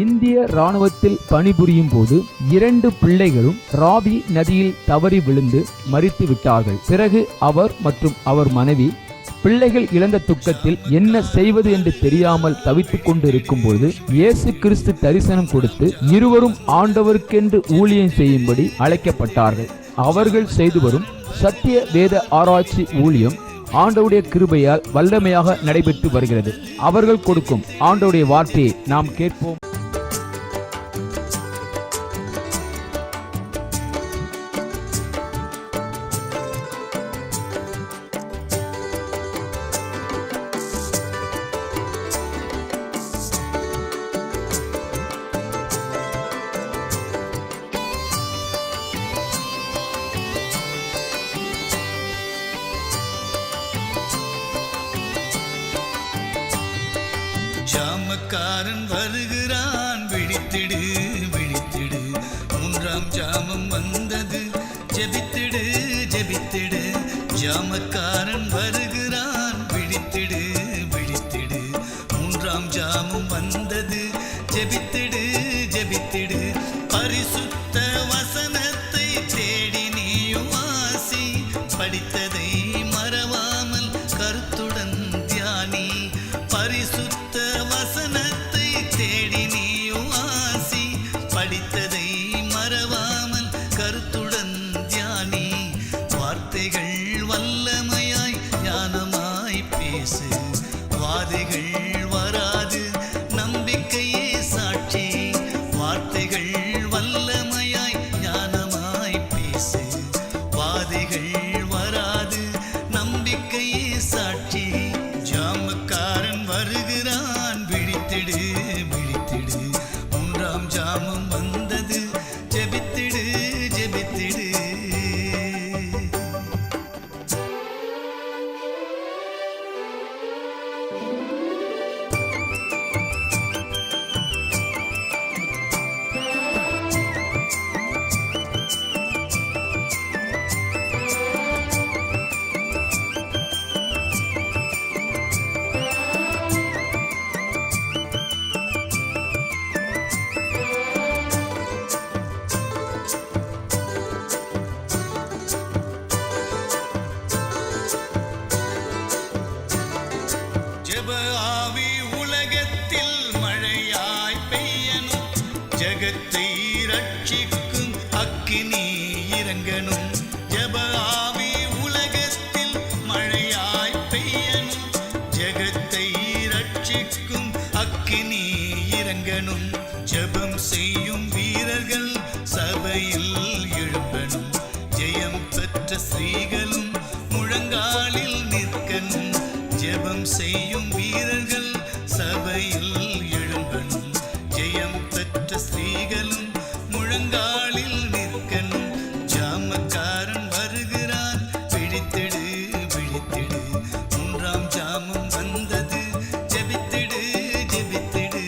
இந்திய ராணுவத்தில் பணிபுரியும் போது 2 பிள்ளைகளும் ராவி நதியில் தவறி விழுந்து மரித்து விட்டார்கள். பிறகு அவர் மற்றும் அவர் மனைவி பிள்ளைகள் இழந்த துக்கத்தில் என்ன செய்வது என்று தெரியாமல் தவித்துக் கொண்டு இருக்கும் போது இயேசு கிறிஸ்து தரிசனம் கொடுத்து இருவரும் ஆண்டவருக்கென்று ஊழியம் செய்யும்படி அழைக்கப்பட்டார்கள். அவர்கள் செய்து வரும் சத்திய வேத ஆராய்ச்சி ஊழியம் ஆண்டவருடைய கிருபையால் வல்லமையாக நடைபெற்று வருகிறது. அவர்கள் கொடுக்கும் ஆண்டவருடைய வார்த்தையை நாம் கேட்போம். ஜாமக்காரன் வருகிறான், விழித்திடு விழித்திடு, 3ஆம் ஜாமம் வந்தது, ஜெபித்திடு ஜெபித்திடு. ஜாமக்காரன் வருகிறான், விழித்திடு விழித்திடு, 3ஆம் ஜாமம் வந்தது, ஜெபித்திடு ஜெபித்திடு. பரிசுத்த வசனத்தை தேடி நீயும் வாசி, படித்ததை மறவாமல் கருத்துடன் தியானி. பரிசுத்த வசனத்தை தேடி நீயும் வாசி, படித்ததை மறவாமல் கருத்துடன் தியானி. வார்த்தைகள் வல்லமையாய் ஞானமாய் பேசு, வாதைகள் வராது நம்பிக்கையே சாட்சி. வார்த்தைகள் வல்லமையாய் ஞானமாய் பேசு, வாதைகள் வராது நம்பிக்கையே சாட்சி. ஜாமக்காரன் வருகிறான், விழித்திடு விழித்திடு, 3ஆம் ஜாமம் வந்தது, ஜெபித்திடு ஜெபித்திடு. ஜெப ஆவி உலகத்தில் மழையாய் பெய்யணும், ஜகத்தை ரட்சிக்கும் அக்கினி இறங்கணும். ஜெப ஆவி உலகத்தில் மழையாய் பெய்யணும், ஜகத்தை ரட்சிக்கும் அக்கினி இறங்கணும். ஜெபம் செய்யும் வீரர்கள் சபையில் எழும்பணும், ஜெயம் பெற்ற ஸ்திரீகளும் முழங்காலில் நிற்கணும். ஜெபம் செய்யும் வீரர்கள் சபையில் எழும்பணும், ஜெயம் பெற்ற ஸ்திரீகளும் முழங்காலில் நிற்கணும். ஜாமக்காரன் வருகிறான், விழித்திடு விழித்திடு, 3ஆம் ஜாமம் வந்தது, ஜெபித்திடு ஜெபித்திடு.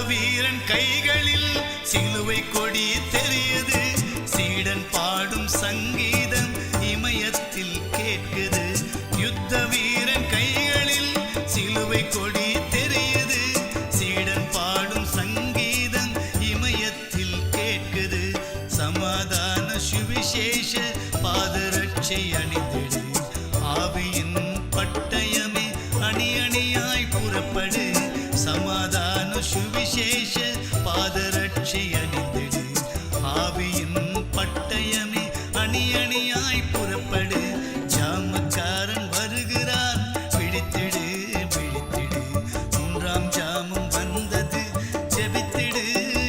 வீரன் கைகளில் சிலுவை கொடி தெரியுது, சீடன் பாடும் சங்கீதம் இமயத்தில் கேட்குது. யுத்த வீரன் கைகளில் சிலுவை கொடி தெரியுது, சீடன் பாடும் சங்கீதம் இமயத்தில் கேட்குது. சமாதான சுவிசேஷ பாதரட்சை அணிந்திடு, ஆவியின் பட்டயமே அணி அணியாய் புறப்படு. சமாதான சுவிசேஷ பாதரட்சை அணிந்திடு, ஆவியின் பட்டயமே அணி அணியாய் புறப்படு. ஜாமக்காரன் வருகிறான், விழித்திடு விழித்திடு, 3ஆம் ஜாமம் வந்தது, ஜெபித்திடு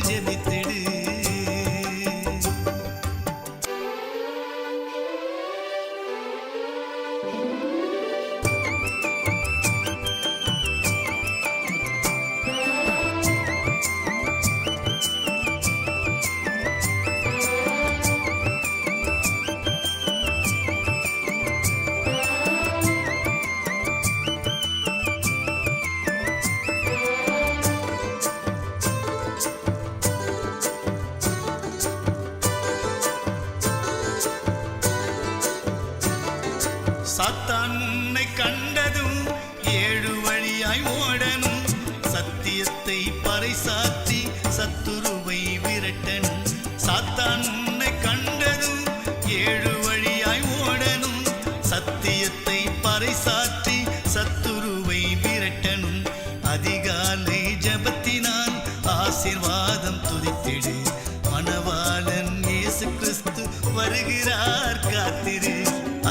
ஜெபித்திடு. வருகிறார் காத்திரு.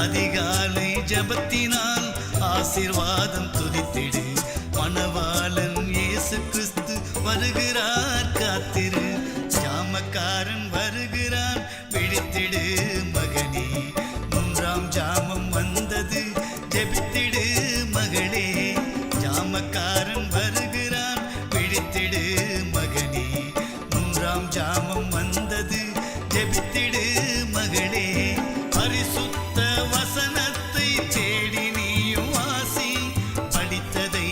அதிகாலை ஜபத்தினால் ஆசீர்வாதம் துதித்திடு. மணவாளன் இயேசு கிறிஸ்து வருகிறார் காத்திரு. ஜாமக்காரன் வருகிறான் விழித்திடு மகனே. மூன்றாம் ஜாமம் வந்தது ஜெபித்திடு மகளே. ஜாமக்காரன் வருகிறான் விழித்திடு மகனே. மூன்றாம் ஜாமம் வந்தது ஜெபித்திடு மகளே. பரிசுத்த வசனத்தை தேடி நீயும் வாசி. படித்ததை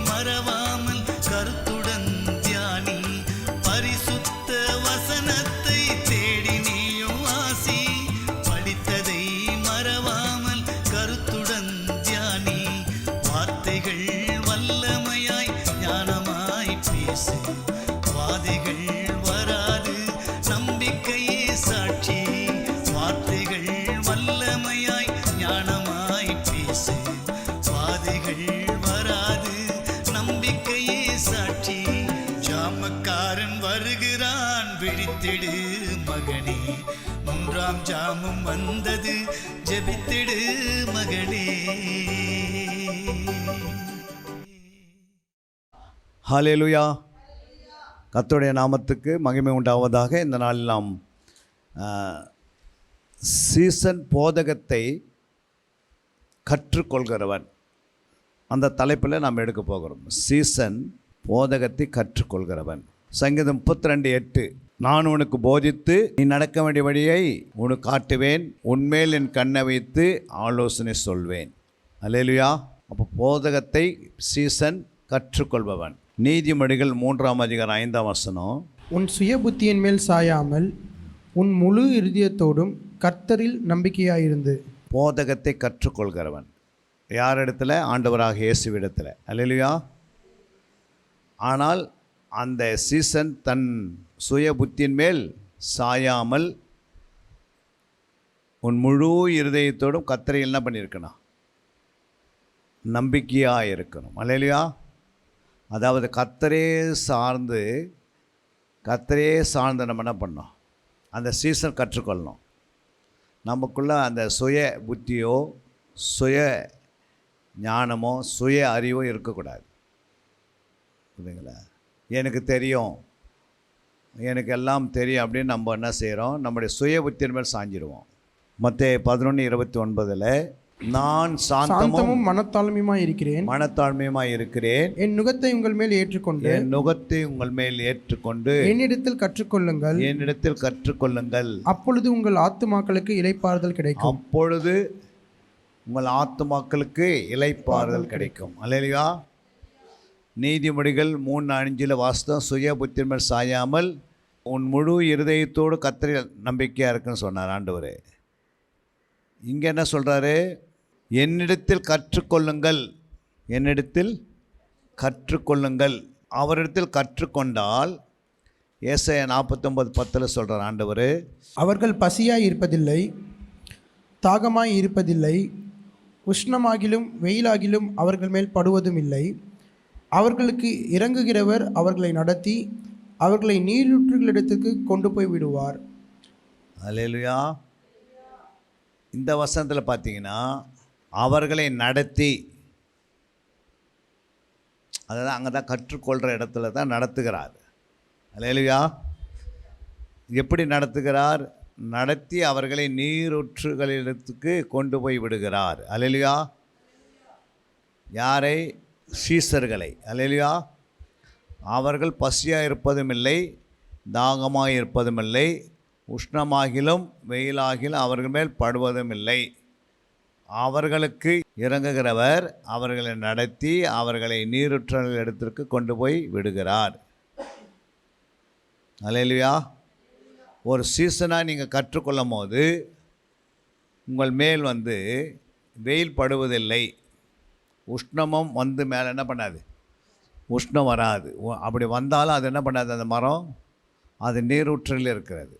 மறவாமல் கருத்துடன் தியானி. பரிசுத்த வசனத்தை தேடி நீயும் வாசி. படித்ததை மறவாமல் கருத்துடன் தியானி. வார்த்தைகள் வல்லமையாய் ஞானமாய் பேசு. வாதைகள் வராது நம்பிக்கையே சாட்சி. வார்த்தைகள் வல்லமையாய் ஞானமாய் பேசு. வாதைகள் வராது நம்பிக்கையே சாட்சி. ஜாமக்காரன் வருகிறான் விழித்திடு மகனே. மூன்றாம் ஜாமம் வந்தது ஜெபித்திடு மகளே. ஹல்லேலூயா. கர்த்தருடைய நாமத்துக்கு மகிமை உண்டாவதாக. இந்த நாளில் நாம் சீசன் போதகத்தை கற்றுக்கொள்கிறவன் அந்த தலைப்பில் நாம் எடுக்க போகிறோம். சீசன் போதகத்தை கற்றுக்கொள்கிறவன். சங்கீதம் 32:8, நான் உனக்கு போதித்து நீ நடக்க வேண்டிய வழியை உனக்கு காட்டுவேன். உன்மேல் என் கண்ணை வைத்து ஆலோசனை சொல்வேன். அல்லேலூயா. அப்போ போதகத்தை சீசன் கற்றுக்கொள்பவன். நீதிமொழிகள் 3:5 உன் சுய புத்தியின் மேல் சாயாமல் உன் முழு இருதயத்தோடும் கர்த்தரில் நம்பிக்கையாயிருந்து. போதகத்தை கற்றுக்கொள்கிறவன் யாரிடத்துல? ஆண்டவராக இயேசுவிடத்தில். அல்லேலூயா. ஆனால் அந்த சீசன் தன் சுய புத்தியின் மேல் சாயாமல் உன் முழு இருதயத்தோடும் கர்த்தரை என்ன பண்ணியிருக்கணும்? நம்பிக்கையாக இருக்கணும். அல்லேலூயா. அதாவது கர்த்தரே சார்ந்து நம்ம என்ன பண்ணோம்? அந்த சீசன் கற்றுக்கொள்ளணும். நமக்குள்ளே அந்த சுய புத்தியோ சுய ஞானமோ சுய அறிவோ இருக்கக்கூடாது. புரியுதுங்களா? எனக்கு தெரியும், எனக்கு எல்லாம் தெரியும் அப்படின்னு நம்ம என்ன செய்கிறோம்? நம்முடைய சுய புத்தியின் மேல் சாஞ்சிடுவோம். மத்தேயு 11:29 நான் சாந்தமும் மனத்தாழ்மையுமாய் இருக்கிறேன். என் நுகத்தை உங்கள் மேல் ஏற்றுக்கொண்டு என்னிடத்தில் கற்றுக்கொள்ளுங்கள். அப்பொழுது உங்கள் ஆத்துமாக்களுக்கு இளைப்பாறுதல் கிடைக்கும். அல்லேலூயா. நீதிமொழிகள் 3:5 வாஸ்தவம். சுய புத்தியின் மேல் சாயாமல் உன் முழு இருதயத்தோடு கர்த்தரில் நம்பிக்கையாக இருக்குன்னு சொன்னார் ஆண்டவர். இங்கே என்ன சொல்கிறாரு? என்னிடத்தில் கற்றுக்கொள்ளுங்கள். அவரிடத்தில் கற்றுக்கொண்டால் ஏசாயா 49:10 சொல்கிறார் ஆண்டவர். அவர்கள் பசியாய் இருப்பதில்லை, தாகமாய் இருப்பதில்லை, உஷ்ணமாகிலும் வெயிலாகிலும் அவர்கள் மேல் படுவதும் இல்லை. அவர்களுக்கு இறங்குகிறவர் அவர்களை நடத்தி அவர்களை நீரூற்றுகளிடத்துக்கு கொண்டு போய் விடுவார். அல்லேலூயா. இந்த வசனத்தில் பார்த்தீங்கன்னா அவர்களை நடத்தி, அதாவது அங்கே தான் கற்றுக்கொள்கிற இடத்துல தான் நடத்துகிறார். அல்லேலூயா. எப்படி நடத்துகிறார்? நடத்தி அவர்களை நீரூற்றுகளிடத்துக்கு கொண்டு போய் விடுகிறார். அல்லேலூயா. யாரை? சீசர்களை. அல்லேலூயா. அவர்கள் பசியாக இருப்பதும் இல்லை, தாகமாக இருப்பதும் இல்லை, உஷ்ணமாகிலும் வெயிலாகிலும் அவர்கள் மேல் படுவதும் இல்லை. அவர்களுக்கு இறங்குகிறவர் அவர்களை நடத்தி அவர்களை நீருற்ற இடத்திற்கு கொண்டு போய் விடுகிறார். அல்லேலூயா. ஒரு சீசனாக நீங்கள் கற்றுக்கொள்ளும் போது உங்கள் மேல் வெயில் படுவதில்லை, உஷ்ணமும் மேலே என்ன பண்ணாது? உஷ்ணம் வராது. அப்படி வந்தாலும் அது என்ன பண்ணாது? அந்த மரம் அது நீரூற்றில் இருக்கிறது.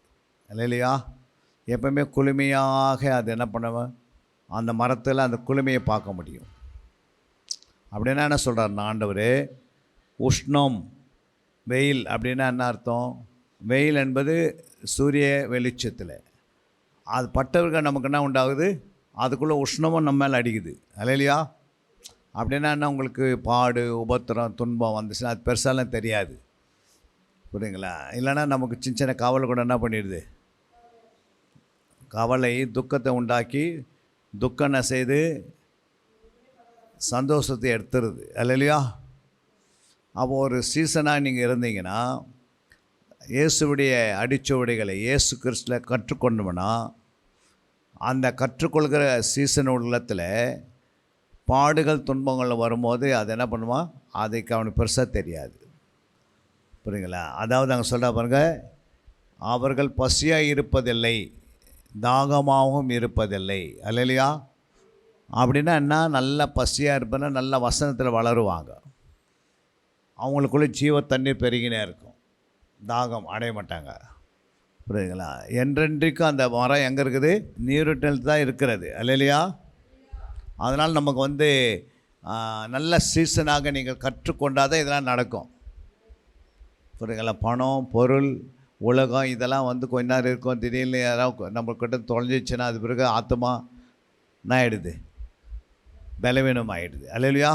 இல்லையா? எப்பவுமே குளுமையாக அது என்ன பண்ணுவேன்? அந்த மரத்தில் அந்த குளுமையை பார்க்க முடியும். அப்படின்னா என்ன சொல்கிறார் ஆண்டவர்? உஷ்ணம் வெயில் அப்படின்னா என்ன அர்த்தம்? வெயில் என்பது சூரிய வெளிச்சத்தில், அது பட்டவர்கள் நமக்கு என்ன உண்டாகுது, அதுக்குள்ளே உஷ்ணமும் நம்ம மேலே அடிக்குது. அல்லையா? அப்படின்னா என்ன, உங்களுக்கு பாடு உபத்திரம் துன்பம் வந்துச்சுன்னா அது பெருசாலாம் தெரியாது. புரியுங்களா? இல்லைன்னா நமக்கு சின்ன சின்ன கவலை கூட என்ன பண்ணிடுது, கவலை துக்கத்தை உண்டாக்கி துக்கம் என்ன செய்து சந்தோஷத்தை எடுத்துருது. அல்லையா? அப்போ ஒரு சீசனாக நீங்கள் இருந்தீங்கன்னா இயேசுடைய அடிச்சுவடைகளை இயேசு கிறிஸ்துவில் கற்றுக்கொண்டோம்னா, அந்த கற்றுக்கொள்கிற சீசன் உள்ளத்தில் பாடுகள் துன்பங்கள் வரும்போது அது என்ன பண்ணுவான், அதுக்கு அவனுக்கு பெருசாக தெரியாது. புரியுங்களா? அதாவது அங்கே சொல்ல பாருங்க, அவர்கள் பசியாக இருப்பதில்லை தாகமாகவும் இருப்பதில்லை. அல்லையா? அப்படின்னா என்ன, நல்ல பசியாக இருப்பதுன்னா நல்ல வசனத்தில் வளருவாங்க. அவங்களுக்குள்ளே ஜீவ தண்ணீர் பெருகினே இருக்கும், தாகம் அடைய மாட்டாங்க. புரியுதுங்களா? என்றென்றைக்கும் அந்த மரம் எங்கே இருக்குது, நீருட்டில் தான் இருக்கிறது. அல்லையா? அதனால் நமக்கு நல்ல சீசனாக நீங்கள் கற்றுக்கொண்டாதான் இதெல்லாம் நடக்கும். புரியுங்களா? பணம் பொருள் உலகம் இதெல்லாம் கொஞ்ச நேரம் இருக்கும், திடீர்னு யாராவது நம்மக்கிட்ட தொலைஞ்சிச்சுன்னா அது பிறகு ஆத்மா என்ன ஆகிடுது, பலவீனம் ஆகிடுது. அல்லையா?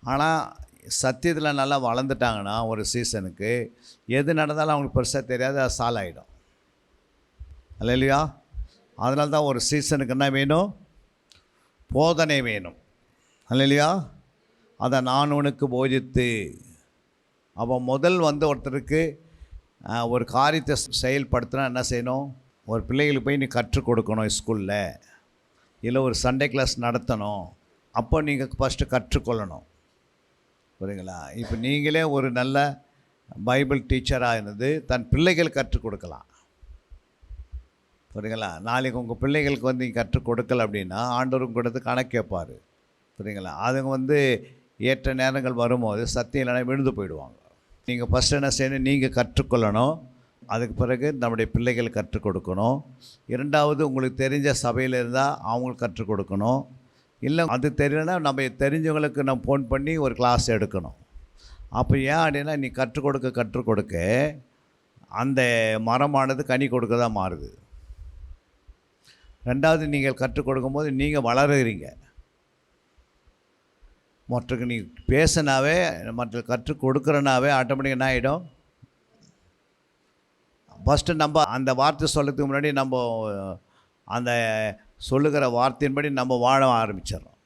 ஆனால் சத்தியத்தில் நல்லா வளர்ந்துட்டாங்கன்னா ஒரு சீசனுக்கு எது நடந்தாலும் அவங்களுக்கு பெருசாக தெரியாது, அது சால் ஆகிடும். அல்லையா? அதனால தான் ஒரு சீசனுக்கு என்ன வேணும், போதனை வேணும். அல்லையா? அதை நான் உனக்கு போதித்து. அப்போ முதல் ஒருத்தருக்கு ஒரு காரியத்தை செயல்படுத்தினா என்ன செய்யணும், ஒரு பிள்ளைகளுக்கு போய் நீ கற்றுக் கொடுக்கணும் ஸ்கூலில், இல்லை ஒரு சண்டே கிளாஸ் நடத்தணும். அப்போ நீங்கள் ஃபஸ்ட்டு கற்றுக்கொள்ளணும். புரியுங்களா? இப்போ நீங்களே ஒரு நல்ல பைபிள் டீச்சராக இருந்து தன் பிள்ளைகள் கற்றுக் கொடுக்கலாம். புரியுங்களா? நாளைக்கு உங்கள் பிள்ளைகளுக்கு நீங்கள் கற்றுக் கொடுக்கல அப்படின்னா ஆண்டவரும் கொடுத்து கணக்கு கேட்பார். புரியுங்களா? அதுங்க ஏற்ற நேரங்கள் வரும்போது சத்தியம் இல்லைன்னா விழுந்து போயிடுவாங்க. நீங்கள் ஃபஸ்ட்டு என்ன செய்யணும், நீங்கள் கற்றுக்கொள்ளணும். அதுக்கு பிறகு நம்முடைய பிள்ளைகள் கற்றுக் கொடுக்கணும். இரண்டாவது, உங்களுக்கு தெரிஞ்ச சபையில் இருந்தால் அவங்களுக்கு கற்றுக் கொடுக்கணும். இல்லை அது தெரியலன்னா நம்ம தெரிஞ்சவங்களுக்கு நம்ம ஃபோன் பண்ணி ஒரு கிளாஸ் எடுக்கணும். அப்போ ஏன் அப்படின்னா, நீ கற்றுக் கொடுக்க அந்த மரமானது கனி கொடுக்க தான் மாறுது. ரெண்டாவது, நீங்கள் கற்றுக் கொடுக்கும்போது நீங்கள் வளருகிறீங்க. மற்றக்கு நீ பேசினாவே மற்ற கற்றுக் கொடுக்குறனாவே ஆட்டோமேட்டிக்காக என்ன ஆகிடும், ஃபஸ்ட்டு நம்ம அந்த வார்த்தை சொல்கிறதுக்கு முன்னாடி நம்ம அந்த சொல்லுகிற வார்த்தையின்படி நம்ம வாழ ஆரம்பிச்சிடறோம்.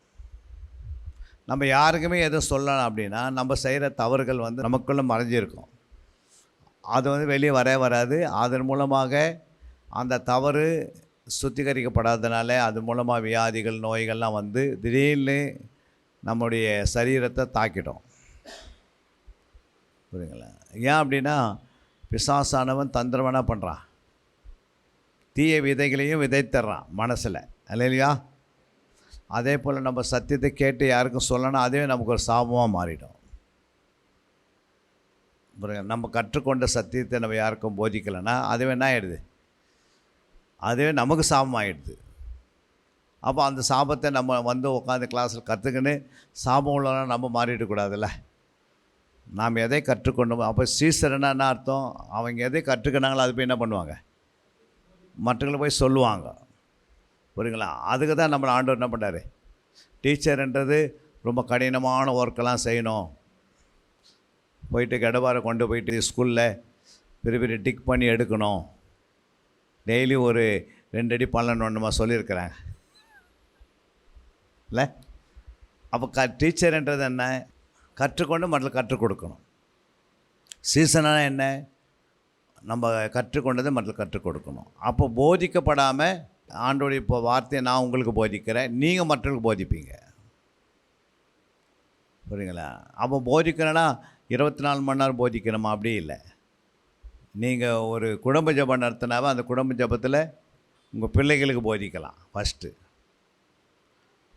நம்ம யாருக்குமே எதுவும் சொல்லலாம் அப்படின்னா நம்ம செய்கிற தவறுகள் நமக்குள்ளே மறைஞ்சிருக்கும். அது வெளியே வராது. அதன் மூலமாக அந்த தவறு சுத்திகரிக்கப்படாதனால அது மூலமாக வியாதிகள் நோய்கள்லாம் திடீர்னு நம்முடைய சரீரத்தை தாக்கிடும். புரியுங்களா? ஏன் அப்படின்னா, பிசாசானவன் தந்திரவனாக பண்ணுறான், தீய விதைகளையும் விதைத்தர்றான் மனசில். இல்லையா? அதே போல் நம்ம சத்தியத்தை கேட்டு யாருக்கும் சொல்லணும், அதுவே நமக்கு ஒரு சாபமாக மாறிடும். நம்ம கற்றுக்கொண்ட சத்தியத்தை நம்ம யாருக்கும் போதிக்கலைன்னா அதுவே என்ன ஆகிடுது, அதுவே நமக்கு சாபமாகிடுது. அப்போ அந்த சாபத்தை நம்ம உட்காந்து கிளாஸில் கற்றுக்கின்னு சாபம் உள்ளவனா நம்ம மாறிடக்கூடாதுல்ல. நாம் எதை கற்றுக்கொண்டோமோ, அப்போ சீசர்னா என்ன அர்த்தம், அவங்க எதை கற்றுக்கினாங்களோ அது போய் என்ன பண்ணுவாங்க, மற்றவங்களை போய் சொல்லுவாங்க. புரியுங்களா? அதுக்கு தான் நம்மளை ஆண்டவர் என்ன பண்ணுறாரு, டீச்சர்ன்றது ரொம்ப கடினமான ஒர்க்கெல்லாம் செய்யணும். போயிட்டு கடவாரை கொண்டு போயிட்டு ஸ்கூலில் பெரிய பெரிய டிக் பண்ணி எடுக்கணும், டெய்லி ஒரு 2 அடி பள்ளம் ஒன்றுமா சொல்லியிருக்கிறாங்க இல்லை. அப்போ டீச்சர்ன்றது என்ன, கற்றுக்கொண்டு மற்ற கற்றுக் கொடுக்கணும். சீசனாக என்ன, நம்ம கற்றுக்கொண்டதை மற்ற கற்றுக் கொடுக்கணும். அப்போ போதிக்கப்படாமல் ஆண்டோடைய இப்போ வார்த்தையை நான் உங்களுக்கு போதிக்கிறேன், நீங்கள் மற்றவங்களுக்கு போதிப்பீங்க. புரியுங்களா? அப்போ போதிக்கணும்னா 24 மணி நேரம் போதிக்கணுமா? அப்படி இல்லை. நீங்கள் ஒரு குடும்ப ஜபம் நடத்தினாவே அந்த குடும்ப ஜபத்தில் உங்கள் பிள்ளைகளுக்கு போதிக்கலாம் ஃபஸ்ட்டு.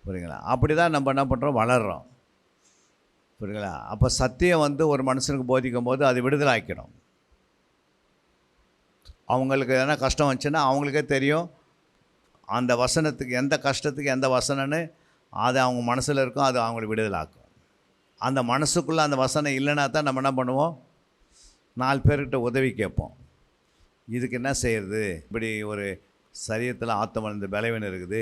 புரியுங்களா? அப்படி தான் நம்ம என்ன பண்ணுறோம், வளர்கிறோம். புரியுங்களா? அப்போ சத்தியம் ஒரு மனுஷனுக்கு போதிக்கும் போது அது விடுதலை ஆக்கிடும். அவங்களுக்கு எதனா கஷ்டம் வந்துச்சுன்னா அவங்களுக்கே தெரியும் அந்த வசனத்துக்கு எந்த கஷ்டத்துக்கு எந்த வசனம்னு, அது அவங்க மனசில் இருக்கும், அது அவங்களுக்கு விடுதலை ஆக்கும். அந்த மனசுக்குள்ளே அந்த வசனம் இல்லைன்னா தான் நம்ம என்ன பண்ணுவோம், 4 பேர்கிட்ட உதவி கேட்போம். இதுக்கு என்ன செய்கிறது, இப்படி ஒரு சரீரத்தில் ஆத்மா இந்த பலவீனம் இருக்குது,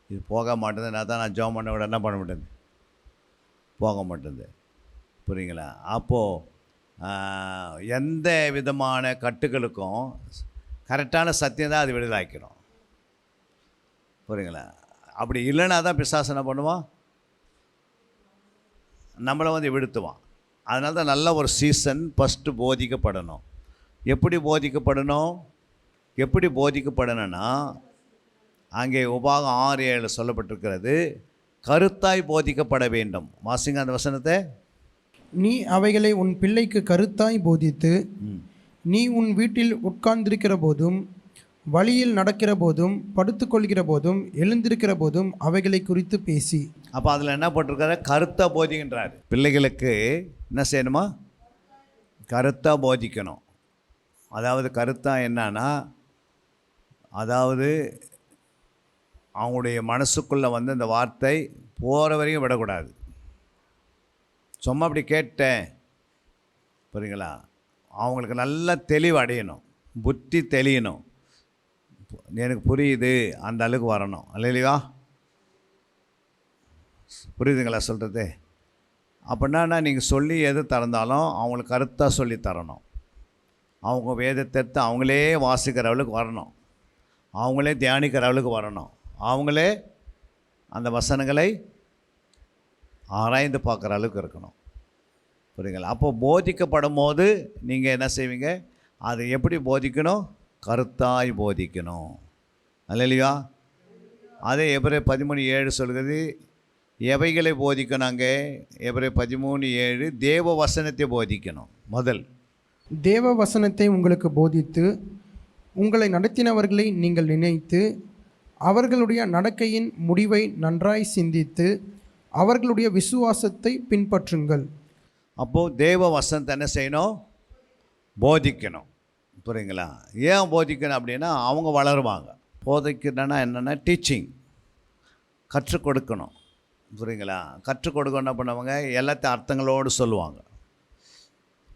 இது போக மாட்டேங்குது. நான் ஜெபம் பண்ண விட என்ன பண்ண மாட்டேங்குது, போக மாட்டேங்குது. புரியுங்களா? அப்போது எந்த விதமான கட்டுகளுக்கும் கரெக்டான சத்தியம் தான் அது விடுதலாக்கிறோம். புரியுங்களா? அப்படி இல்லைன்னா தான் பிசாசு என்ன பண்ணுவான், நம்மளை வந்து விடுத்துவான். அதனால தான் நல்ல ஒரு சீசன் ஃபஸ்ட்டு போதிக்கப்படணும். எப்படி போதிக்கப்படணும்னா அங்கே உபாகம் 6:7 சொல்லப்பட்டிருக்கிறது, கருத்தாய் போதிக்கப்பட வேண்டும். வாசிங்க அந்த வசனத்தை. நீ அவைகளை உன் பிள்ளைக்கு கருத்தாய் போதித்து, நீ உன் வீட்டில் உட்கார்ந்திருக்கிற போதும், வழியில் நடக்கிற போதும், படுத்துக்கொள்கிற போதும், எழுந்திருக்கிற போதும் அவைகளை குறித்து பேசி. அப்போ அதில் என்ன போட்டிருக்காரு, கருத்தாக போதிக்கின்றார். பிள்ளைகளுக்கு என்ன செய்யணுமா, கருத்தாக போதிக்கணும். அதாவது கருத்தாக என்னன்னா, அதாவது அவங்களுடைய மனசுக்குள்ளே வந்து இந்த வார்த்தை போகிற வரைக்கும் விடக்கூடாது. சும்மா அப்படி கேட்டேன், புரியுங்களா? அவங்களுக்கு நல்ல தெளிவு அடையணும், புத்தி தெளியணும், எனக்கு புரியுது அந்த அளவுக்கு வரணும். இல்லையா? புரியுதுங்களா சொல்கிறது? அப்படின்னா நீங்கள் சொல்லி எது திறந்தாலும் அவங்களுக்கு கருத்தாக சொல்லி தரணும். அவங்க வேதத்தை அவங்களே வாசிக்கிற அளவுக்கு வரணும், அவங்களே தியானிக்கிற அளவுக்கு வரணும், அவங்களே அந்த வசனங்களை ஆராய்ந்து பார்க்குற அளவுக்கு இருக்கணும். புரியுங்களா? அப்போது போதிக்கப்படும் போது நீங்கள் என்ன செய்வீங்க, அது எப்படி போதிக்கணும், கருத்தாய் போதிக்கணும். இல்லையா? அதே எபிரேயர் 13:7 சொல்கிறது, எவைகளை போதிக்கணும். அங்கே எபிரேயர் 13:7 தேவ வசனத்தை போதிக்கணும். முதல் தேவ வசனத்தை உங்களுக்கு போதித்து, உங்களை நடத்தினவர்களை நீங்கள் நினைத்து, அவர்களுடைய நடக்கையின் முடிவை நன்றாய் சிந்தித்து, அவர்களுடைய விசுவாசத்தை பின்பற்றுங்கள். அப்போது தேவ வசனத்தை என்ன செய்யணும், போதிக்கணும். புரியுங்களா? ஏன் போதிக்கணும் அப்படின்னா அவங்க வளருவாங்க. போதிக்கணும்னா என்னென்னா டீச்சிங், கற்றுக் கொடுக்கணும். புரியுங்களா? கற்றுக் கொடுக்க என்ன பண்ணுவாங்க, எல்லாத்தையும் அர்த்தங்களோடு சொல்லுவாங்க.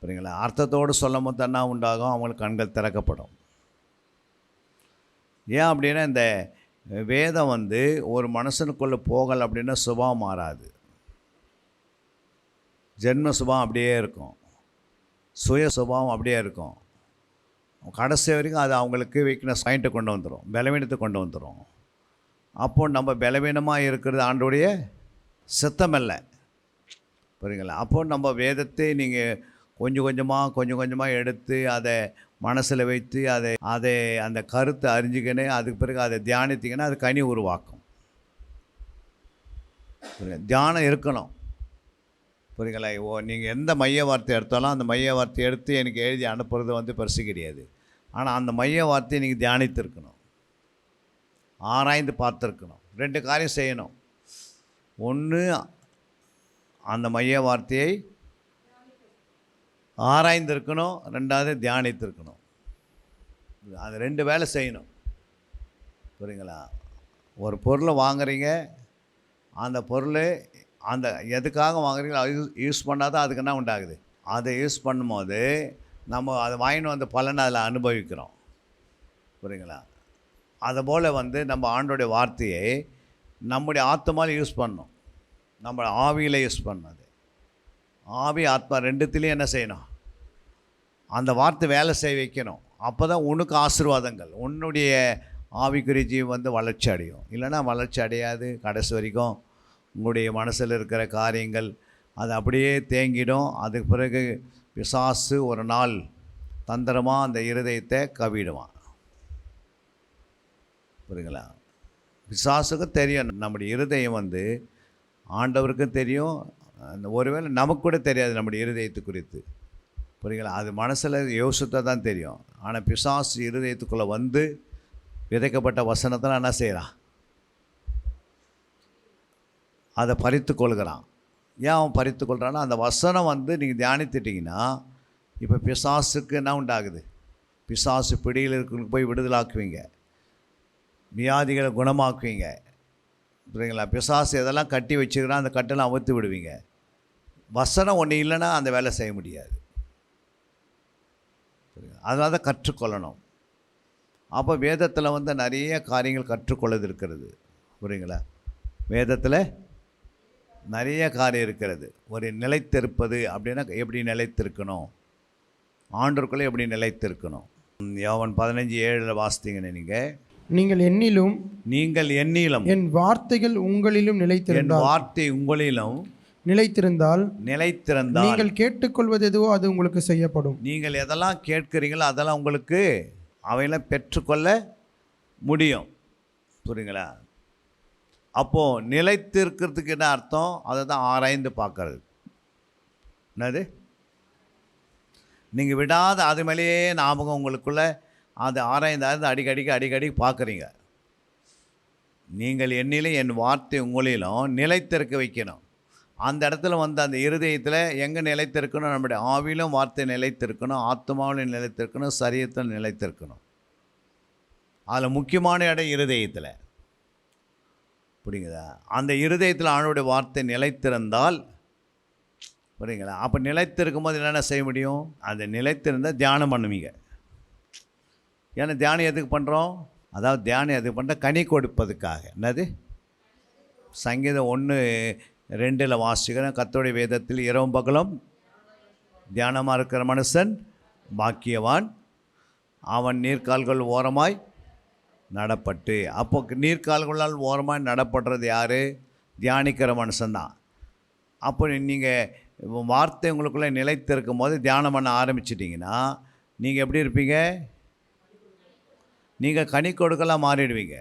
புரியுங்களா? அர்த்தத்தோடு சொல்லும் போது என்ன உண்டாகும், அவங்களுக்கு கண்கள் திறக்கப்படும். ஏன் அப்படின்னா இந்த வேதம் வந்து ஒரு மனுஷனுக்குள்ளே போகலை அப்படின்னா சுபாவம் மாறாது, ஜென்ம சுபாவம் அப்படியே இருக்கும், சுய சுபாவம் அப்படியே இருக்கும். கடைசி வரைக்கும் அது அவங்களுக்கு வீக்னஸ் பாயிண்ட்டை கொண்டு வந்துடும், பலவீனத்தை கொண்டு வந்துடும். அப்போது நம்ம பலவீனமாக இருக்கிறது ஆண்டோடைய சித்தம் இல்லை. புரியுங்களா? அப்போது நம்ம வேதத்தை நீங்கள் கொஞ்சம் கொஞ்சமாக எடுத்து அதை மனசில் வைத்து அதை அந்த கருத்தை அறிஞ்சிக்கணும். அதுக்கு பிறகு அதை தியானித்திங்கன்னா அது கனி உருவாக்கும். தியானம் இருக்கணும். புரியுங்களா? நீங்கள் எந்த மைய வார்த்தை எடுத்தாலும் அந்த மைய வார்த்தை எடுத்து எனக்கு எழுதி அனுப்புறது வந்து பெருசு கிடையாது. ஆனால் அந்த மைய வார்த்தையை நீங்கள் தியானித்திருக்கணும், ஆராய்ந்து பார்த்துருக்கணும். 2 காரியம் செய்யணும். ஒன்று, அந்த மைய வார்த்தையை ஆராய்ந்திருக்கணும், 2வது தியானித்திருக்கணும். அது 2 வேலை செய்யணும். புரியுங்களா? ஒரு பொருளை வாங்குறீங்க, அந்த பொருள் அந்த எதுக்காக வாங்குறீங்களோ அது யூஸ் பண்ணால் தான் அதுக்கு என்ன உண்டாகுது. அதை யூஸ் பண்ணும்போது நம்ம அதை வாங்கின்னு வந்த பலனை அதில் அனுபவிக்கிறோம். புரியுங்களா? அதுபோல் வந்து நம்ம ஆண்டோடைய வார்த்தையை நம்முடைய ஆத்மாவில் யூஸ் பண்ணணும், நம்ம ஆவியில் யூஸ் பண்ணது. ஆவி ஆத்மா 2த்துலேயும் என்ன செய்யணும், அந்த வார்த்தை வேலை செய்ய வைக்கணும். அப்போ தான் உனக்கு ஆசீர்வாதங்கள், உன்னுடைய ஆவிக்குரிய ஜீவன் வந்து வளர்ச்சி அடையும். இல்லைன்னா வளர்ச்சி அடையாது. கடைசி வரைக்கும் உங்களுடைய மனசில் இருக்கிற காரியங்கள் அது அப்படியே தேங்கிடும். அதுக்கு பிறகு பிசாசு ஒரு நாள் தந்திரமாக அந்த இருதயத்தை கவிடுவான். புரியுங்களா? பிசாசுக்கு தெரியும் நம்முடைய இருதயம் வந்து, ஆண்டவருக்கும் தெரியும், ஒருவேளை நமக்கு கூட தெரியாது நம்முடைய இருதயத்து குறித்து. புரியுங்களா? அது மனசில் யோசித்தா தான் தெரியும். ஆனால் பிசாசு இருதயத்துக்குள்ளே வந்து விதைக்கப்பட்ட வசனத்தில் என்ன செய்கிறான், அதை பறித்து கொள்கிறான். ஏன் அவன் பறித்து கொள்கிறான்னா, அந்த வசனம் வந்து நீங்கள் தியானித்துட்டிங்கன்னா இப்போ பிசாசுக்கு என்ன உண்டாகுது, பிசாசு பிடியில் இருக்கிறவங்களுக்கு போய் விடுதலாக்குவீங்க, வியாதிகளை குணமாக்குவீங்க. புரியுங்களா? பிசாசு எதெல்லாம் கட்டி வச்சுக்கிறான் அந்த கட்டெல்லாம் அவுத்து விடுவீங்க. வசனம் ஒன்று இல்லைன்னா அந்த வேலை செய்ய முடியாது. அதனால தான் கற்றுக்கொள்ளணும். அப்போ வேதத்தில் வந்து நிறைய காரியங்கள் கற்றுக்கொள்ளது இருக்கிறது. புரியுங்களா? வேதத்தில் நிறைய காரியம் இருக்கிறது. ஒரு நிலைத்திருப்பது அப்படின்னா எப்படி நிலைத்திருக்கணும், ஆண்டவருக்குள்ளே எப்படி நிலைத்திருக்கணும். யோவான் 15:7 வாசித்தீங்கன்னு நீங்கள் என்னிலும் நீங்கள் என்னிலும் என் வார்த்தைகள் உங்களிலும் என் நிலைத்திருந்தால் வார்த்தை உங்களிலும் நிலைத்திருந்தால் நீங்கள் கேட்டுக்கொள்வது எதுவோ அது உங்களுக்கு செய்யப்படும். நீங்கள் எதெல்லாம் கேட்கிறீங்களோ அதெல்லாம் உங்களுக்கு அவையெல்லாம் பெற்றுக்கொள்ள முடியும். புரியுங்களா? அப்போது நிலைத்திருக்கிறதுக்கு என்ன அர்த்தம்? அதை தான் ஆராய்ந்து பார்க்கறது. என்னது? நீங்கள் விடாத அது மேலேயே ஞாபகம் உங்களுக்குள்ளே அது ஆராய்ந்து அடிக்கடி பார்க்குறீங்க. நீங்கள் என்னிலும் என் வார்த்தை உங்களிலும் நிலைத்திருக்க வைக்கணும். அந்த இடத்துல வந்து அந்த இருதயத்தில் எங்கே நிலைத்திருக்கணும்? நம்முடைய ஆவிலும் வார்த்தை நிலைத்திருக்கணும், ஆத்மாவிலும் நிலைத்திருக்கணும், சரீரத்தில் நிலைத்திருக்கணும். அதில் முக்கியமான இடம் இருதயத்தில். புரியுங்களா? அந்த இருதயத்தில் ஆண்டவருடைய வார்த்தை நிலைத்திருந்தால், புரியுங்களா, அப்போ நிலைத்திருக்கும் போது என்னென்ன செய்ய முடியும்? அந்த நிலைத்திருந்தால் தியானம் பண்ணுவீங்க. ஏன்னா தியானம் எதுக்கு பண்ணுறோம்? அதாவது தியானம் எதுக்கு பண்ணுறோம்? கனி கொடுப்பதுக்காக. என்னது? சங்கீதம் 1:2 வாசிக்கிறேன். கர்த்தருடைய வேதத்தில் இரவும் பகலும் தியானமாக இருக்கிற மனுஷன் பாக்கியவான், அவன் நீர்க்கால்கள் ஓரமாய் நடப்பட்டு. அப்போ நீர்க்கால்களால் ஓரமாய் நடப்படுறது யார்? தியானிக்கிற மனுஷன்தான். அப்போ நீங்கள் வார்த்தை உங்களுக்குள்ளே நிலைத்திருக்கும் போது தியானம் பண்ண ஆரம்பிச்சிட்டிங்கன்னா நீங்கள் எப்படி இருப்பீங்க? நீங்கள் கனி கொடுக்கலாம் மாறிடுவீங்க.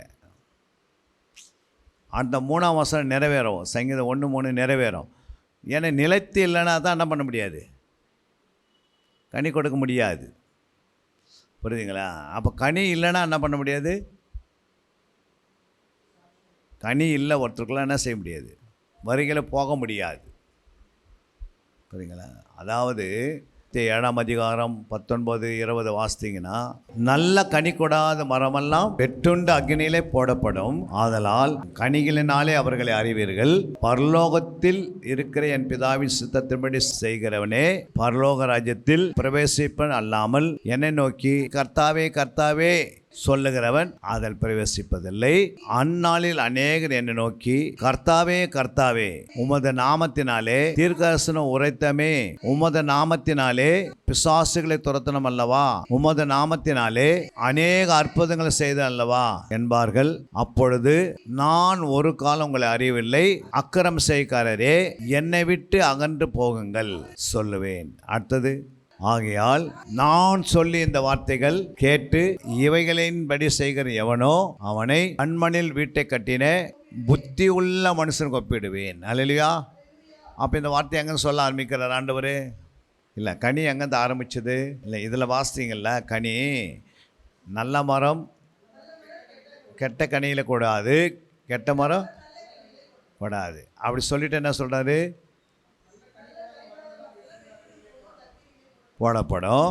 அந்த 3ஆம் வசனம் நிறைவேறும். சங்கீதம் 1:3 நிறைவேறும். ஏன்னா நிலைத்து இல்லைன்னா தான் என்ன பண்ண முடியாது? கனி கொடுக்க முடியாது. புரியுதுங்களா? அப்போ கனி இல்லைன்னா என்ன பண்ண முடியாது? கனி இல்லை ஒருத்தருக்குலாம் என்ன செய்ய முடியாது? வருகையில் போக முடியாது. புரியுங்களா? அதாவது 7ஆம் அதிகாரம் 19-20 வாசித்தீங்கன்னா, நல்ல கனி கொடாத மரமெல்லாம் வெட்டுண்டு அக்னியிலே போடப்படும், ஆதலால் கனிகளினாலே அவர்களை அறிவீர்கள். பரலோகத்தில் இருக்கிற என் பிதாவின் சித்தத்தின்படி செய்கிறவனே பரலோக ராஜ்யத்தில் பிரவேசிப்பன் அல்லாமல் என்னை நோக்கி கர்த்தாவே கர்த்தாவே சொல்லுகிறவன் அதில் பிரவேசிப்பதில்லை. அந்நாளில் அநேகர் என்னை நோக்கி கர்த்தாவே கர்த்தாவே உமது நாமத்தினாலே தீர்க்கதரிசனம் உரைத்தமே, உமது நாமத்தினாலே பிசாசுகளை துரத்தணும் அல்லவா, உமது நாமத்தினாலே அநேக அற்புதங்களை செய்த அல்லவா என்பார்கள். அப்பொழுது நான் ஒரு காலம் உங்களை அறியவில்லை, அக்கிரம செய்காரரே என்னை விட்டு அகன்று போகுங்கள் சொல்லுவேன். அடுத்தது, ஆகையால் நான் சொல்லி இந்த வார்த்தைகள் கேட்டு இவைகளின்படி செய்கிற எவனோ அவனை கண்மணில் வீட்டை கட்டின புத்தி உள்ள மனுஷனுக்கு ஒப்பிடுவேன். அல்லேலூயா. அப்போ இந்த வார்த்தை எங்கன்னு சொல்ல ஆரம்பிக்கிறார் ஆண்டவர்? இல்லை, கனி எங்கேருந்து ஆரம்பிச்சது? இல்லை, இதில் வாசித்தீங்கள்ல, கனி நல்ல மரம் கெட்ட கனியில் கூடாது, கெட்ட மரம் கூடாது. அப்படி சொல்லிட்டு என்ன சொல்கிறாரு? போடப்படும்.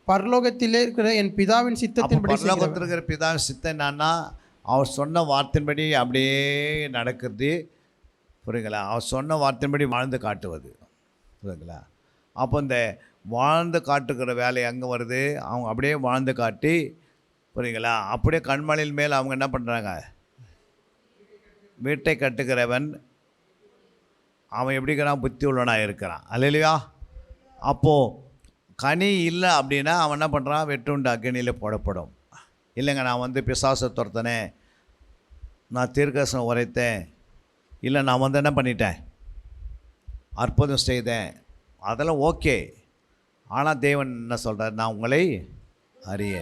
பரலோகத்திலே இருக்கிற என் பிதாவின் சித்தத்தின்படி பரலோகத்தில் இருக்கிற பிதாவின் சித்தம் என்னன்னா, அவர் சொன்ன வார்த்தையின்படி அப்படியே நடக்கிறது. புரியுங்களா? அவர் சொன்ன வார்த்தையின்படி வாழ்ந்து காட்டுவது. புரியுங்களா? அப்போ இந்த வாழ்ந்து காட்டுக்கிற வேலை எங்கே வருது? அவங்க அப்படியே வாழ்ந்து காட்டி, புரியுங்களா, அப்படியே கண்மலையில் மேல் அவங்க என்ன பண்ணுறாங்க? வீட்டை கட்டுகிறவன் அவன் எப்படிங்கிறான்? புத்தி உள்ளவனாக இருக்கிறான். அல்லேலூயா. அப்போது கனி இல்லை அப்படின்னா அவன் என்ன பண்ணுறான்? வெட்டுண்டு அக்னியில் போடப்படும். இல்லைங்க, நான் வந்து பிசாசை துரத்தினேன், நான் தீர்க்கதரிசனம் உரைத்தேன், இல்லை நான் வந்து என்ன பண்ணிட்டேன், அற்புதம் செய்தேன், அதெல்லாம் ஓகே. ஆனால் தேவன் என்ன சொல்கிறார்? நான் உங்களை அறிய.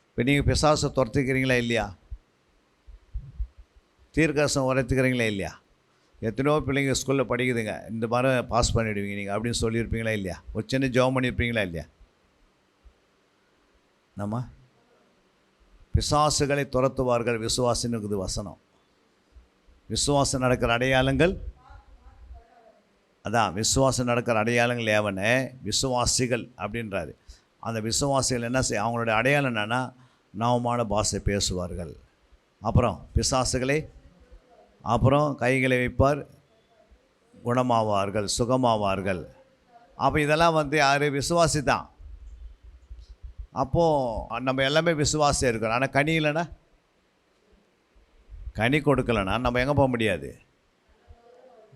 இப்போ நீங்கள் பிசாசை துரத்துக்கிறீங்களா இல்லையா? தீர்க்கதரிசனம் உரைத்துக்கிறீங்களா இல்லையா? எத்தனையோ பிள்ளைங்க ஸ்கூலில் படிக்குதுங்க, இந்த மாதிரி பாஸ் பண்ணிவிடுவீங்க நீங்கள் அப்படின்னு சொல்லியிருப்பீங்களா இல்லையா? ஒரு சின்ன ஜாப் பண்ணியிருப்பீங்களா இல்லையா? நம்ம பிசாசுகளை துரத்துவார்கள் விசுவாசினுக்குது வசனம். விசுவாசம் நடக்கிற அடையாளங்கள் அதான், விசுவாசம் நடக்கிற அடையாளங்கள் ஏவனே விசுவாசிகள் அப்படின்றாரு. அந்த விசுவாசிகள் என்ன செய்ய? அவங்களுடைய அடையாளம் என்னென்னா நவமான பாஷை பேசுவார்கள், அப்புறம் பிசாசுகளை, அப்புறம் கைகளை வைப்பார், குணமாவார்கள், சுகமாவார்கள். அப்போ இதெல்லாம் வந்து யார்? விசுவாசி தான். அப்போது நம்ம எல்லாமே விசுவாசம் இருக்கிறோம். ஆனால் கனி இல்லைன்னா, கனி கொடுக்கலன்னா நம்ம எங்கே போக முடியாது?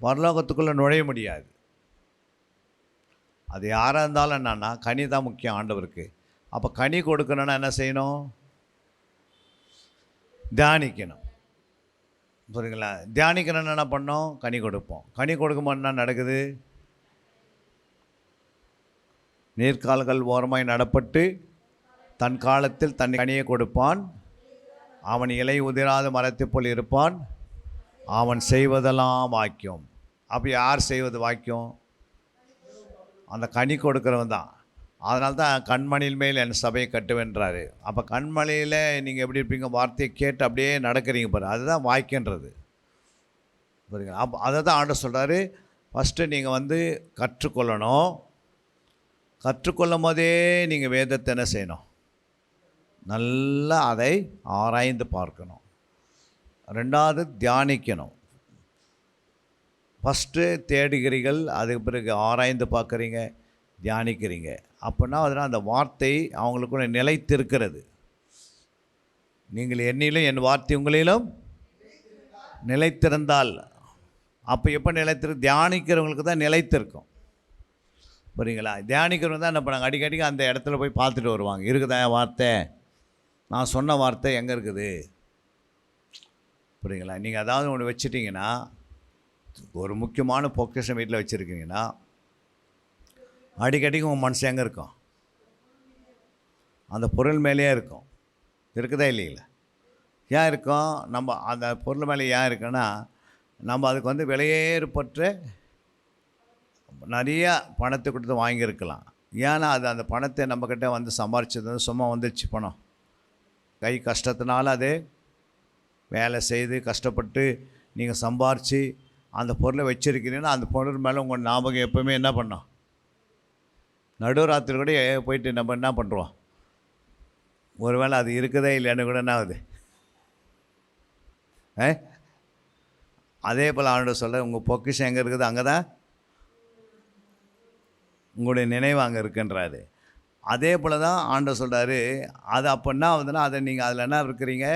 பரலோகத்துக்குள்ளே நுழைய முடியாது. அது யாராக இருந்தாலும் என்னன்னா, கனி தான் முக்கியம் ஆண்டவருக்கு. அப்போ கனி கொடுக்கணுன்னா என்ன செய்யணும்? தியானிக்கணும். புரியுங்களா? தியானிக்கணும்னு என்ன பண்ணோம்? கனி கொடுப்போம். கனி கொடுக்கும்போது என்ன நடக்குது? நீர்க்கால்கள் ஓரமாய் நடப்பட்டு தன் காலத்தில் தன் கனியை கொடுப்பான். அவன் இலை உதிராத மரத்தை போல் இருப்பான். அவன் செய்வதெல்லாம் வாக்கியம். அப்போ யார் செய்வது வாக்கியம்? அந்த கனி கொடுக்குறவன் தான். அதனால தான் கண்மணியில் மேல் என் சபையை கட்டுவேன்றாரு. அப்போ கண்மணியில் நீங்கள் எப்படி இருப்பீங்க? வார்த்தையை கேட்டு அப்படியே நடக்கிறீங்க பாரு, அதுதான் வாக்கியன்றது. புரியுங்க? அப்போ அதை தான் ஆண்டவர் சொல்கிறாரு, ஃபஸ்ட்டு நீங்கள் வந்து கற்றுக்கொள்ளணும். கற்றுக்கொள்ளும் போதே நீங்கள் வேதத்தை என்ன செய்யணும்? நல்லா அதை ஆராய்ந்து பார்க்கணும். ரெண்டாவது தியானிக்கணும். ஃபஸ்ட்டு தேடுகிறீர்கள், அதுக்கு பிறகு ஆராய்ந்து பார்க்குறீங்க, தியானிக்கிறீங்க. அப்படின்னா அதனால் அந்த வார்த்தை அவங்களுக்குள்ள நிலைத்திருக்கிறது. நீங்கள் என்னிலும் என் வார்த்தை உங்களிலும் நிலைத்திருந்தால், அப்போ எப்போ தியானிக்கிறவங்களுக்கு தான் நிலைத்திருக்கும். புரியுங்களா? தியானிக்கிறவங்க தான் என்ன பண்ணாங்க? அடிக்கடிக்கு அந்த இடத்துல போய் பார்த்துட்டு வருவாங்க. இருக்குதா வார்த்தை? நான் சொன்ன வார்த்தை எங்கே இருக்குது? புரியுங்களா? நீங்கள் அதாவது ஒன்று வச்சுட்டிங்கன்னா, ஒரு முக்கியமான பொக்கிஷம் வீட்டில் வச்சுருக்கீங்கன்னா, அடிக்கடிக்கு உங்கள் மனசு எங்கே இருக்கும்? அந்த பொருள் மேலேயே இருக்கும். இருக்குதா இல்லைங்களா? ஏன் இருக்கும்? நம்ம அந்த பொருள் மேலே ஏன் இருக்குன்னா, நம்ம அதுக்கு வந்து விலையேறுபற்ற நிறைய பணத்தை கொடுத்து வாங்கியிருக்கலாம். ஏன்னா அது அந்த பணத்தை நம்மக்கிட்ட வந்து சம்பாரிச்சது வந்து சும்மா வந்துடுச்சு. பணம் கை கஷ்டத்தினால அது வேலை செய்து கஷ்டப்பட்டு நீங்கள் சம்பாரித்து அந்த பொருளை வச்சுருக்கிறீங்கன்னா, அந்த பொருள் மேலே உங்கள் ஞாபகம் எப்போவுமே என்ன பண்ணோம்? நடுராத்திரி கூட போயிட்டு நம்ம என்ன பண்ணுறோம்? ஒருவேளை அது இருக்குதா இல்லையான்னு கூட என்ன ஆகுது? அதே போல் ஆண்டவர் சொல்ல, உங்கள் பொக்கிஷம் எங்கே இருக்குது? அங்கே தான் உங்களுடைய நினைவு அங்கே இருக்குன்றாரு. அதே போல் தான் ஆண்டவர் சொல்கிறாரு. அது அப்போ என்ன ஆகுதுன்னா, அதை நீங்கள் அதில் என்ன இருக்கிறீங்க?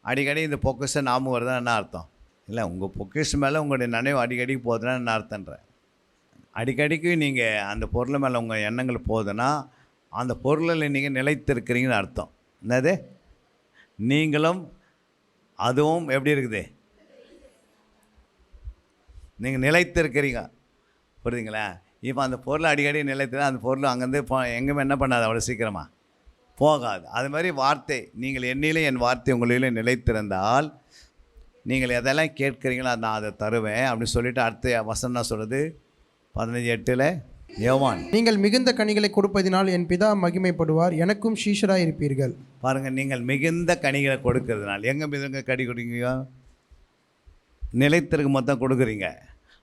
அடிக்கடி இந்த பொக்கிஷம் ஞாபகம் வருதுன்னா என்ன அர்த்தம்? இல்லை, உங்கள் பொக்கிஷம் மேலே உங்களுடைய நினைவு அடிக்கடிக்கு போகுதுன்னா என்ன அர்த்தன்றேன். அடிக்கடிக்கு நீங்கள் அந்த பொருள் மேலே உங்கள் எண்ணங்கள் போகுதுன்னா அந்த பொருளில் நீங்கள் நிலைத்திருக்கிறீங்கன்னு அர்த்தம். என்னது? நீங்களும் அதுவும் எப்படி இருக்குது? நீங்கள் நிலைத்திருக்கிறீங்க. புரியுதுங்களா? இப்போ அந்த பொருளை அடிக்கடி நிலைத்தினா அந்த பொருள் அங்கேருந்து எங்கேயுமே என்ன பண்ணாது, அவ்வளோ சீக்கிரமாக போகாது. அது மாதிரி வார்த்தை, நீங்கள் என்னிலே என் வார்த்தை உங்களிலே நிலைத்திருந்தால் நீங்கள் எதெல்லாம் கேட்குறீங்களோ நான் அதை தருவேன் அப்படின்னு சொல்லிவிட்டு அடுத்த வசனம் சொல்கிறது 15:8 யோவான். நீங்கள் மிகுந்த கனிகளை கொடுப்பதினால் என் பிதா மகிமைப்படுவார், எனக்கும் சீஷராக இருப்பீர்கள். பாருங்கள், நீங்கள் மிகுந்த கனிகளை கொடுக்கறதுனால எங்கே மிகுந்த கனி கொடுக்குறீங்க? நிலைத்திற்கு மொத்தம் கொடுக்குறீங்க.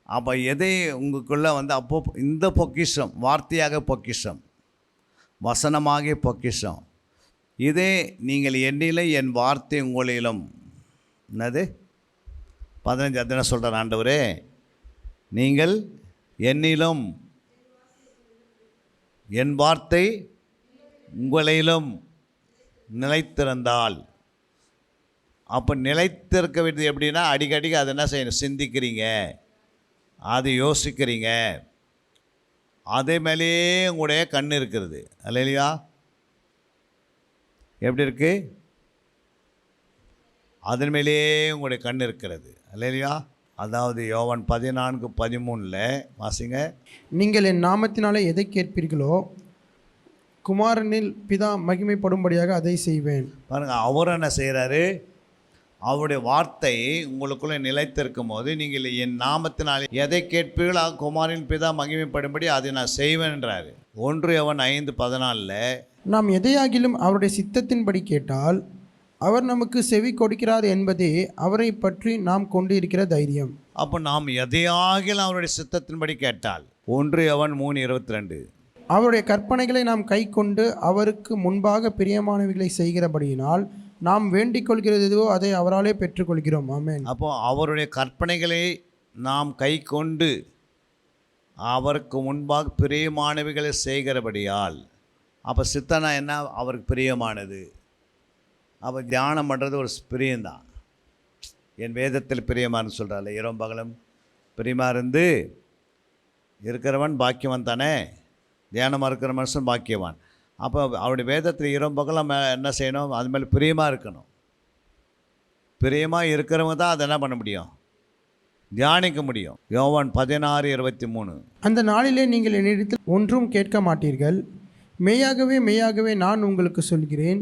அப்போ எதை உங்களுக்குள்ளே வந்து அப்போ இந்த பொக்கிஷம், வார்த்தையாக பொக்கிஷம், வசனமாகிய பொக்கிஷம், இதே நீங்கள் என்னிலே என் வார்த்தை உங்களிலும். என்னது? 15 அதனை சொல்கிறார் ஆண்டவரே, நீங்கள் என்னிலும் என் வார்த்தை உங்களிலும் நிலைத்திருந்தால். அப்போ நிலைத்திருக்க வேண்டியது எப்படின்னா, அடிக்கடிக்கு அதை என்ன செய்யணும்? சிந்திக்கிறீங்க, அது யோசிக்கிறீங்க, அதே மேலேயே உங்களுடைய கண் இருக்கிறது. அல்லையா? எப்படி இருக்கு? அதன் மேலேயே உங்களுடைய கண் இருக்கிறது. அல்லையா? அதாவது யோவான் 14:13 வாசிங்க. நீங்கள் என் நாமத்தினாலே எதை கேட்பீர்களோ குமாரனில் பிதா மகிமைப்படும்படியாக அதை செய்வேன். பாருங்கள், அவர் என்ன செய்கிறாரு? அவருடைய வார்த்தை உங்களுக்குள்ளே நிலைத்திருக்கும் போது நீங்கள் என் நாமத்தினாலே எதை கேட்பீர்களோ குமாரின் பிதா மகிமைப்படும்படி அதை நான் செய்வேன்ன்றாரு. 1 யோவான் 5:14 நாம் எதையாகிலும் அவருடைய சித்தத்தின்படி கேட்டால் அவர் நமக்கு செவி கொடுக்கிறார் என்பதே அவரை பற்றி நாம் கொண்டு இருக்கிற தைரியம். அப்போ நாம் எதையாகிலும் அவருடைய சித்தத்தின்படி கேட்டால் 1 யோவான் 3:22 அவருடைய கற்பனைகளை நாம் கை கொண்டு அவருக்கு முன்பாக பிரியமானவைகளை செய்கிறபடியினால் நாம் வேண்டிக் கொள்கிறதோ அதை அவராலே பெற்றுக்கொள்கிறோம். ஆமென். அப்போ அவருடைய கற்பனைகளை நாம் கை கொண்டு அவருக்கு முன்பாக பிரியமானவைகளை செய்கிறபடியால் அப்போ சித்தனா என்ன? அவருக்கு பிரியமானது. அப்போ தியானம் பண்ணுறது ஒரு பிரியம்தான். என் வேதத்தில் பிரியமானு சொல்கிறாள். இரவும் பகலும் பிரியமாக இருந்து இருக்கிறவன் பாக்கியவான் தானே. தியானமாக இருக்கிற மனுஷன் பாக்கியவான். அப்போ அவருடைய வேதத்தில் இரவும் பகலும் என்ன செய்யணும்? அது மேலே பிரியமாக இருக்கணும். பிரியமாக இருக்கிறவங்க தான் அதை என்ன பண்ண முடியும்? தியானிக்க முடியும். யோவான் 16:23. அந்த நாளிலே நீங்கள் என்னிடத்தில் ஒன்றும் கேட்க மாட்டீர்கள். மெய்யாகவே மெய்யாகவே நான் உங்களுக்கு சொல்கிறேன்,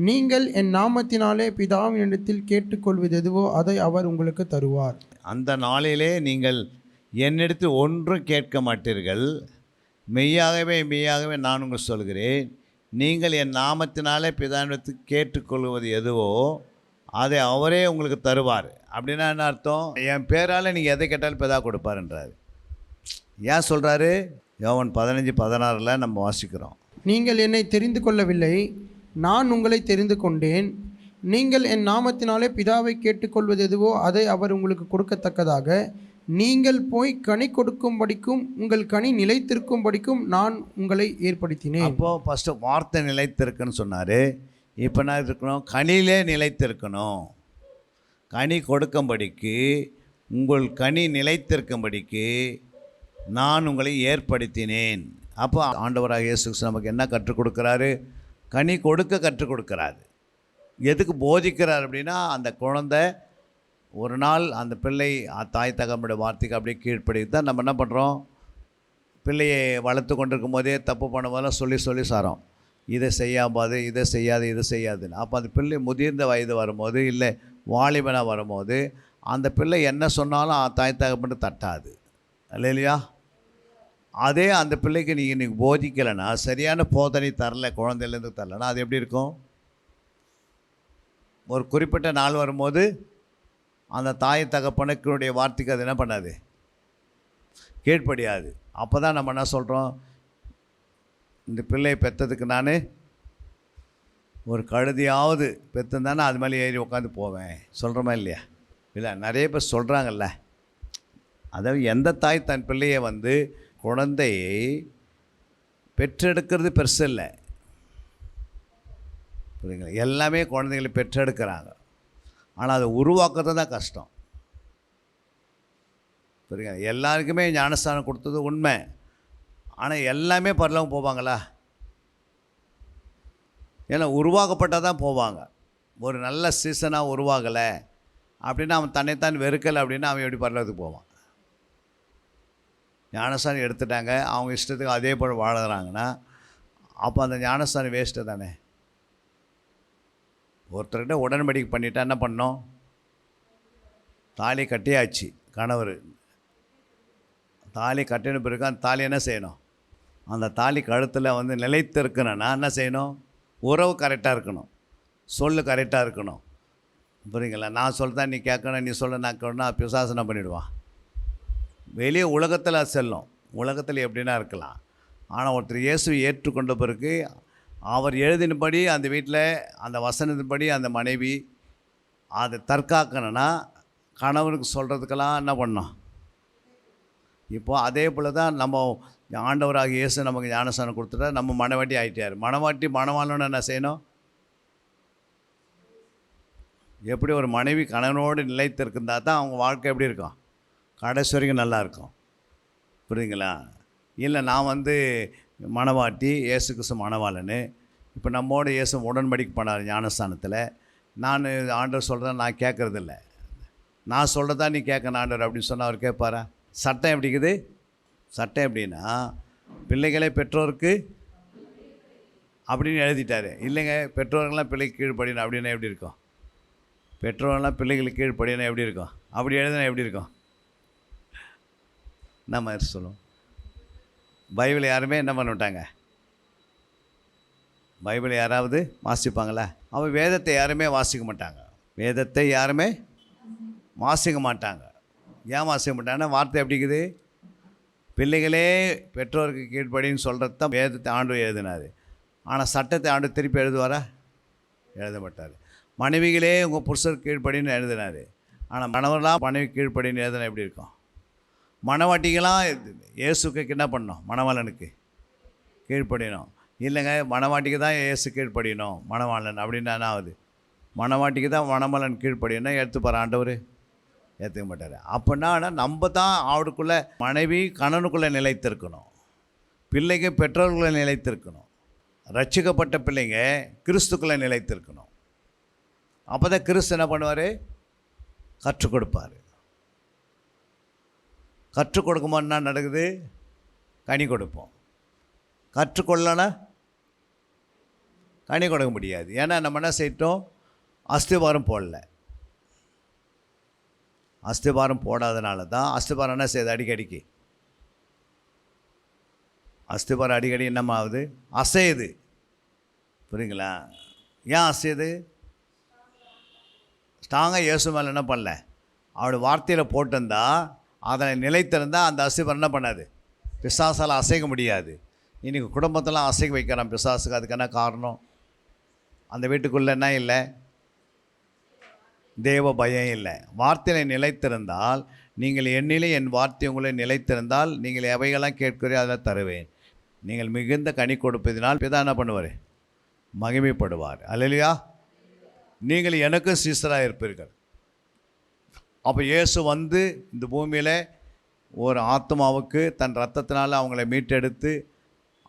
நீங்கள் என் நாமத்தினாலே பிதாவினிடத்தில் கேட்டுக்கொள்வது எதுவோ அதை அவர் உங்களுக்கு தருவார். அந்த நாளிலே நீங்கள் என்னிடத்தில் ஒன்றும் கேட்க மாட்டீர்கள். மெய்யாகவே மெய்யாகவே நான் உங்களுக்கு சொல்கிறேன், நீங்கள் என் நாமத்தினாலே பிதாவினிடத்தில் கேட்டுக்கொள்வது எதுவோ அதை அவரே உங்களுக்கு தருவார். அப்படின்னா என்ன அர்த்தம்? என் பேரால் நீங்கள் எதை கேட்டாலும் பிதா கொடுப்பாருன்றார். ஏன் சொல்கிறாரு? யோவான் 15:16 நம்ம வாசிக்கிறோம். நீங்கள் என்னை தெரிந்து கொள்ளவில்லை, நான் உங்களை தெரிந்து கொண்டேன். நீங்கள் என் நாமத்தினாலே பிதாவை கேட்டுக்கொள்வது எதுவோ அதை அவர் உங்களுக்கு கொடுக்கத்தக்கதாக நீங்கள் போய் கனி கொடுக்கும்படிக்கும் உங்கள் கனி நிலைத்திருக்கும்படிக்கும் நான் உங்களை ஏற்படுத்தினேன். அப்போது ஃபஸ்ட்டு வார்த்தை நிலைத்திருக்குன்னு சொன்னார். இப்போ என்ன இருக்கணும்? கனியிலே நிலைத்திருக்கணும். கனி கொடுக்கும்படிக்கு, உங்கள் கனி நிலைத்திருக்கும்படிக்கு நான் உங்களை ஏற்படுத்தினேன். அப்போ ஆண்டவராக இயேசு கிறிஸ்து நமக்கு என்ன கற்றுக் கொடுக்குறாரு? கனி கொடுக்க கற்றுக் கொடுக்குறாரு. எதுக்கு போதிக்கிறார் அப்படின்னா, அந்த குழந்தை ஒரு நாள் அந்த பிள்ளை தாய் தகப்பனுடைய வார்த்தைக்கு அப்படியே கீழ்ப்படிக்கு தான் நம்ம என்ன பண்ணுறோம்? பிள்ளையை வளர்த்து கொண்டிருக்கும் போதே தப்பு பண்ண போதெல்லாம் சொல்லி சாரோம். இதை செய்யாமல் இதை செய்யாது இதை செய்யாதுன்னு. அப்போ அந்த பிள்ளை முதிர்ந்த வயது வரும்போது, இல்லை வாலிபனாக வரும்போது, அந்த பிள்ளை என்ன சொன்னாலும் தாய் தகப்பன்னு தட்டாது. இல்லையா? அதே அந்த பிள்ளைக்கு நீங்கள் இன்றைக்கி போதிக்கலைன்னா, சரியான போதனை தரல, குழந்தையிலேருந்து தரலைன்னா அது எப்படி இருக்கும்? ஒரு குறிப்பிட்ட நாள் வரும்போது அந்த தாய் தகப்பனுக்குடைய வார்த்தைக்கு அது என்ன பண்ணாது? கீழ்ப்படியாது. அப்போ தான் நம்ம என்ன சொல்கிறோம்? இந்த பிள்ளையை பெற்றதுக்கு நான் ஒரு கழுதியாவது பெற்றுந்தானே அது மேலே ஏறி உட்காந்து போவேன் சொல்கிறோமா இல்லையா? இல்லை, நிறைய பேர் சொல்கிறாங்கல்ல. அதாவது எந்த தாய் தன் பிள்ளையை குழந்தையை பெற்றெடுக்கிறது பெருசு இல்லை, புரியுங்களா? எல்லாமே குழந்தைகளை பெற்றெடுக்கிறாங்க. ஆனால் அதை உருவாக்குறது தான் கஷ்டம், புரியுங்க? எல்லாருக்குமே ஞானஸ்தானம் கொடுத்தது உண்மை. ஆனால் எல்லாமே பரலோகம் போவாங்களா? ஏன்னா உருவாக்கப்பட்டால் தான் போவாங்க. ஒரு நல்ல சீசனாக உருவாகலை அப்படின்னா, அவன் தன்னைத்தான் வெறுக்கலை அப்படின்னா அவன் எப்படி பரலோகத்துக்கு போவான்? ஞானஸ்தானம் எடுத்துட்டாங்க, அவங்க இஷ்டத்துக்கு அதே போல் வாழறாங்கன்னா அப்போ அந்த ஞானஸ்தானம் வேஸ்ட்டு தானே. ஒருத்தர்கிட்ட உடன்படிக்கை பண்ணிட்டா என்ன பண்ணோம்? தாலி கட்டியாச்சு. கணவர் தாலி கட்டின பிறகு அந்த தாலி என்ன செய்யணும்? அந்த தாலி கழுத்தில் நிலைத்து இருக்கணும்னா என்ன செய்யணும்? உறவு கரெக்டாக இருக்கணும், சொல்லு கரெக்டாக இருக்கணும், புரியுங்களா? நான் சொல்லிதான் நீ கேட்கணும், நீ சொல்ல நான் கேட்கணும், பிசாசனை பண்ணிவிடுவான். வெளியே உலகத்தில் செல்லும், உலகத்தில் எப்படின்னா இருக்கலாம். ஆனால் ஒருத்தர் இயேசுவை ஏற்றுக்கொண்ட பிறகு அவர் எழுதினபடி அந்த வீட்டில் அந்த வசனத்தின்படி அந்த மனைவி அதை தற்காக்கணும்னா கணவனுக்கு சொல்கிறதுக்கெல்லாம் என்ன பண்ணோம்? இப்போது அதே போல் தான் நம்ம ஆண்டவராக இயேசு நமக்கு ஞானஸ்தானம் கொடுத்துட்டா நம்ம மனவாட்டி ஆகிட்டார். மனவாட்டி மணவாளன்னு என்ன செய்யணும்? எப்படி ஒரு மனைவி கணவனோடு நிலைத்து இருந்தால் தான் அவங்க வாழ்க்கை எப்படி இருக்கும்? கடைசி வரைக்கும் நல்லா இருக்கும், புரியுதுங்களா? இல்லை நான் மணவாட்டி, இயேசு கிறிஸ்து மணவாளன்னு. இப்போ நம்மோட இயேசு உடன்படிக்கை பண்ணார் ஞானஸ்தானத்தில். நான் ஆண்டவர் சொல்கிறேன் நான் கேட்குறதில்ல, நான் சொல்கிறதா நீ கேட்கணும் ஆண்டவர் அப்படின்னு சொன்னால் அவர் கேட்பாரா? சட்டம் எப்படி இருக்குது? சட்டம் எப்படின்னா, பிள்ளைகளே பெற்றோருக்கு அப்படின்னு எழுதிட்டார். இல்லைங்க, பெற்றோர்கள்லாம் பிள்ளைக்கு கீழ்ப்படினா அப்படின்னா எப்படி இருக்கும்? பெற்றோர்கள்லாம் பிள்ளைகளுக்கு கீழ்ப்படினா எப்படி இருக்கும்? அப்படி எழுதினா எப்படி இருக்கும்? நம்ம சொல்லுவோம். பைபிளை யாருமே என்ன பண்ண விட்டாங்க? பைபிளை யாராவது வாசிப்பாங்களா? அவன் வேதத்தை யாருமே வாசிக்க மாட்டாங்க. வேதத்தை யாருமே வாசிக்க மாட்டாங்க. ஏன் வாசிக்க மாட்டாங்கன்னா, வார்த்தை எப்படி இருக்குது? பிள்ளைகளே பெற்றோருக்கு கீழ்ப்படின்னு சொல்கிறது தான் வேதத்தை ஆண்டு எழுதினார். ஆனால் சட்டத்தை ஆண்டு திருப்பி எழுதுவாரா? எழுத மாட்டார். மனைவிகளே உங்கள் புருஷருக்கு கீழ்ப்படின்னு எழுதினார். ஆனால் மணவர்களாக மனைவி கீழ்ப்படின்னு எழுதினா எப்படி இருக்கும்? மணவாட்டிகளாம் இயேசுக்கு என்ன பண்ணணும்? மணவாளனுக்கு கீழ்ப்படியணும். இல்லைங்க மணவாட்டிக்கு தான் இயேசு கீழ்ப்படியணும் மணவாளன் அப்படின்னா என்ன ஆகுது? மணவாட்டிக்கு தான் மணமலன் கீழ்ப்படியணும் எடுத்துப்பார் ஆண்டவர்? ஏற்றுக்க மாட்டார். அப்படின்னா நம்ம தான் அவருக்குள்ளே மனைவி கணவனுக்குள்ளே நிலைத்திருக்கணும், பிள்ளைங்க பெற்றோர்களை நிலைத்திருக்கணும், ரட்சிக்கப்பட்ட பிள்ளைங்க கிறிஸ்துக்குள்ளே நிலைத்திருக்கணும். அப்போ தான் கிறிஸ்து என்ன பண்ணுவார்? கற்றுக் கொடுப்பார். கற்றுக் கொடுக்கும்போது என்ன நடக்குது? கனி கொடுப்போம். கற்றுக்கொள்ளனா கனி கொடுக்க முடியாது. ஏன்னா நம்ம என்ன செய்யிட்டோம்? அஸ்திபாரம் போடல. அஸ்திபாரம் போடாதனால தான் அஸ்திபாரம் என்ன செய்யுது? அடிக்கடிக்கு அஸ்திபாரம் அடிக்கடி என்னம்மா ஆகுது? அசையுது. புரியுங்களா? ஏன் அசையுது? ஸ்ட்ராங்காக இயேசு மேலே என்ன பண்ணல, அவருடைய வார்த்தையில் போட்டிருந்தா, அதை நிலைத்திருந்தால் அந்த அஸ்திபாரம் என்ன பண்ணாது? பிசாசால் அசைக்க முடியாது. இன்றைக்கி குடும்பத்தெல்லாம் அசைக்க வைக்கிறான் பிசாசுக்கு. அதுக்கு என்ன காரணம்? அந்த வீட்டுக்குள்ளே என்ன இல்லை? தேவ பயம் இல்லை. வார்த்தையில் நிலைத்திருந்தால், நீங்கள் என்னிலே என் வார்த்தை உங்களை நிலைத்திருந்தால் நீங்கள் எவைகளாம் கேட்கிறீர்களோ அதை தருவேன். நீங்கள் மிகுந்த கனி கொடுப்பதினால் பிதா என்ன பண்ணுவார்? மகிமைப்படுவார். அல்லேலூயா. நீங்கள் எனக்கு சீசராக இருப்பீர்கள். அப்போ இயேசு வந்து இந்த பூமியில் ஒரு ஆத்மாவுக்கு தன் இரத்தத்தினால் அவங்கள மீட்டெடுத்து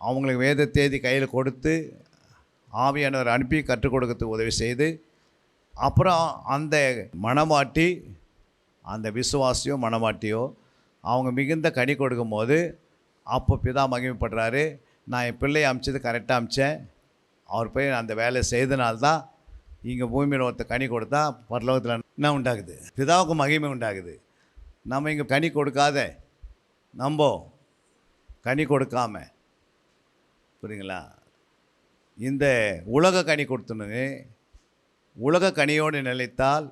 அவங்களுக்கு வேத தேதி கையில் கொடுத்து ஆவியானவர் அனுப்பி கற்றுக் கொடுக்கறதுக்கு உதவி செய்து, அப்புறம் அந்த மணவாட்டி, அந்த விசுவாசியோ மணவாட்டியோ அவங்க மிகுந்த கனி கொடுக்கும் போது அப்போ பிதா மகிமைப்படுறாரு. நான் என் பிள்ளையை அமிச்சது கரெக்டாக அமிச்சேன், அவர் போய் அந்த வேலை செய்தனால்தான் இங்கே பூமியில் ஒருத்தர் கனி கொடுத்தா பரலோகத்தில் என்ன உண்டாகுது? பிதாவுக்கு மகிமை உண்டாகுது. நம்ம இங்கே கனி கொடுக்காத, நம்ம கனி கொடுக்காம, புரியுங்களா, இந்த உலக கனி கொடுத்துன்னு உலக கனியோடு நிலைத்தால்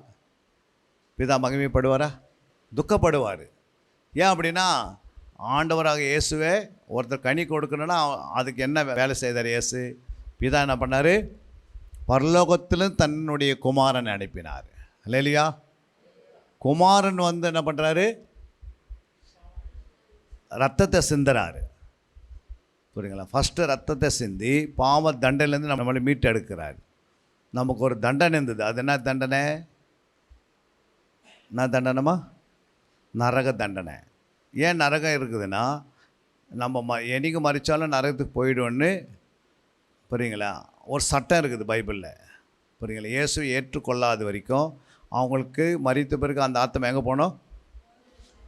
பிதா மகிமைப்படுவாரா? துக்கப்படுவார். ஏன் அப்படின்னா, ஆண்டவராக இயேசுவே ஒருத்தர் கனி கொடுக்கணுன்னா அதுக்கு என்ன வேலை செய்தார் இயேசு? பிதா என்ன பண்ணார்? பரலோகத்திலும் தன்னுடைய குமாரனை அனுப்பினார். அல்லேலூயா. குமாரன் வந்து என்ன பண்ணுறாரு? ரத்தத்தை சிந்துறாரு. புரியுங்களா? ஃபஸ்ட்டு ரத்தத்தை சிந்தி பாவ தண்டனையிலேருந்து நம்மளை மீட்டு எடுக்கிறார். நமக்கு ஒரு தண்டனை இருந்தது. அது என்ன தண்டனை? என்ன தண்டனைமா? நரக தண்டனை. ஏன் நரகம் இருக்குதுன்னா, நம்ம என்னைக்கு மறித்தாலும் நரகத்துக்கு போயிடுவோன்னு, புரியுங்களா, ஒரு சட்டம் இருக்குது பைபிளில். புரியுங்களா? இயேசு ஏற்றுக்கொள்ளாத வரைக்கும் அவங்களுக்கு மறித்த பிறகு அந்த ஆத்மா எங்கே போனோம்?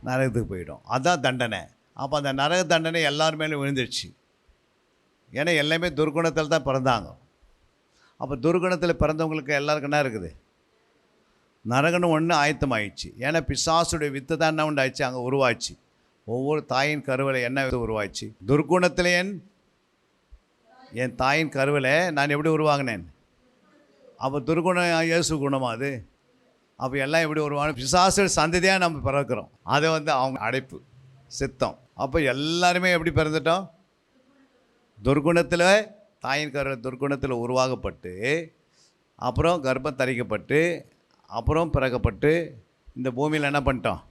நரகத்துக்கு போயிடும். அதுதான் தண்டனை. அப்போ அந்த நரக தண்டனை எல்லார் மேலும் விழுந்துடுச்சு. ஏன்னா எல்லாமே துர்குணத்தில் தான் பிறந்தாங்க. அப்போ துர்குணத்தில் பிறந்தவங்களுக்கு எல்லாருக்கும் என்ன இருக்குது? நரகன்னு ஒன்று ஆயத்தமாயிடுச்சு. ஏன்னா பிசாசுடைய வித்து தான் என்ன உண்டாச்சு? அங்கே உருவாச்சு. ஒவ்வொரு தாயின் கருவில் என்ன உருவாச்சு? துர்குணத்தில் என் தாயின் கருவில் நான் எப்படி உருவாங்கினேன்? அப்போ துர்குணம் இயேசு குணமாக அது? அப்போ எல்லாம் எப்படி உருவாங்க? பிசாசு சந்ததியாக நம்ம பிறக்கிறோம். அதை வந்து அவங்க அடைப்பு சித்தம். அப்போ எல்லாருமே எப்படி பிறந்துட்டோம்? துர்குணத்தில், தாயின் கருவில் துர்குணத்தில் உருவாகப்பட்டு, அப்புறம் கர்ப்பம் தரிக்கப்பட்டு, அப்புறம் பிறக்கப்பட்டு இந்த பூமியில் என்ன பண்ணிட்டோம்?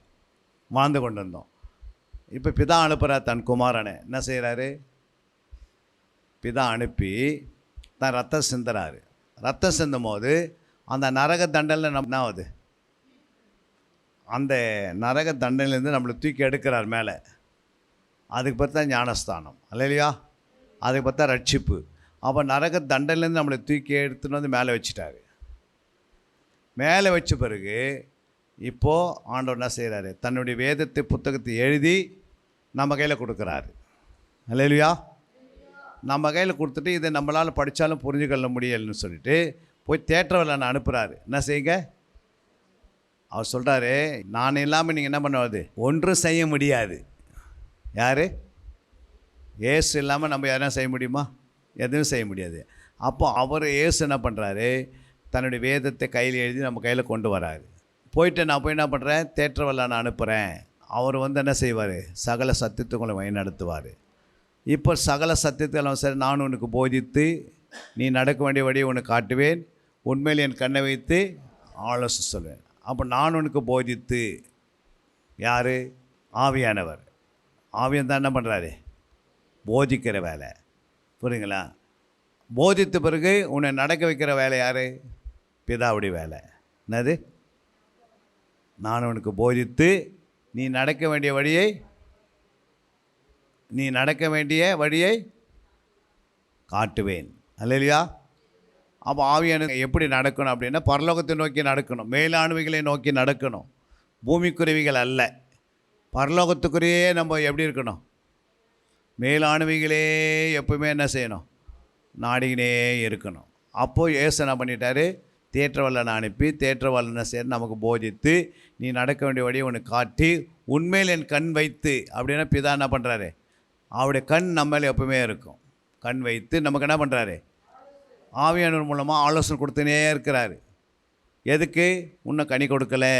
வாழ்ந்து கொண்டு வந்தோம். இப்போ பிதா அனுப்புகிறார் தன் குமாரனை. என்ன செய்கிறாரு? பிதா அனுப்பி தான் ரத்தம் சிந்துறாரு. ரத்தம் சிந்தும் போது அந்த நரக தண்டனை என்ன ஆகுது? அந்த நரக தண்டனையிலேருந்து நம்மளை தூக்கி எடுக்கிறார் மேலே. அதுக்கு பார்த்தா ஞானஸ்தானம். அல்லேலூயா. அதுக்கு பார்த்தா ரட்சிப்பு. அப்போ நரக தண்டனையிலேருந்து நம்மளை தூக்கி எடுத்துன்னு வந்து மேலே வச்சுட்டாரு. மேலே வச்ச பிறகு இப்போது ஆண்டவர் என்ன செய்கிறாரு? தன்னுடைய வேதத்தை புத்தகத்தை எழுதி நம்ம கையில் கொடுக்குறாரு. அல்லேலூயா. நம்ம கையில் கொடுத்துட்டு இதை நம்மளால் படித்தாலும் புரிஞ்சுக்கொள்ள முடியலைன்னு சொல்லிட்டு போய் தேட்டரில் நான் அனுப்புகிறாரு. என்ன செய்யுங்க? அவர் சொல்கிறாரு, நான் இல்லாமல் நீங்கள் என்ன பண்ணுவது? ஒன்றும் செய்ய முடியாது. யார்? ஏசு இல்லாமல் நம்ம யாரும் செய்ய முடியுமா? எதுவும் செய்ய முடியாது. அப்போ அவர் ஏசு என்ன பண்ணுறாரு? தன்னுடைய வேதத்தை கையில் எழுதி நம்ம கையில் கொண்டு வராரு. போயிட்டு நான் போய் என்ன பண்ணுறேன்? தேட்டரில் நான் அனுப்புகிறேன். அவர் வந்து என்ன செய்வார்? சகல சத்தியத்துக்குள்ளே வழி நடத்துவார். இப்போ சகல சத்தியத்தில் சரி, நான் உனக்கு போதித்து நீ நடக்க வேண்டிய வழியை உனக்கு காட்டுவேன், உண்மையில் என் கண்ணை வைத்து ஆலோசனை சொல்வேன். அப்போ நான் உனக்கு போதித்து, யார்? ஆவியானவர். ஆவியன் தான் என்ன பண்ணுறாரு? போதிக்கிற வேலை. புரியுங்களா? போதித்த பிறகு உன்னை நடக்க வைக்கிற வேலை யார்? பிதாவுடைய வேலை. என்னது? நான் உனக்கு போதித்து நீ நடக்க வேண்டிய வழியை காட்டுவேன். அல்லேலூயா. அப்போ ஆவியானவர் எப்படி நடக்கணும் அப்படின்னா, பரலோகத்தை நோக்கி நடக்கணும், மேலானவைகளை நோக்கி நடக்கணும், பூமிக்குருவிகள் அல்ல. பரலோகத்துக்குரிய நம்ம எப்படி இருக்கணும்? மேலானவைகளே எப்பவுமே என்ன செய்யணும்? நாடிக்கினே இருக்கணும். அப்போது இயேசு என்ன பண்ணிட்டாரு? தேற்றவல்லனை அனுப்பி தேற்றவல்லனை சேர்ந்து நமக்கு போதித்து நீ நடக்க வேண்டிய வழியை உனக்கு காட்டி உண்மையில் என் கண் வைத்து அப்படின்னா பிதா என்ன பண்ணுறாரு? அவருடைய கண் நம்ம மேலே எப்பவுமே இருக்கும். கண் வைத்து நமக்கு என்ன பண்ணுறாரு? ஆவியானவர் மூலமாக ஆலோசனை கொடுத்துனே இருக்கிறாரு. எதுக்கு? உன்னை கனி கொடுக்கலை,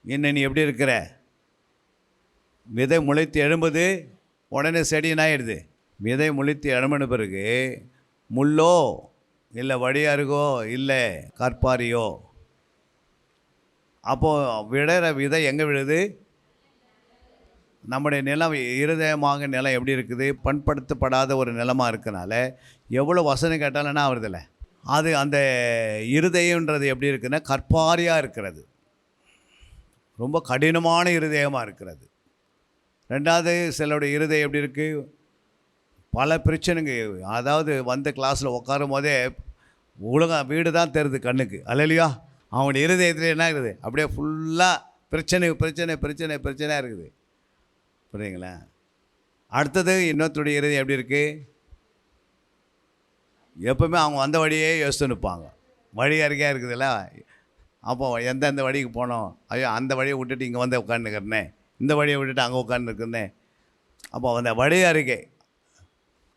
என்ன நீ எப்படி இருக்கிற? விதை முளைத்து எழும்புது, உடனே செடி என்ன ஆயிடுது? விதை முளைத்து எழும்பின பிறகு முள்ளோ இல்லை வடியாருகோ இல்லை கற்பாரியோ, அப்போது விடுற விதை எங்கே விழுது? நம்முடைய நிலம் இருதயமாக நிலம் எப்படி இருக்குது? பண்படுத்தப்படாத ஒரு நிலமாக இருக்கனால எவ்வளோ வசனம் கேட்டாலும் என்ன ஆகுறதில்ல. அது அந்த இருதயன்றது எப்படி இருக்குன்னா கற்பாரியாக இருக்கிறது, ரொம்ப கடினமான இருதயமாக இருக்கிறது. ரெண்டாவது சிலருடைய இருதயம் எப்படி இருக்குது? பல பிரச்சனைங்க. அதாவது வந்த கிளாஸில் உட்காரும் போதே உலகம் வீடு தான் தெரியுது கண்ணுக்கு. அல்லேலூயா. அவனுடைய இருதயத்தில் என்ன இருக்குது? அப்படியே ஃபுல்லாக பிரச்சனையாக இருக்குது. புரியுங்களா? அடுத்தது இன்னொருத்தருடைய இருதயம் எப்படி இருக்குது? எப்பவுமே அவங்க வந்த வழியே யோசித்து நிற்பாங்க. வழி அறிக்கையாக இருக்குதுல்ல. அப்போது எந்தெந்த வழிக்கு போனோம், ஐயோ அந்த வழியை விட்டுட்டு இங்கே வந்து உட்காந்துக்கிறனே, இந்த வழியை விட்டுட்டு அங்கே உட்காந்துருக்குறனே. அப்போ அந்த வழி அறிக்கை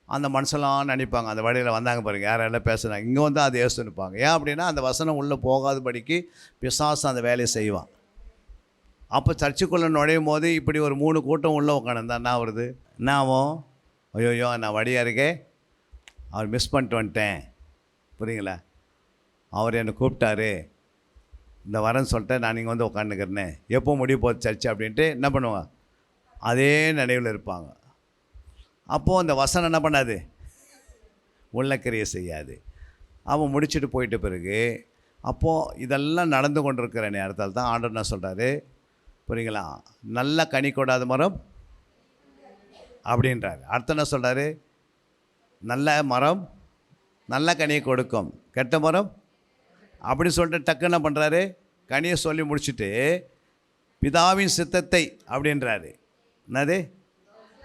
அந்த மனுஷெல்லாம் நினைப்பாங்க, அந்த வழியில் வந்தாங்க பாருங்கள், யாரெல்லாம் பேசுகிறாங்க, இங்கே வந்து அதை யோசித்து நிற்பாங்க. ஏன் அப்படின்னா அந்த வசனம் உள்ளே போகாதபடிக்கு பிசாசு அந்த வேலையை செய்வான். அப்போ சர்ச்சுக்குள்ளே நுழையும் போது இப்படி ஒரு 3 கூட்டம் உள்ளே உட்காந்துருந்தா என்ன வருது? என்ன ஆகும்? ஐயோயோ நான் வழியாக இருக்கே, அவர் மிஸ் பண்ணிட்டு வந்துட்டேன். புரியுங்களா? அவர் என்னை கூப்பிட்டாரு, இந்த வரேன்னு சொல்லிட்டு நான் இங்கே வந்து உட்காந்துக்கிறேனே, எப்போ முடிய போகுது சர்ச்சு அப்படின்ட்டு என்ன பண்ணுவாங்க? அதே நினைவில் இருப்பாங்க. அப்போது அந்த வசனம் என்ன பண்ணாது? உள்ளக்கிரியை செய்யாது. அவன் முடிச்சுட்டு போயிட்ட பிறகு அப்போது இதெல்லாம் நடந்து கொண்டிருக்கிற நேரத்தால் தான் ஆண்டவர் என்ன சொல்கிறாரு? புரியுங்களா? நல்ல கனி கொடாத மரம் அப்படின்றாரு. அடுத்து என்ன சொல்கிறாரு? நல்ல மரம் நல்ல கனியை கொடுக்கும், கெட்ட மரம் அப்படி சொல்லிட்டு டக்கு என்ன பண்ணுறாரு? கனியை சொல்லி முடிச்சுட்டு பிதாவின் சித்தத்தை அப்படின்றாரு. என்னது?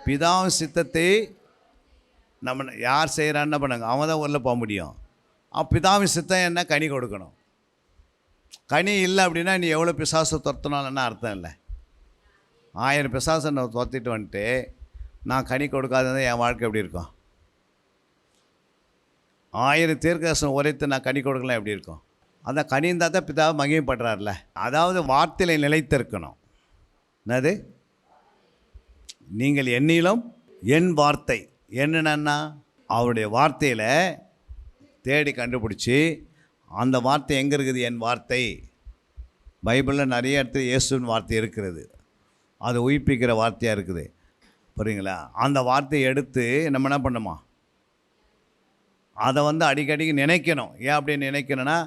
பிதாவின் சித்தத்தை நம்ம யார் செய்கிறான்னு பண்ணுங்க, அவன் தான் உள்ளே போக முடியும். பிதாவின் சித்தம் என்ன? கனி கொடுக்கணும். கனி இல்லை அப்படின்னா நீ எவ்வளோ பிசாசை துரத்தினாலும் அர்த்தம் இல்லை. 1000 பிசாசை நான் துரத்திட்டு வந்துட்டு நான் கனி கொடுக்காதது என் வாழ்க்கை எப்படி இருக்கும்? 1000 தீர்க்கதரிசனம் உரைத்து நான் கனி கொடுக்கலாம் எப்படி இருக்கும்? அந்த கனி இருந்தால் தான் பிதாவை மகிமைப்படுறாருல. அதாவது வார்த்தையில் நிலைத்திருக்கணும். என்னது? நீங்கள் என்னிலும் என் வார்த்தை என்னென்னா அவருடைய வார்த்தையில் தேடி கண்டுபிடிச்சி அந்த வார்த்தை எங்கே இருக்குது? என் வார்த்தை. பைபிளில் நிறைய இடத்துல இயேசுவின் வார்த்தை இருக்கிறது, அது உயிர்ப்பிக்கிற வார்த்தையாக இருக்குது. புரியுங்களா? அந்த வார்த்தையை எடுத்து நம்ம என்ன பண்ணுமா? அதை வந்து அடிக்கடி நினைக்கணும். ஏன் அப்படி நினைக்கணும்னா,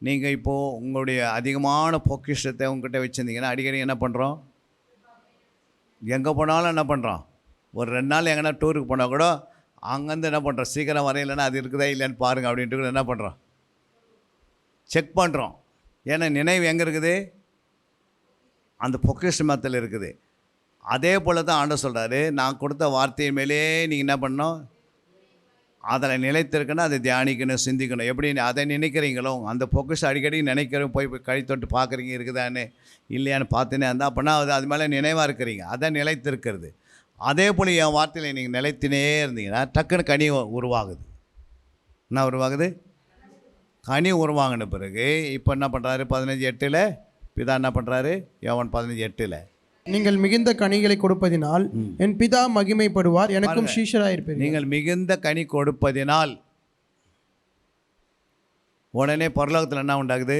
நீங்கள் இப்போது உங்களுடைய அதிகமான பொக்கிஷத்தை உங்ககிட்ட வச்சுருந்தீங்கன்னா அடிக்கடி என்ன பண்ணுறோம்? எங்கே போனாலும் என்ன பண்ணுறோம்? ஒரு 2 நாள் எங்கன்னா டூருக்கு போனால் கூட அங்கேருந்து என்ன பண்ணுறோம்? சீக்கிரம் வரையிலன்னா அது இருக்குதா இல்லைன்னு பாருங்கள் அப்படின்ட்டு கூட என்ன பண்ணுறோம்? செக் பண்ணுறோம். ஏன்னா நினைவு எங்கே இருக்குது? அந்த பொக்கிஷமத்தில் இருக்குது. அதே போல் தான் ஆண்டவர் சொல்கிறாரு, நான் கொடுத்த வார்த்தையின் மேலே நீங்கள் என்ன பண்ணணும்? அதில் நிலைத்திருக்கணும், அதை தியானிக்கணும், சிந்திக்கணும். எப்படி அதை நினைக்கிறீங்களோ அந்த பொக்கிஷம் அடிக்கடி நினைக்கிறோம், போய் கை தொட்டு பார்க்குறீங்க இருக்குதான்னு இல்லையான்னு பார்த்துனே இருந்தால் அப்படின்னா அது மேலே நினைவாக இருக்கிறீங்க, அதை நிலைத்திருக்கிறது. அதே போல் என் வார்த்தையில் நீங்கள் நிலைத்தினே இருந்தீங்கன்னா டக்குன்னு கனி உருவாகுது. என்ன உருவாகுது? கனி உருவாங்கின பிறகு இப்போ என்ன பண்ணுறாரு? 15:8 பிதா என்ன பண்ணுறாரு? யோவான் 15:8 நீங்கள் மிகுந்த கனிகளை கொடுப்பதினால் என் பிதா மகிமைப்படுவார், எனக்கும் சீஷராயிருப்பீர்கள். நீங்கள் மிகுந்த கனி கொடுப்பதினால் உடனே பரலோகத்தில் என்ன உண்டாகுது?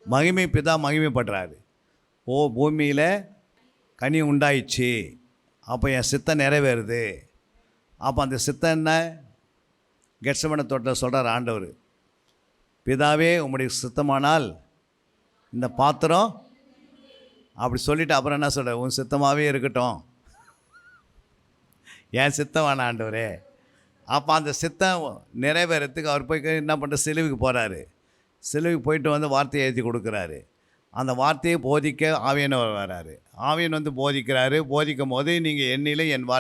மகிமை. பிதா மகிமைப்படுறாரு. பூமியில் கனி உண்டாயிடுச்சு, அப்போ என் சித்தம் நிறைவேறுது. அப்போ அந்த சித்தம் என்ன? கெட்சமனே தோட்டத்தில் சொல்கிறார் ஆண்டவர், பிதாவே உம்முடைய சித்தமானால் இந்த பாத்திரம், அப்படி சொல்லிவிட்டு அப்புறம் என்ன சொல்கிறார், உன் சித்தமாகவே இருக்கட்டும், என் சித்தம் வேணாம் ஆண்டவரே. அப்போ அந்த சித்தம் நிறைவேறத்துக்கு அவர் போய் என்ன பண்ணுற, சிலுவைக்கு போகிறாரு. சிலுவைக்கு போயிட்டு வந்து வார்த்தையை எழுதி கொடுக்குறாரு. அந்த வார்த்தையை போதிக்க ஆவியானவர் வராரு. ஆவியன் வந்து போதிக்கிறாரு. போதிக்கும் போது நீங்கள் என்னிலும் என்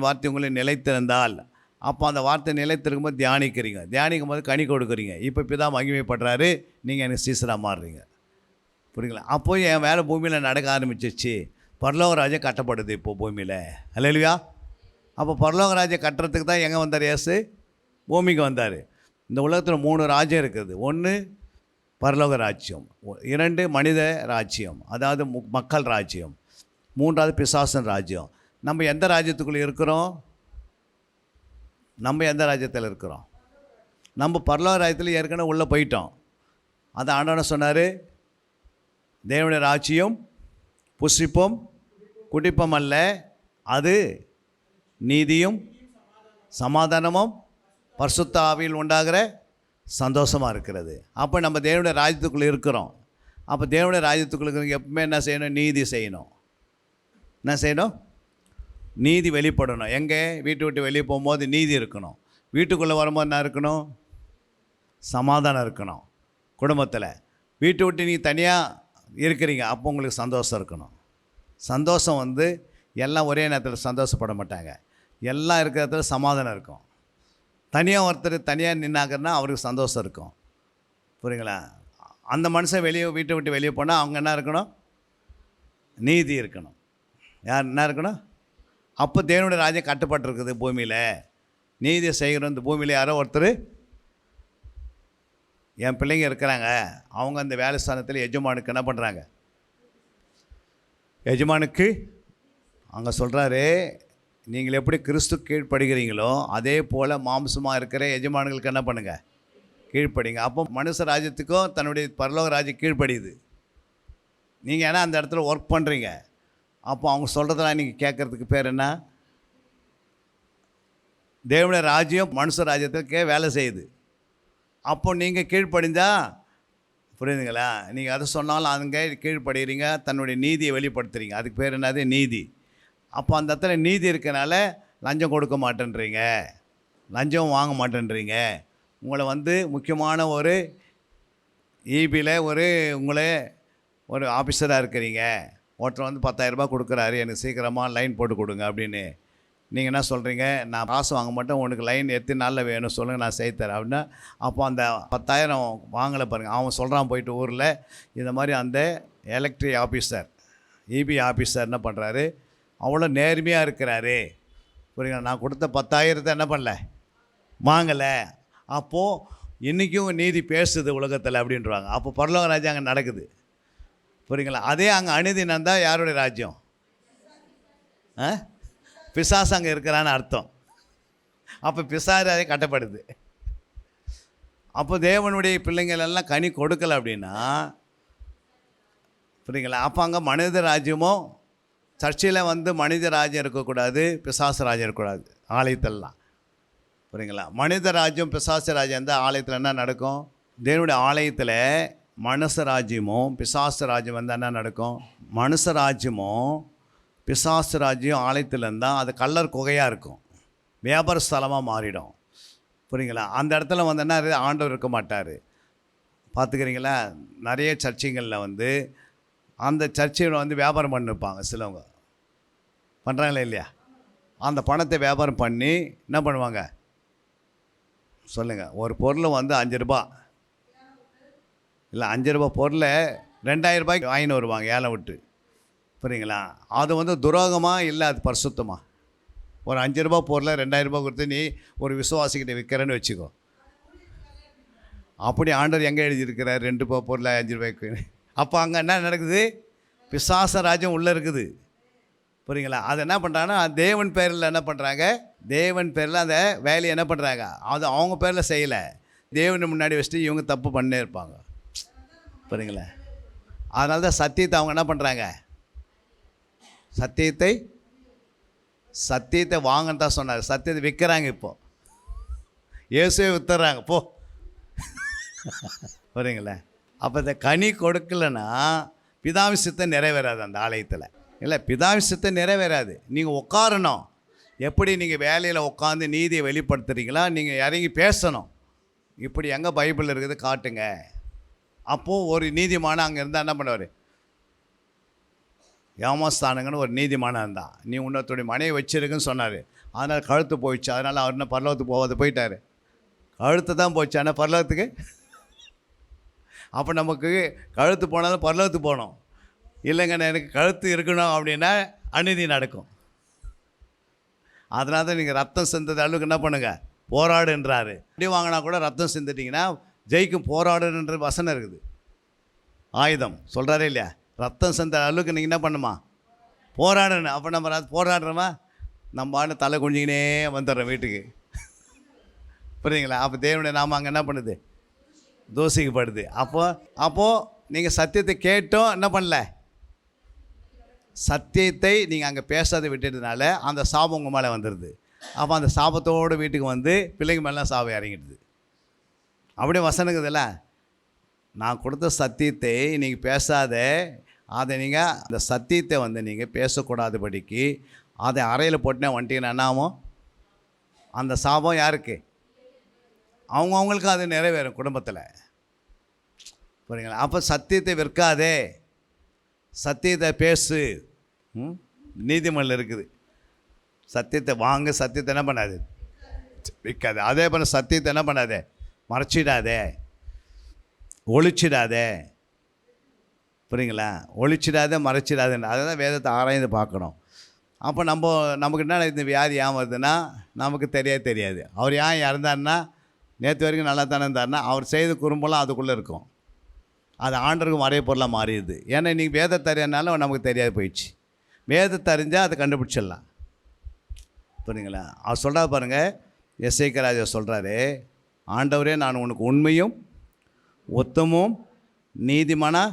வார்த்தை உங்களை நிலைத்திருந்தால், அப்போ அந்த வார்த்தை நிலைத்திருக்கும்போது தியானிக்கிறீங்க. தியானிக்கும் போது கனி கொடுக்குறீங்க. இப்போ பிதா மகிமைப்படுறாரு, நீங்கள் எனக்கு சீசராக மாறுறீங்க. புரியுங்களா? அப்போ என் வேலை பூமியில் நடக்க ஆரம்பிச்சிச்சு. பரலோக ராஜ்யம் கட்டப்படுது இப்போது பூமியில். அல்லேலூயா. அப்போ பரலோக ராஜ்யம் கட்டுறதுக்கு தான் எங்கே வந்தார் இயேசு? பூமிக்கு வந்தார். இந்த உலகத்தில் 3 ராஜ்யம் இருக்குது. 1 பரலோக ராஜ்யம், 2 மனித ராஜ்யம், அதாவது மக்கள் ராஜ்யம், 3வது பிசாசன் ராஜ்யம். நம்ம எந்த ராஜ்யத்துக்குள்ளே இருக்கிறோம்? நம்ம எந்த ராஜ்யத்தில் இருக்கிறோம்? நம்ம பரலோக ராஜ்யத்தில் ஏற்கனவே உள்ளே போயிட்டோம். அதை ஆண்டவன் சொன்னார், தேவனுடைய ராஜ்யம் புசிப்போம் குடிப்போம் அல்ல, அது நீதியும் சமாதானமும் பரிசுத்த ஆவியில் உண்டாகிற சந்தோஷமாக இருக்கிறது. அப்போ நம்ம தேவனுடைய ராஜ்யத்துக்குள்ளே இருக்கிறோம். அப்போ தேவனுடைய ராஜ்யத்துக்குள்ளே இருக்கிறவங்க எப்பவுமே என்ன செய்யணும்? நீதி செய்யணும். என்ன செய்யணும்? நீதி வெளிப்படணும். எங்கே? வீட்டை விட்டு வெளியே போகும்போது நீதி இருக்கணும். வீட்டுக்குள்ளே வரும்போது என்ன இருக்கணும்? சமாதானம் இருக்கணும். குடும்பத்தில் வீட்டை விட்டு நீ தனியாக இருக்கிறீங்க, அப்போ உங்களுக்கு சந்தோஷம் இருக்கணும். சந்தோஷம் வந்து எல்லாம் ஒரே நேரத்தில் சந்தோஷப்பட மாட்டாங்க. எல்லாம் இருக்கிற இடத்துல சமாதானம் இருக்கும். தனியாக ஒருத்தர் தனியாக நின்னாங்கன்னா அவருக்கு சந்தோஷம் இருக்கும். புரியுங்களா? அந்த மனுஷன் வீட்டை விட்டு வெளியே போனால் அவங்க என்ன இருக்கணும்? நீதி இருக்கணும். யார் என்ன இருக்கணும்? அப்போ தேவனுடைய ராஜ்யம் கட்டுப்பட்டுருக்குது பூமியில். நீதியை செய்கிறோம். இந்த பூமியில் யாரோ ஒருத்தர், என் பிள்ளைங்க இருக்கிறாங்க, அவங்க அந்த வேலை ஸ்தானத்தில் எஜமானுக்கு என்ன பண்ணுறாங்க? எஜமானுக்கு அங்கே சொல்கிறாரு, நீங்கள் எப்படி கிறிஸ்து கீழ்ப்படுகிறீங்களோ அதே போல் மாம்சமாக இருக்கிற எஜமானுங்களுக்கு என்ன பண்ணுங்கள்? கீழ்ப்படிங்க. அப்போ மனுஷ ராஜ்யத்துக்கும் தன்னுடைய பரலோக ராஜ்யம் கீழ்ப்படியுது. நீங்கள் ஏன்னா அந்த இடத்துல ஒர்க் பண்ணுறீங்க. அப்போ அவங்க சொல்கிறதெல்லாம் நீங்கள் கேட்குறதுக்கு பேர் என்ன? தேவனுடைய ராஜ்யம் மனுஷ ராஜ்யத்துக்கே வேலை செய்யுது. அப்போ நீங்கள் கீழ்ப்படிஞ்சா, புரியுதுங்களா? நீங்கள் அதை சொன்னாலும் அங்கே கீழ்ப்படுகிறீங்க, தன்னுடைய நீதியை வெளிப்படுத்துகிறீங்க. அதுக்கு பேர் என்னது? நீதி. அப்போ அந்த இடத்துல நீதி இருக்கனால லஞ்சம் கொடுக்க மாட்டேன்றீங்க, லஞ்சம் வாங்க மாட்டேன்றீங்க. உங்களை வந்து முக்கியமான ஒரு ஈபியில் உங்களே ஒரு ஆஃபீஸராக இருக்கிறீங்க, ஒருத்தர் வந்து 10,000 ரூபாய் கொடுக்குறாரு, எனக்கு சீக்கிரமாக லைன் போட்டு கொடுங்க அப்படின்னு. நீங்கள் என்ன சொல்கிறீங்க? நான் காசு வாங்க மாட்டேன், உனக்கு லைன் எத்தனை நாளில் வேணும் சொல்லுங்கள், நான் செய்து தரேன் அப்படின்னா. அப்போ அந்த 10,000 வாங்கலை பாருங்கள். அவன் சொல்கிறான் போயிட்டு ஊரில், இந்த மாதிரி அந்த எலக்ட்ரிக் ஆஃபீஸர், இபி ஆஃபீஸர் என்ன பண்ணுறாரு, அவ்வளோ நேர்மையாக இருக்கிறாரு. புரியுங்களா? நான் கொடுத்த 10,000 என்ன பண்ணல, வாங்கலை. அப்போது இன்றைக்கும் நீதி பேசுது உலகத்தில் அப்படின்றாங்க. அப்போ பரலோக ராஜ்யம் அங்கே நடக்குது. புரியுங்களா? அதே அங்கே அநீதினம் தான் யாருடைய ராஜ்யம்? பிசாசு அங்கே இருக்கிறான்னு அர்த்தம். அப்போ பிசாசு கட்டப்படுது. அப்போ தேவனுடைய பிள்ளைங்கள் எல்லாம் கனி கொடுக்கலை அப்படின்னா, புரியுங்களா? அப்போ அங்கே மனித ராஜ்யமும், சர்ச்சையில் வந்து மனித ராஜ்யம் இருக்கக்கூடாது, பிசாசு ராஜ்யம் இருக்கக்கூடாது ஆலயத்திலலாம். புரியுங்களா? மனித ராஜ்யம் பிசாசு ராஜ்யம் தான் ஆலயத்தில் என்ன நடக்கும்? தேவனுடைய ஆலயத்தில் மனுஷ ராஜ்யமும் பிசாசு ராஜ்யம் வந்து என்ன நடக்கும்? மனுஷ ராஜ்யமும் பிசாசு ராஜ்யம் ஆலயத்தில் இருந்தால் அது கள்ளர் குகையாக இருக்கும், வியாபார ஸ்தலமாக மாறிடும். புரியுங்களா? அந்த இடத்துல வந்து என்ன, ஆண்டவர் இருக்க மாட்டார். பார்த்துக்கிறீங்களா? நிறைய சர்ச்சைகளில் வந்து அந்த சர்ச்சையில் வந்து வியாபாரம் பண்ணிருப்பாங்க சிலவங்க, பண்ணுறாங்களே இல்லையா? அந்த பணத்தை வியாபாரம் பண்ணி என்ன பண்ணுவாங்க சொல்லுங்கள்? ஒரு பொருள் வந்து 5 ரூபா இல்லை, 5 ரூபா பொருளை 2,000 ரூபாய்க்கு வாங்கின்னு வருவாங்க ஏழை விட்டு. புரியுங்களா? அது வந்து துரோகமாக இல்லை, அது பரிசுத்தமாக. ஒரு 5 ரூபா பொருளை 2,000 ரூபாய் கொடுத்து நீ ஒரு விசுவாசிக்கிட்ட விற்கிறேன்னு வச்சுக்கோ. அப்படி ஆண்டவர் எங்கே எழுதியிருக்கிறார்? 2 ரூபா பொருளை 5 ரூபாய்க்கு. அப்போ அங்கே என்ன நடக்குது? பிசாச ராஜ்யம் உள்ளே இருக்குது. புரியுங்களா? அது என்ன பண்ணுறாங்கன்னா தேவன் பேரில் என்ன பண்ணுறாங்க? தேவன் பேரில் அந்த வேலையை என்ன பண்ணுறாங்க? அது அவங்க பேரில் செய்யலை, தேவனை முன்னாடி வச்சுட்டு இவங்க தப்பு பண்ணே இருப்பாங்க. புரியுங்களா? அதனால தான் சத்தியத்தை அவங்க என்ன பண்ணுறாங்க? சத்தியத்தை சத்தியத்தை வாங்கன்னு தான் சொன்னார். சத்தியத்தை விற்கிறாங்க. இப்போ இயேசுவே வித்துறாங்க போ. புரியுங்களே? அப்போ இந்த கனி கொடுக்கலன்னா பிதாவின் சித்தம் நிறைவேறாது அந்த ஆலயத்தில். இல்லை, பிதாவின் சித்தம் நிறைவேறாது. நீங்கள் உட்காரணும். எப்படி நீங்கள் வேலையில் உட்காந்து நீதியை வெளிப்படுத்துறீங்களா, நீங்கள் இறங்கி பேசணும். இப்படி எங்கே பைபிள் இருக்குது காட்டுங்க. அப்போது ஒரு நீதிமான அங்கே இருந்தால் என்ன பண்ணுவார்? ஏமாஸ்தானுங்கன்னு ஒரு நீதிமானம் இருந்தான். நீ உன்னத்துடைய மனையை வச்சிருக்குன்னு சொன்னார். அதனால் கழுத்து போயிடுச்சு. அதனால் அவர் என்ன பரலோகத்துக்கு போகாது போயிட்டார். கழுத்து தான் போச்சு, ஆனால் பரலோகத்துக்கு. அப்போ நமக்கு கழுத்து போனாலும் பரலோகத்துக்கு போகணும். இல்லைங்க எனக்கு கழுத்து இருக்கணும் அப்படின்னா அநீதி நடக்கும். அதனால தான் நீங்கள் ரத்தம் சிந்தது அளவுக்கு என்ன பண்ணுங்கள், போராடுன்றாரு. அப்படி வாங்கினா கூட ரத்தம் சிந்துட்டிங்கன்னா ஜெயிக்கும். போராடுன்ற வசனம் இருக்குது, ஆயுதம் சொல்கிறாரே இல்லையா? ரத்தம் சிந்த அளவுக்கு நீங்கள் என்ன பண்ணுமா, போராடணும். அப்போ நம்ம போராடுறோமா, நம்ம ஆண்டு தலை குஞ்சிக்கினே வந்துடுறோம் வீட்டுக்கு. புரியுதுங்களா? அப்போ தேவனுடைய நாம அங்கே என்ன பண்ணுது, தூசிக்கப்படுது. அப்போது நீங்கள் சத்தியத்தை கேட்டோம் என்ன பண்ணல, சத்தியத்தை நீங்கள் அங்கே பேசாத விட்டுட்டதுனால அந்த சாபம் உங்கள் மேலே வந்துடுது. அப்போ அந்த சாபத்தோடு வீட்டுக்கு வந்து பிள்ளைங்க மேலாம் சாபம் இறங்கிடுது. அப்படியே வசனங்குதுல்ல, நான் கொடுத்த சத்தியத்தை நீங்கள் பேசாத, அதை நீங்கள் அந்த சத்தியத்தை வந்து நீங்கள் பேசக்கூடாதபடிக்கு அதை அறையில் போட்டுனே வந்துட்டீங்கன்னா என்ன ஆகும்? அந்த சாபம் யாருக்கு? அவங்கவுங்களுக்கு அது நிறைவேறும் குடும்பத்தில். புரியுங்களா? அப்போ சத்தியத்தை விற்காதே, சத்தியத்தை பேசு. நீதிமன்றம் இருக்குது. சத்தியத்தை வாங்க, சத்தியத்தை என்ன பண்ணாது, விற்காது. அதே போல் சத்தியத்தை என்ன பண்ணாதே, மறைச்சிடாதே, ஒழிச்சிடாதே. புரியுங்களா? ஒழிச்சிடாதே, மறைச்சிடாதுன்னு அதை தான் வேதத்தை ஆராய்ந்து பார்க்கணும். அப்போ நமக்கு என்ன இந்த வியாதி ஏன் வருதுன்னா நமக்கு தெரியாது. அவர் ஏன் இறந்தாருன்னா, நேற்று வரைக்கும் நல்லா தானே இருந்தாருன்னா அவர் செய்த குறும்பெல்லாம் அதுக்குள்ளே இருக்கும். அது ஆண்டருக்கு மறைய பொருளாக மாறிடுது. ஏன்னா இன்றைக்கி வேதத்தை அறியனால நமக்கு தெரியாது போயிடுச்சு. வேதத்தை அறிஞ்சால் அதை கண்டுபிடிச்சிடலாம். புரியுங்களா? அவர் சொல்கிறா பாருங்கள், எஸ்ஐகே ராஜா சொல்கிறாரு, ஆண்டவரே நான் உனக்கு உண்மையும் உத்தமும் நீதிமானா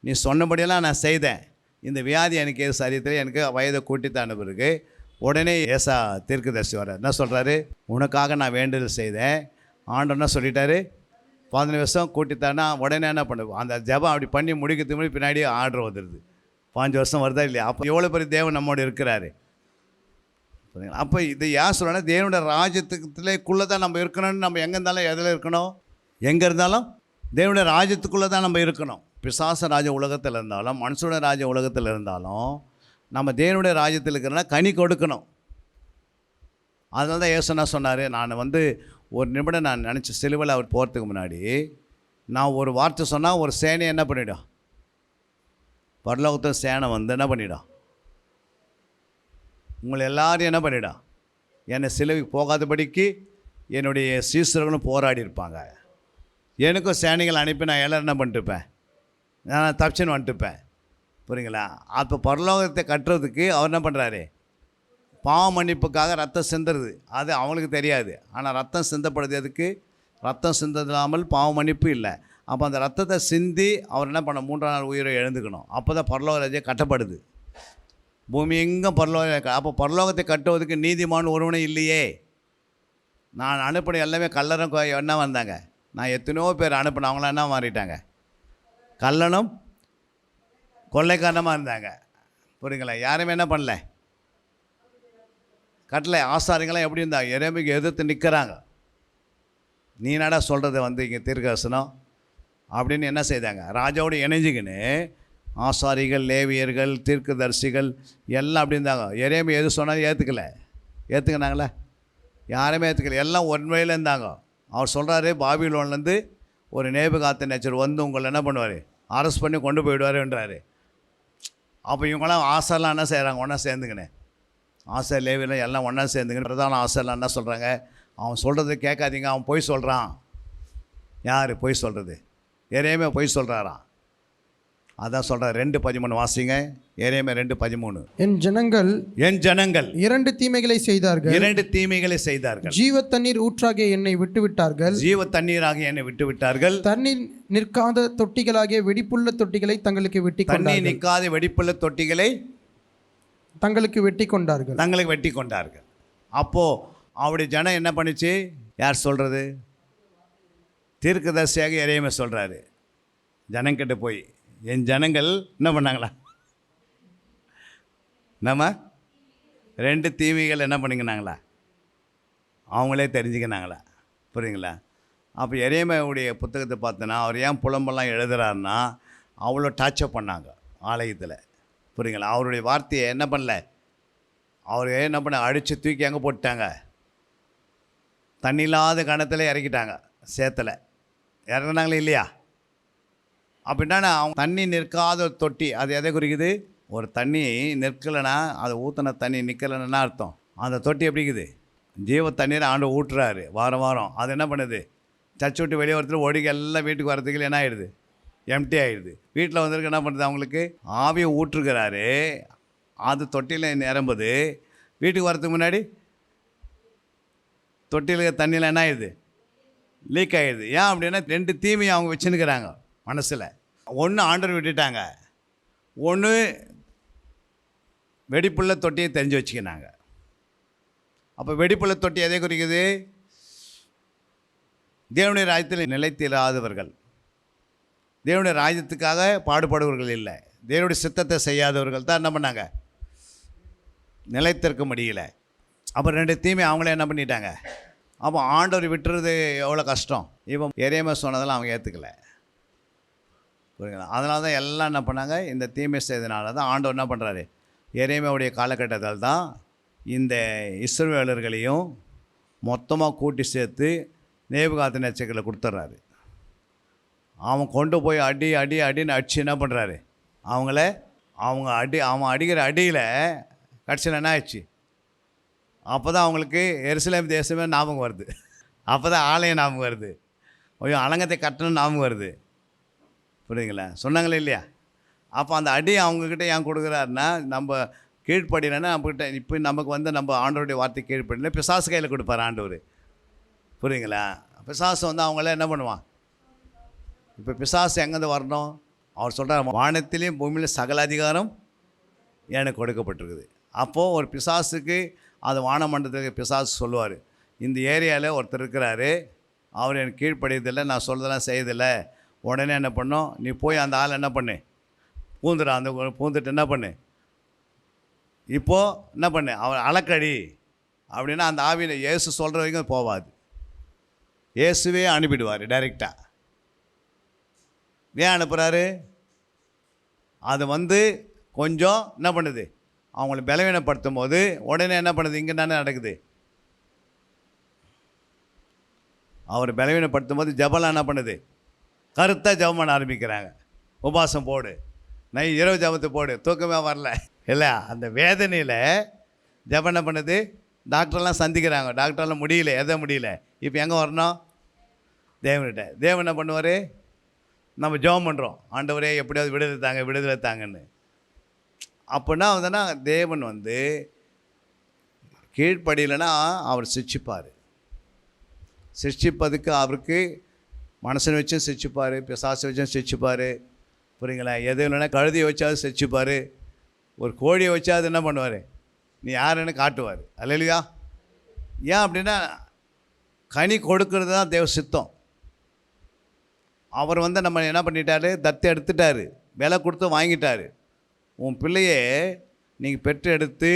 நீ சொன்னபடியெல்லாம் நான் செய்தேன். இந்த வியாதி எனக்கு எது சரியத்தில் எனக்கு வயதை கூட்டித்தான பிறகு உடனே ஏசா தீர்க்கதரிசி வர என்ன சொல்கிறாரு, உனக்காக நான் வேண்டுதல் செய்தேன். ஆண்டவனா சொல்லிட்டாரு 15 வருஷம் கூட்டித்தானா. உடனே என்ன பண்ணுவோம், அந்த ஜபம் அப்படி பண்ணி முடிக்கிறதுக்கு முன்னாடி பின்னாடி ஆர்டர் வந்துடுது. 15 வருஷம் வருதா இல்லையா? அப்போ எவ்வளோ பெரிய தேவன் நம்மோடு இருக்கிறாரு. அப்போ இது ஏன் சொல்கிறேன்னா, தேவனுடைய ராஜ்யத்துக்குள்ளே தான் நம்ம இருக்கணும்னு. நம்ம எங்கே இருந்தாலும் எதில் இருக்கணும், எங்கே இருந்தாலும் தேவனுடைய ராஜ்யத்துக்குள்ளே தான் நம்ம இருக்கணும். பிசாச ராஜ உலகத்தில் இருந்தாலும் மனுஷனுடைய ராஜ உலகத்தில் இருந்தாலும் நம்ம தேவனுடைய ராஜ்யத்தில் இருக்கிறனா கனி கொடுக்கணும். அதனால தான் ஏசுனா சொன்னார், நான் வந்து ஒரு நிமிடம் நான் நினச்ச சிலுவையில் அவர் போகிறதுக்கு முன்னாடி நான் ஒரு வார்த்தை சொன்னால் ஒரு சேனையை என்ன பண்ணிடும், பரலோகத்தில் சேனை வந்து என்ன பண்ணிடும், உங்களை எல்லாரையும் என்ன பண்ணிடும், என்னை சிலுவைக்கு போகாதபடிக்கு என்னுடைய சீசர்களும் போராடி இருப்பாங்க. எனக்கும் சேனைகள் அனுப்பி நான் எல்லோரும் என்ன பண்ணிட்டுப்பேன், நான் தப்பிச்சுன்னு வந்துட்டுப்பேன். புரியுங்களா? அப்போ பரலோகத்தை கட்டுறதுக்கு அவர் என்ன பண்ணுறாரு, பாவ மன்னிப்புக்காக ரத்தம் சிந்துறது. அது அவங்களுக்கு தெரியாது. ஆனால் ரத்தம் சிந்தப்படுது எதுக்கு, ரத்தம் சிந்ததில்லாமல் பாவ மன்னிப்பு இல்லை. அப்போ அந்த ரத்தத்தை சிந்தி அவர் என்ன பண்ண 3ஆம் நாள் உயிரை எழுந்துக்கணும். அப்போ தான் பரலோக ராஜ்யம் கட்டப்படுது. பூமி எங்கும் பரலோக. அப்போ பரலோகத்தை கட்டுவதற்கு நீதிமான் ஒருவனே இல்லையே. நான் அனுப்பின எல்லாமே கல்லறம் என்ன வந்தாங்க. நான் எத்தனையோ பேர் அனுப்பின, அவங்களாம் என்ன மாறிட்டாங்க, கல்லனும் கொள்ளைக்காரனமாக இருந்தாங்க. புரியுங்களா? யாருமே என்ன பண்ணல, கட்டளை. ஆசாரிங்களாம் எப்படி இருந்தாங்க, எரேமியாவுக்கு எதிர்த்து நிற்கிறாங்க. நீ என்னடா சொல்கிறது வந்து இங்கே தீர்க்கதரிசனம் அப்படின்னு என்ன செய்தாங்க, ராஜாவோடு இணைஞ்சிக்கின்னு ஆசாரிகள், லேவியர்கள், தீர்க்கதரிசிகள் எல்லாம் அப்படி இருந்தாங்க. எரேமியா எது சொன்னாலும் ஏற்றுக்கினாங்களே, யாருமே ஏற்றுக்கல. எல்லாம் ஒன்மையில் இருந்தாங்க. அவர் சொல்கிறாரு, பாபிலோன்லேருந்து ஒரு நேபுகாத்நேச்சர் வந்து உங்களை என்ன பண்ணுவார், அரெஸ்ட் பண்ணி கொண்டு போயிடுவாருன்றாரு. அப்போ இவங்களாம் ஆசைலாம் என்ன செய்கிறாங்க, ஒன்றா சேர்ந்துக்கினேன். ஆசை லேவியெல்லாம் எல்லாம் ஒன்றா சேர்ந்துக்கின்னு பிரதான ஆசைலாம் என்ன சொல்கிறாங்க, அவன் சொல்கிறது கேட்காதீங்க, அவன் பொய் சொல்கிறான். யார் பொய் சொல்கிறது? எரேமியா பொய் சொல்கிறாராம். அதான் சொல்கிறார். 2:13 வாசிங்க. எரேமியா 2:13. என் ஜனங்கள் 2 தீமைகளை செய்தார்கள். ஜீவ தண்ணீர் ஊற்றாகிய என்னை விட்டுவிட்டார்கள். தண்ணீர் நிற்காத தொட்டிகளாகிய வெடிப்புள்ள தொட்டிகளை தங்களுக்கு வெட்டி கொண்டார்கள். தண்ணீர் நிற்காத வெடிப்புள்ள தொட்டிகளை தங்களுக்கு வெட்டி கொண்டார்கள். தங்களுக்கு வெட்டி கொண்டார்கள். அப்போது அவருடைய ஜனம் என்ன பண்ணிச்சு? யார் சொல்கிறது? தீர்க்கதரிசியாக எரேமியா சொல்கிறாரு. ஜனங்கிட்ட போய் என் ஜனங்கள் என்ன பண்ணாங்களா? நம்ம 2 தீமைகள் என்ன பண்ணிக்கினாங்களா? அவங்களே தெரிஞ்சுக்கினாங்களா? புரியுங்களா? அப்போ எரேமியாவுடைய புத்தகத்தை பார்த்தோன்னா அவர் ஏன் புலம்பெல்லாம் எழுதுறாருன்னா அவ்வளோ டார்ச்சர் பண்ணாங்க ஆலயத்தில். புரியுங்களா? அவருடைய வார்த்தையை என்ன பண்ணல, அவர் என்ன பண்ண அடித்து தூக்கி அங்கே போட்டாங்க, தண்ணி இல்லாத கணத்தில் இறக்கிட்டாங்க, சேத்துல இறங்கினாங்களே இல்லையா? அப்படின்னா அவங்க தண்ணி நிற்காத ஒரு தொட்டி, அது எதை குறிக்குது? ஒரு தண்ணி நிற்கலைன்னா, அதை ஊற்றின தண்ணி நிற்கலைன்னா அர்த்தம். அந்த தொட்டி எப்படி இருக்குது? ஜீவ தண்ணீரை ஆண்டு ஊட்டுறாரு வாரம் வாரம். அது என்ன பண்ணுது? சர்ச்சை விட்டு வெளியே வரத்துல ஒடிக்க எல்லாம் வீட்டுக்கு வரதுக்கு என்ன ஆகிடுது? எம்டி ஆகிடுது. வீட்டில் வந்திருக்கு என்ன பண்ணுறது? அவங்களுக்கு ஆவியை ஊற்றுக்கிறாரு, அது தொட்டியில் நிரம்புது. வீட்டுக்கு வரதுக்கு முன்னாடி தொட்டியில் தண்ணியில் என்ன ஆகிடுது? லீக் ஆகிடுது. ஏன் அப்படின்னா 2 தீமையை அவங்க வச்சுன்னுக்கிறாங்க மனசில். ஒன்று ஆண்டவர் விட்டுட்டாங்க, ஒன்று வெடிப்புள்ள தொட்டியை தெரிஞ்சு வச்சுக்கினாங்க. அப்போ வெடிப்புள்ள தொட்டி எதை குறிக்குது? தேவனுடைய ராஜ்யத்தில் நிலைத்திராதவர்கள், தேவனுடைய ராஜ்யத்துக்காக பாடுபடுவர்கள் இல்லை, தேவனுடைய சித்தத்தை செய்யாதவர்கள் தான் என்ன பண்ணாங்க? நிலைத்திருக்க முடியல. அப்போ 2 தீமை அவங்களே என்ன பண்ணிட்டாங்க? அப்போ ஆண்டவர் விட்டுறது எவ்வளோ கஷ்டம். இப்போ எரேமியா சொன்னதெல்லாம் அவங்க ஏற்றுக்கலை. புரியுங்களா? அதனால தான் எல்லாம் என்ன பண்ணாங்க? இந்த தீமை செய்தனால தான் ஆண்டவர் என்ன பண்ணுறாரு? எரேமியாவுடைய காலகட்டத்தில் தான் இந்த இஸ்ரவேலர்களையும் மொத்தமாக கூட்டி சேர்த்து நேபுகாத்நேச்சரில் கொடுத்துட்றாரு. அவன் கொண்டு போய் அடின்னு அடித்து என்ன பண்ணுறாரு? அவன் அடிக்கிற அடியில் கடைசியில் என்ன ஆயிடுச்சு? அப்போ தான் அவங்களுக்கு எருசலேம் தேசமே ஞாபகம் வருது. அப்போ தான் ஆலயம் ஞாபகம் வருது. ஐயோ, அலங்கத்தை கட்டணும்னு ஞாபகம் வருது. புரியுதுங்களா? சொன்னாங்களே இல்லையா? அப்போ அந்த அடி அவங்கக்கிட்ட ஏன் கொடுக்குறாருன்னா, நம்ம கீழ்ப்படினா நம்மக்கிட்ட இப்போ நமக்கு வந்து நம்ம ஆண்டவருடைய வார்த்தை கீழ்ப்படினா பிசாசு கையில் கொடுப்பார் ஆண்டவர். புரியுதுங்களா? பிசாசு வந்து அவங்கள என்ன பண்ணுவான்? இப்போ பிசாசு எங்கேருந்து வரணும்? அவர் சொல்கிறார், வானத்திலையும் பூமியிலும் சகல அதிகாரம் எனக்கு கொடுக்கப்பட்டிருக்குது. அப்போது ஒரு பிசாசுக்கு அது வானமண்டலத்துக்கு பிசாசு சொல்லுவார், இந்த ஏரியாவில் ஒருத்தர் இருக்கிறாரு, அவர் எனக்கு கீழ்ப்படியதில்லை, நான் சொல்கிறதெல்லாம் செய்யதில்லை. உடனே என்ன பண்ணோம்? நீ போய் அந்த ஆள் என்ன பண்ணு, பூந்துடா. அந்த பூந்துட்டு என்ன பண்ணு, இப்போது என்ன பண்ணு, அவர் அலக்கடி அப்படின்னா அந்த ஆவியில் இயேசு சொல்கிற வரைக்கும் போவாது. இயேசுவே அனுப்பிடுவார் டைரெக்டாக. ஏன் அனுப்புகிறாரு? அது வந்து கொஞ்சம் என்ன பண்ணுது? அவங்கள பலவீனப்படுத்தும் போது உடனே என்ன பண்ணுது? இங்கே தானே நடக்குது. அவர் பலவீனப்படுத்தும் போது ஜபலாம் என்ன பண்ணுது? கருத்தாக ஜபம் பண்ண ஆரம்பிக்கிறாங்க. உபாசம் போடு, இரவு ஜபத்தை போடு, தூக்கமே வரல இல்லை. அந்த வேதனையில் ஜபம் என்ன பண்ணுது? டாக்டர்லாம் சந்திக்கிறாங்க, டாக்டர்லாம் முடியல, எதை முடியல. இப்போ எங்கே வரணும்? தேவன்கிட்ட. தேவன் என்ன பண்ணுவார்? நம்ம ஜெபம் பண்ணுறோம், ஆண்டவரே எப்படியாவது விடுதலை தாங்கன்னு. அப்படின்னா வந்துன்னா தேவன் வந்து கீழ்ப்படியலைன்னா அவர் சிரிச்சிப்பார். சிரிச்சிப்பதுக்கு அவருக்கு மனசனை வச்சும் சிரிச்சிப்பார், பிசாசை வச்சும் சிரிச்சிப்பார். புரியுங்களா? எது இல்லைன்னா கழுதியை வச்சாவது சிரிச்சிப்பார், ஒரு கோழியை வச்சாவது என்ன பண்ணுவார்? நீ யாருன்னு காட்டுவார். அல்லையா? ஏன் அப்படின்னா கனி கொடுக்கறது தான் தேவ சித்தம். அவர் வந்து நம்ம என்ன பண்ணிட்டாரு? தத்து எடுத்துட்டார், விலை கொடுத்து வாங்கிட்டார். உன் பிள்ளையை நீங்கள் பெற்று எடுத்து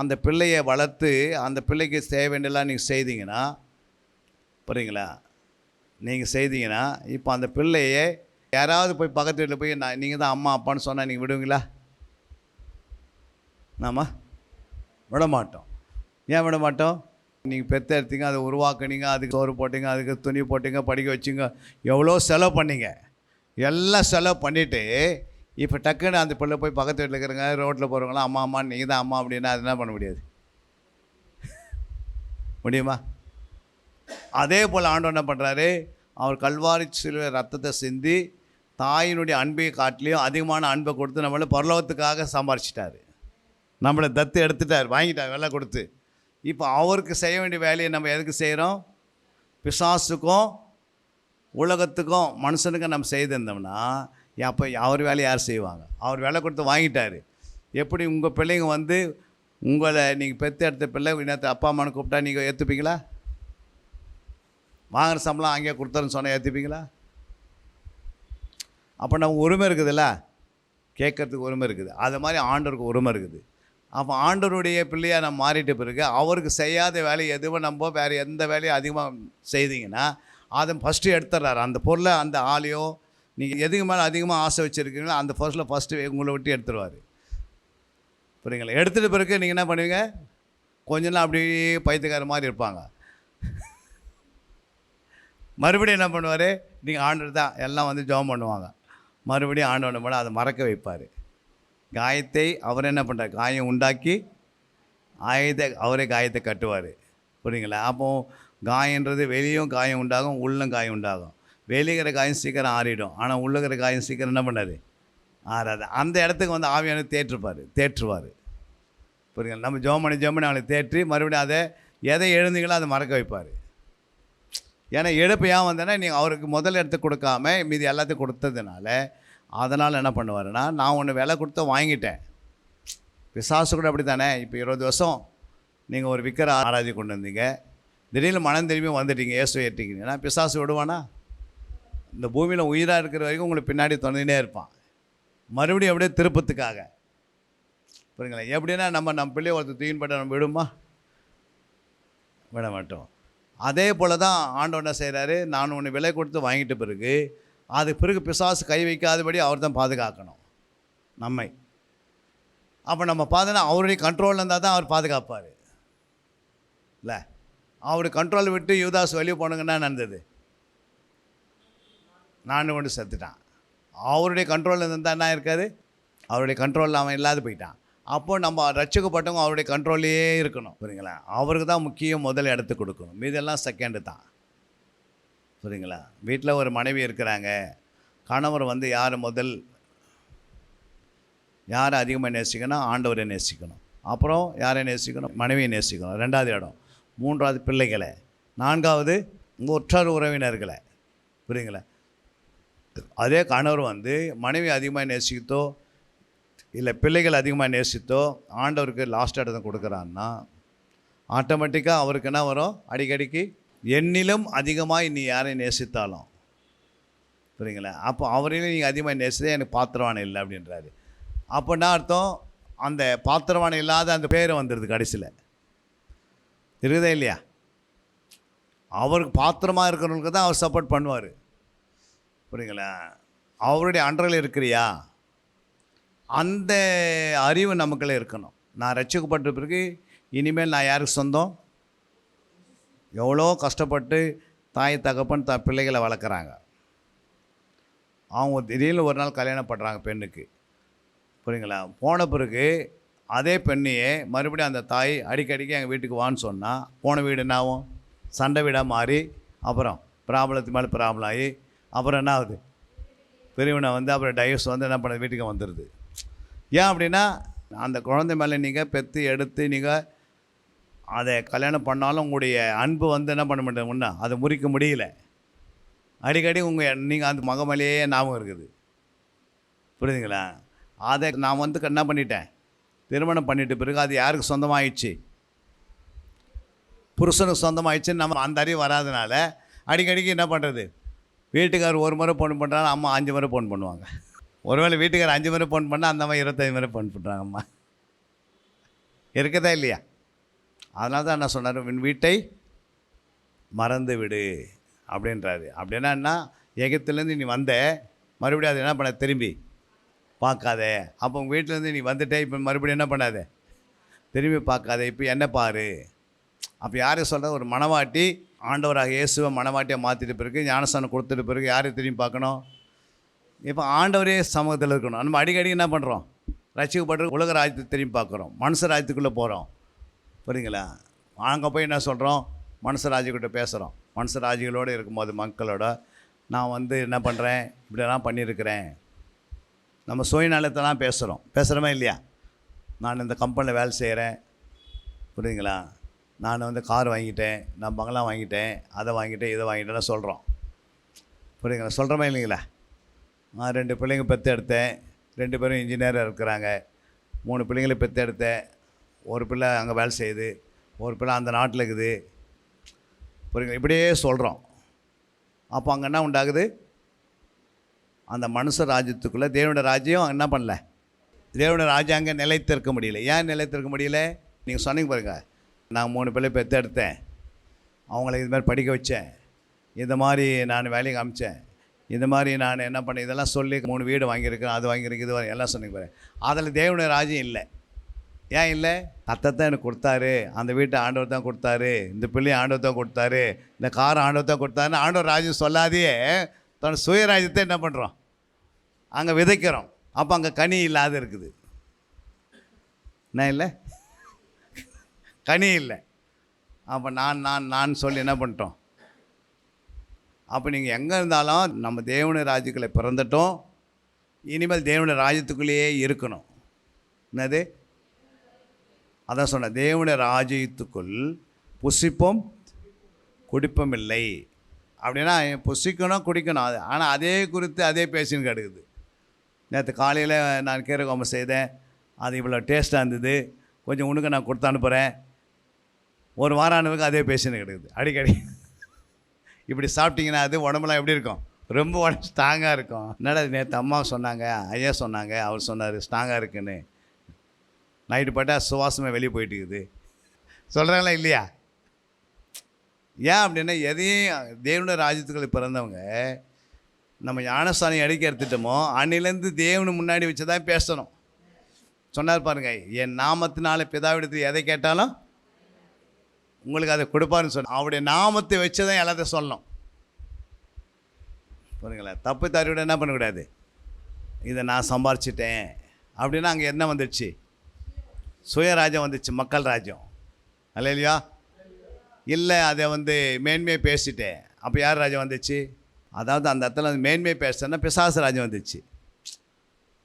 அந்த பிள்ளையை வளர்த்து அந்த பிள்ளைக்கு செய்ய வேண்டியெல்லாம் நீங்கள் செய்தீங்கன்னா, புரியுங்களா? நீங்கள் செய்தீங்கன்னா இப்போ அந்த பிள்ளையை யாராவது போய் பக்கத்து வீட்டில் போய் நீங்கள் தான் அம்மா அப்பான்னு சொன்னால் நீங்கள் விடுவீங்களா? நாம் விட மாட்டோம். ஏன் விட மாட்டோம்? நீங்கள் பெற்று எடுத்தீங்க, அதை உருவாக்குனீங்க, அதுக்கு சோறு போட்டிங்க, அதுக்கு துணி போட்டிங்க, படிக்க வச்சிங்க, எவ்வளோ செலவு பண்ணிங்க. எல்லாம் செலவு பண்ணிவிட்டு இப்போ டக்குன்னு அந்த பிள்ளை போய் பக்கத்து வீட்டில் இருக்கிறவங்க, ரோட்டில் போகிறவங்களாம் அம்மா அம்மா நீங்கள் தான் அம்மா அப்படின்னா அது என்ன பண்ண முடியாது? முடியுமா? அதே போல் ஆண்டவர் என்ன பண்ணுறாரு? அவர் கல்வாரி சிலுவை ரத்தத்தை சிந்தி தாயினுடைய அன்பை காட்டிலையும் அதிகமான அன்பை கொடுத்து நம்மளை பரலோகத்துக்காக சம்பாரிச்சிட்டாரு. நம்மளை தத்து எடுத்துட்டார், வாங்கிட்டார் வெலை கொடுத்து. இப்போ அவருக்கு செய்ய வேண்டிய வேலையை நம்ம எதுக்கு செய்கிறோம்? பிசாசுக்கும் உலகத்துக்கும் மனுஷனுக்கும் நம்ம செய்திருந்தோம்னா அப்போ அவர் வேலையை யார் செய்வாங்க? அவர் வேலை கொடுத்து வாங்கிட்டார். எப்படி உங்கள் பிள்ளைங்க வந்து உங்களை நீங்கள் பெற்று எடுத்த பிள்ளை நேற்று அப்பா அம்மானு கூப்பிட்டா நீங்கள் ஏற்றுப்பீங்களா? வாங்குகிற சம்பளம் அங்கேயே கொடுத்தாருன்னு சொன்னால் ஏற்றுப்பீங்களா? அப்போ நம்ம உரிமை இருக்குதுல்ல, கேட்கறதுக்கு உரிமை இருக்குது. அது மாதிரி ஆண்டவருக்கு உரிமை இருக்குது. அப்போ ஆண்டவருடைய பிள்ளையாக நம்ம மாறிட்ட பிறகு அவருக்கு செய்யாத வேலையை எதுவும் நம்ம வேறு எந்த வேலையும் அதிகமாக செய்தீங்கன்னா அதை ஃபஸ்ட்டு எடுத்துடுறாரு. அந்த பொருளை, அந்த ஆளையோ நீங்கள் எதுக்கு மேலே அதிகமாக ஆசை வச்சுருக்கீங்களோ அந்த பொருளை ஃபஸ்ட்டு உங்களை விட்டு எடுத்துருவார். புரியுங்களா? எடுத்துகிட்ட பிறகு நீங்கள் என்ன பண்ணுவீங்க? கொஞ்ச நாள் அப்படியே பைத்தியக்கார மாதிரி இருப்பாங்க. மறுபடியும் என்ன பண்ணுவார்? நீங்கள் ஆண்டவர் தான் எல்லாம் வந்து ஜெபம் பண்ணுவாங்க. மறுபடியும் ஆண்டவனை போல அதை மறக்க வைப்பார். காயத்தை அவர் என்ன பண்ணுறார்? காயம் உண்டாக்கி அவரே காயத்தை கட்டுவார். புரியுங்களா? அப்போது காயன்றது வெளியும் காயம் உண்டாகும், உள்ளம் காயம் உண்டாகும். வெளிக்கிற காயம் சீக்கிரம் ஆறிடும், ஆனால் உள்ளுக்கிற காயம் சீக்கிரம் என்ன பண்ணாது? ஆறாது. அந்த இடத்துக்கு வந்து ஆவியானவர் தேற்றுவார். புரியுங்களா? நம்ம ஜெபம் அவளை தேற்றி மறுபடியும் அதை எதை எழுந்தீங்களோ அதை மறக்க வைப்பார். ஏன்னா இழப்பு ஏன் வந்தேன்னா நீங்கள் அவருக்கு முதல் இடத்த கொடுக்காம மீதி எல்லாத்தையும் கொடுத்ததுனால அதனால் என்ன பண்ணுவாருன்னா, நான் ஒன்று விலை கொடுத்து வாங்கிட்டேன். பிசாசு கூட அப்படி தானே. இப்போ 20 வருஷம் நீங்கள் ஒரு விக்கிர ஆராதி கொண்டு வந்தீங்க, திடீர்னு மனம் திரும்பி வந்துட்டீங்க, இயேசுவை ஏற்றிக்கிங்கன்னா பிசாசு விடுவானா? இந்த பூமியில் உயிராக இருக்கிற வரைக்கும் உங்களுக்கு பின்னாடி தொலைனே இருப்பான். மறுபடியும் அப்படியே திருப்பத்துக்காக. புரியுங்களா? எப்படின்னா நம்ம பிள்ளைய ஒருத்தர் தூயின்பட்ட நம்ம விட மாட்டோம். அதே போல் தான் ஆண்டவர் என்ன செய்கிறாரு? நான் ஒன்று விலை கொடுத்து வாங்கிட்ட பிறகு அது பிறகு பிசாசு கை வைக்காதபடி அவர் தான் பாதுகாக்கணும் நம்மை. அப்போ நம்ம பார்த்தோன்னா அவருடைய கண்ட்ரோலில் இருந்தால் தான் அவர் பாதுகாப்பார். இல்லை, அவர் கண்ட்ரோல் விட்டு யூதாஸ் வெளியே போனங்கன்னா நடந்தது, நான் கொண்டு செத்துட்டான். அவருடைய கண்ட்ரோலில் இருந்தால் என்ன இருக்காது? அவருடைய கண்ட்ரோலில் அவன் இல்லாத போயிட்டான். அப்போது நம்ம ரட்சிக்கப்பட்டவங்க அவருடைய கண்ட்ரோல்லையே இருக்கணும். புரியுங்களா? அவருக்கு தான் முக்கியம் முதல் இடத்து கொடுக்கணும், மீதெல்லாம் செகண்டு தான். புரியுங்களா? வீட்டில் ஒரு மனைவி இருக்கிறாங்க, கணவர் வந்து யாரை அதிகமாக நேசிக்கணும்? ஆண்டவரை நேசிக்கணும். அப்புறம் யாரை நேசிக்கணும்? மனைவியை நேசிக்கணும். 2வது இடம். 3வது பிள்ளைகளை. 4வது உங்கள் உற்றார் உறவினர்களை. புரியுங்களா? அதே கணவர் வந்து மனைவி அதிகமாக நேசித்தோ இல்லை பிள்ளைகள் அதிகமாக நேசித்தோ ஆண்டவருக்கு லாஸ்ட் இடத்தை கொடுக்குறான்னா ஆட்டோமேட்டிக்காக அவருக்கு என்ன வரும்? அடிக்கடிக்கு என்னிலும் அதிகமாக நீ யாரை நேசித்தாலும். புரியுங்களா? அப்போ அவரையும் நீங்கள் அதிகமாக நேசித்தே எனக்கு பாத்திரவான இல்லை அப்படின்றாரு. அப்போ என்ன அர்த்தம்? அந்த பாத்திரவான இல்லாத அந்த பேர் வந்துடுது கடைசியில். இருக்குதா இல்லையா? அவருக்கு பாத்திரமாக இருக்கிறவங்களுக்கு தான் அவர் சப்போர்ட் பண்ணுவார். புரியுங்களா? அவருடைய அண்டரில் இருக்கிறியா? அந்த அறிவு நமக்குள்ளே இருக்கணும். நான் ரட்சிக்கப்பட்ட பிறகு இனிமேல் நான் யாருக்கு சொந்தம்? எவ்வளோ கஷ்டப்பட்டு தாய் தகப்பன் பிள்ளைகளை வளர்க்குறாங்க. அவங்க திடீர்னு ஒரு நாள் கல்யாணம் பண்ணுறாங்க பெண்ணுக்கு. புரியுங்களா? போன பிறகு அதே பெண்ணையே மறுபடியும் அந்த தாய் அடிக்கடிக்கு எங்கள் வீட்டுக்கு வான்னு சொன்னால் போன வீடு என்ன ஆகும்? சண்டை வீடாக மாறி அப்புறம் ப்ராப்ளத்துக்கு மேலே ப்ராப்ளம் ஆகி அப்புறம் என்ன ஆகுது? பெரியவனை வந்து அப்புறம் டைவர்ஸ் வந்து என்ன பண்ண வீட்டுக்கு வந்துடுது. ஏன் அப்படின்னா அந்த குழந்தை மேலே நீங்கள் பெற்று எடுத்து நீங்கள் அதை கல்யாணம் பண்ணாலும் உங்களுடைய அன்பு வந்து என்ன பண்ண மாட்டேன் ஒன்றா அதை முறிக்க முடியல. அடிக்கடி நீங்கள் அந்த மக மேலேயே ஞாபகம் இருக்குது. புரியுதுங்களா? அதை நான் வந்து என்ன பண்ணிட்டேன்? திருமணம் பண்ணிட்ட பிறகு அது யாருக்கு சொந்தமாகிடுச்சு? புருஷனுக்கு சொந்தமாகிடுச்சுன்னு நம்ம அந்த அறிவு வராதனால அடிக்கடிக்கு என்ன பண்ணுறது? வீட்டுக்கார் ஒரு முறை ஃபோன் பண்ணுறாங்க, அம்மா 5 முறை ஃபோன் பண்ணுவாங்க. ஒருவேளை வீட்டுக்கார் 5 முறை ஃபோன் பண்ணால் அந்த அம்மா 25 முறை ஃபோன் பண்ணுறாங்க. அம்மா இருக்குதா இல்லையா? அதனால தான் என்ன சொன்னார்? வீட்டை மறந்து விடு அப்படின்றாரு. அப்படின்னா என்ன? எகிப்துலேருந்து நீ வந்த மறுபடியும் அது என்ன பண்ண? திரும்பி பார்க்காத. அப்போ உங்கள் வீட்டிலேருந்து நீ வந்துட்டே இப்போ மறுபடியும் என்ன பண்ணாத? திரும்பி பார்க்காத. இப்போ என்ன பாரு. அப்போ யாருக்கு சொல்கிற? ஒரு மணவாட்டி ஆண்டவராக இயேசுவை மணவாட்டியை மாற்றிட்ட பிறகு ஞானஸ்தானம் கொடுத்துட்ட பிறகு யாரை திரும்பி பார்க்கணும்? இப்போ ஆண்டவரே சமூகத்தில் இருக்கணும். நம்ம அடிக்கடி என்ன பண்ணுறோம்? ரட்சிக்கப்பட்டு உலக ராஜ்யத்தை திரும்பி பார்க்குறோம், மனுஷ ராஜ்யத்துக்குள்ளே போகிறோம். புரியுங்களா? அங்கே போய் என்ன சொல்கிறோம்? மனுஷ ராஜ்யக்கிட்ட பேசுகிறோம். மனுஷ ராஜ்யங்களோடு இருக்கும்போது மக்களோட நான் வந்து என்ன பண்ணுறேன், இப்படிலாம் பண்ணியிருக்கிறேன். நம்ம சுயநலத்தெல்லாம் பேசுகிறோமா இல்லையா? நான் இந்த கம்பெனியில் வேலை செய்கிறேன். புரியுதுங்களா? நான் வந்து கார் வாங்கிட்டேன், நான் பங்களா வாங்கிட்டேன், அதை வாங்கிட்டேன், இதை வாங்கிட்டேன்னு சொல்கிறோம். புரியுங்களா? சொல்கிறோமா இல்லைங்களா? நான் 2 பிள்ளைங்க பெற்று எடுத்தேன், 2 பேரும் இன்ஜினியராக இருக்கிறாங்க, 3 பிள்ளைங்களை பெற்றெடுத்தேன், ஒரு பிள்ளை அங்கே வேலை செய்யுது, ஒரு பிள்ளை அந்த நாட்டில் இருக்குது. புரியுங்களா? இப்படியே சொல்கிறோம். அப்போ அங்கே என்ன உண்டாகுது? அந்த மனுஷ ராஜ்யத்துக்குள்ளே தேவனுடைய ராஜ்யம் என்ன பண்ணல? தேவனுடைய ராஜ்யம் அங்கே நிலைத்திருக்க முடியல. ஏன் நிலைத்திருக்க முடியல? நீங்கள் சொன்னீங்க பாருங்க, நான் 3 பிள்ளை பெற்றெடுத்தேன், அவங்கள இது மாதிரி படிக்க வச்சேன், இந்த மாதிரி நான் வேலைக்கு அமிச்சேன், இந்த மாதிரி நான் என்ன பண்ணேன், இதெல்லாம் சொல்லி 3 வீடு வாங்கியிருக்கேன், அது வாங்கியிருக்கேன், இது எல்லாம் சொன்னீங்க பாரு. அதில் தேவனுடைய ராஜ்யம் இல்லை. ஏன் இல்லை? தான் எனக்கு கொடுத்தாரு, அந்த வீட்டை ஆண்டவர் தான் கொடுத்தாரு, இந்த பிள்ளையை ஆண்டவர் தான் கொடுத்தாரு, இந்த காரை ஆண்டவர் தான் கொடுத்தாருன்னு ஆண்டவர் ராஜ்யம் சொல்லாதையே தன் சுயராஜ்யத்தை என்ன பண்ணுறோம்? அங்கே விதைக்கிறோம். அப்போ அங்கே கனி இல்லாத இருக்குது. என்ன இல்லை? கனி இல்லை. அப்போ நான் சொல்லி என்ன பண்ணிட்டோம்? அப்போ நீங்கள் எங்கே இருந்தாலும் நம்ம தேவனுடைய ராஜ்யத்துக்குள்ளே பிறந்துட்டோம், இனிமேல் தேவனுடைய ராஜ்யத்துக்குள்ளேயே இருக்கணும். என்னது? அதான் சொன்ன, தேவனுடைய ராஜ்யத்துக்குள் புசிப்பும் குடிப்பும் இல்லை. அப்படின்னா புசிக்கணும் குடிக்கணும், அது ஆனால் அதே குறித்து அதே பேசின்னு கிடக்குது. நேற்று காலையில் நான் கீரை குழம்பு செய்தேன், அது இவ்வளோ டேஸ்ட்டாக இருந்தது, கொஞ்சம் உனக்கு நான் கொடுத்து அனுப்புகிறேன். ஒரு வாரம் அனுப்புக்கு அதே பேசின்னு கிடக்குது அடிக்கடி. இப்படி சாப்பிட்டீங்கன்னா அது உடம்புலாம் எப்படி இருக்கும்? ரொம்ப உடம்பு ஸ்ட்ராங்காக இருக்கும். என்னடா நேற்று அம்மா சொன்னாங்க, ஐயா சொன்னாங்க, அவர் சொன்னார் ஸ்ட்ராங்காக இருக்குன்னு. நைட்டு பார்த்தா சுவாசமே வெளியே போயிட்டுருக்குது. சொல்கிறாங்களா இல்லையா? ஏன் அப்படின்னா, எதையும் தேவனுடைய ராஜ்யத்துக்களை பிறந்தவங்க நம்ம ஞானஸ்தானம் அடிக்க எடுத்துட்டோமோ அன்னிலேருந்து தேவனு முன்னாடி வச்சு தான் பேசணும். சொன்னார் பாருங்க, என் நாமத்தினால பிதாவிடத்தில் எதை கேட்டாலும் உங்களுக்கு அதை கொடுப்பாருன்னு சொன்ன. அவருடைய நாமத்தை வச்சு தான் எல்லாத்தையும் சொல்லணும். புரியுங்களா? தப்பு தாரியோட என்ன பண்ணக்கூடாது? இதை நான் சம்பாரிச்சிட்டேன் அப்படின்னா அங்கே என்ன வந்துடுச்சு? சுயராஜ்யம் வந்துச்சு, மக்கள் ராஜ்யம். அல்லையா? இல்லை, அதை மேன்மையை பேசிட்டேன், அப்போ யார் ராஜ்யம் வந்துச்சு? அதாவது அந்த இடத்துல மேன்மையை பேசுறேன்னா பிசாசு ராஜ்யம் வந்துச்சு.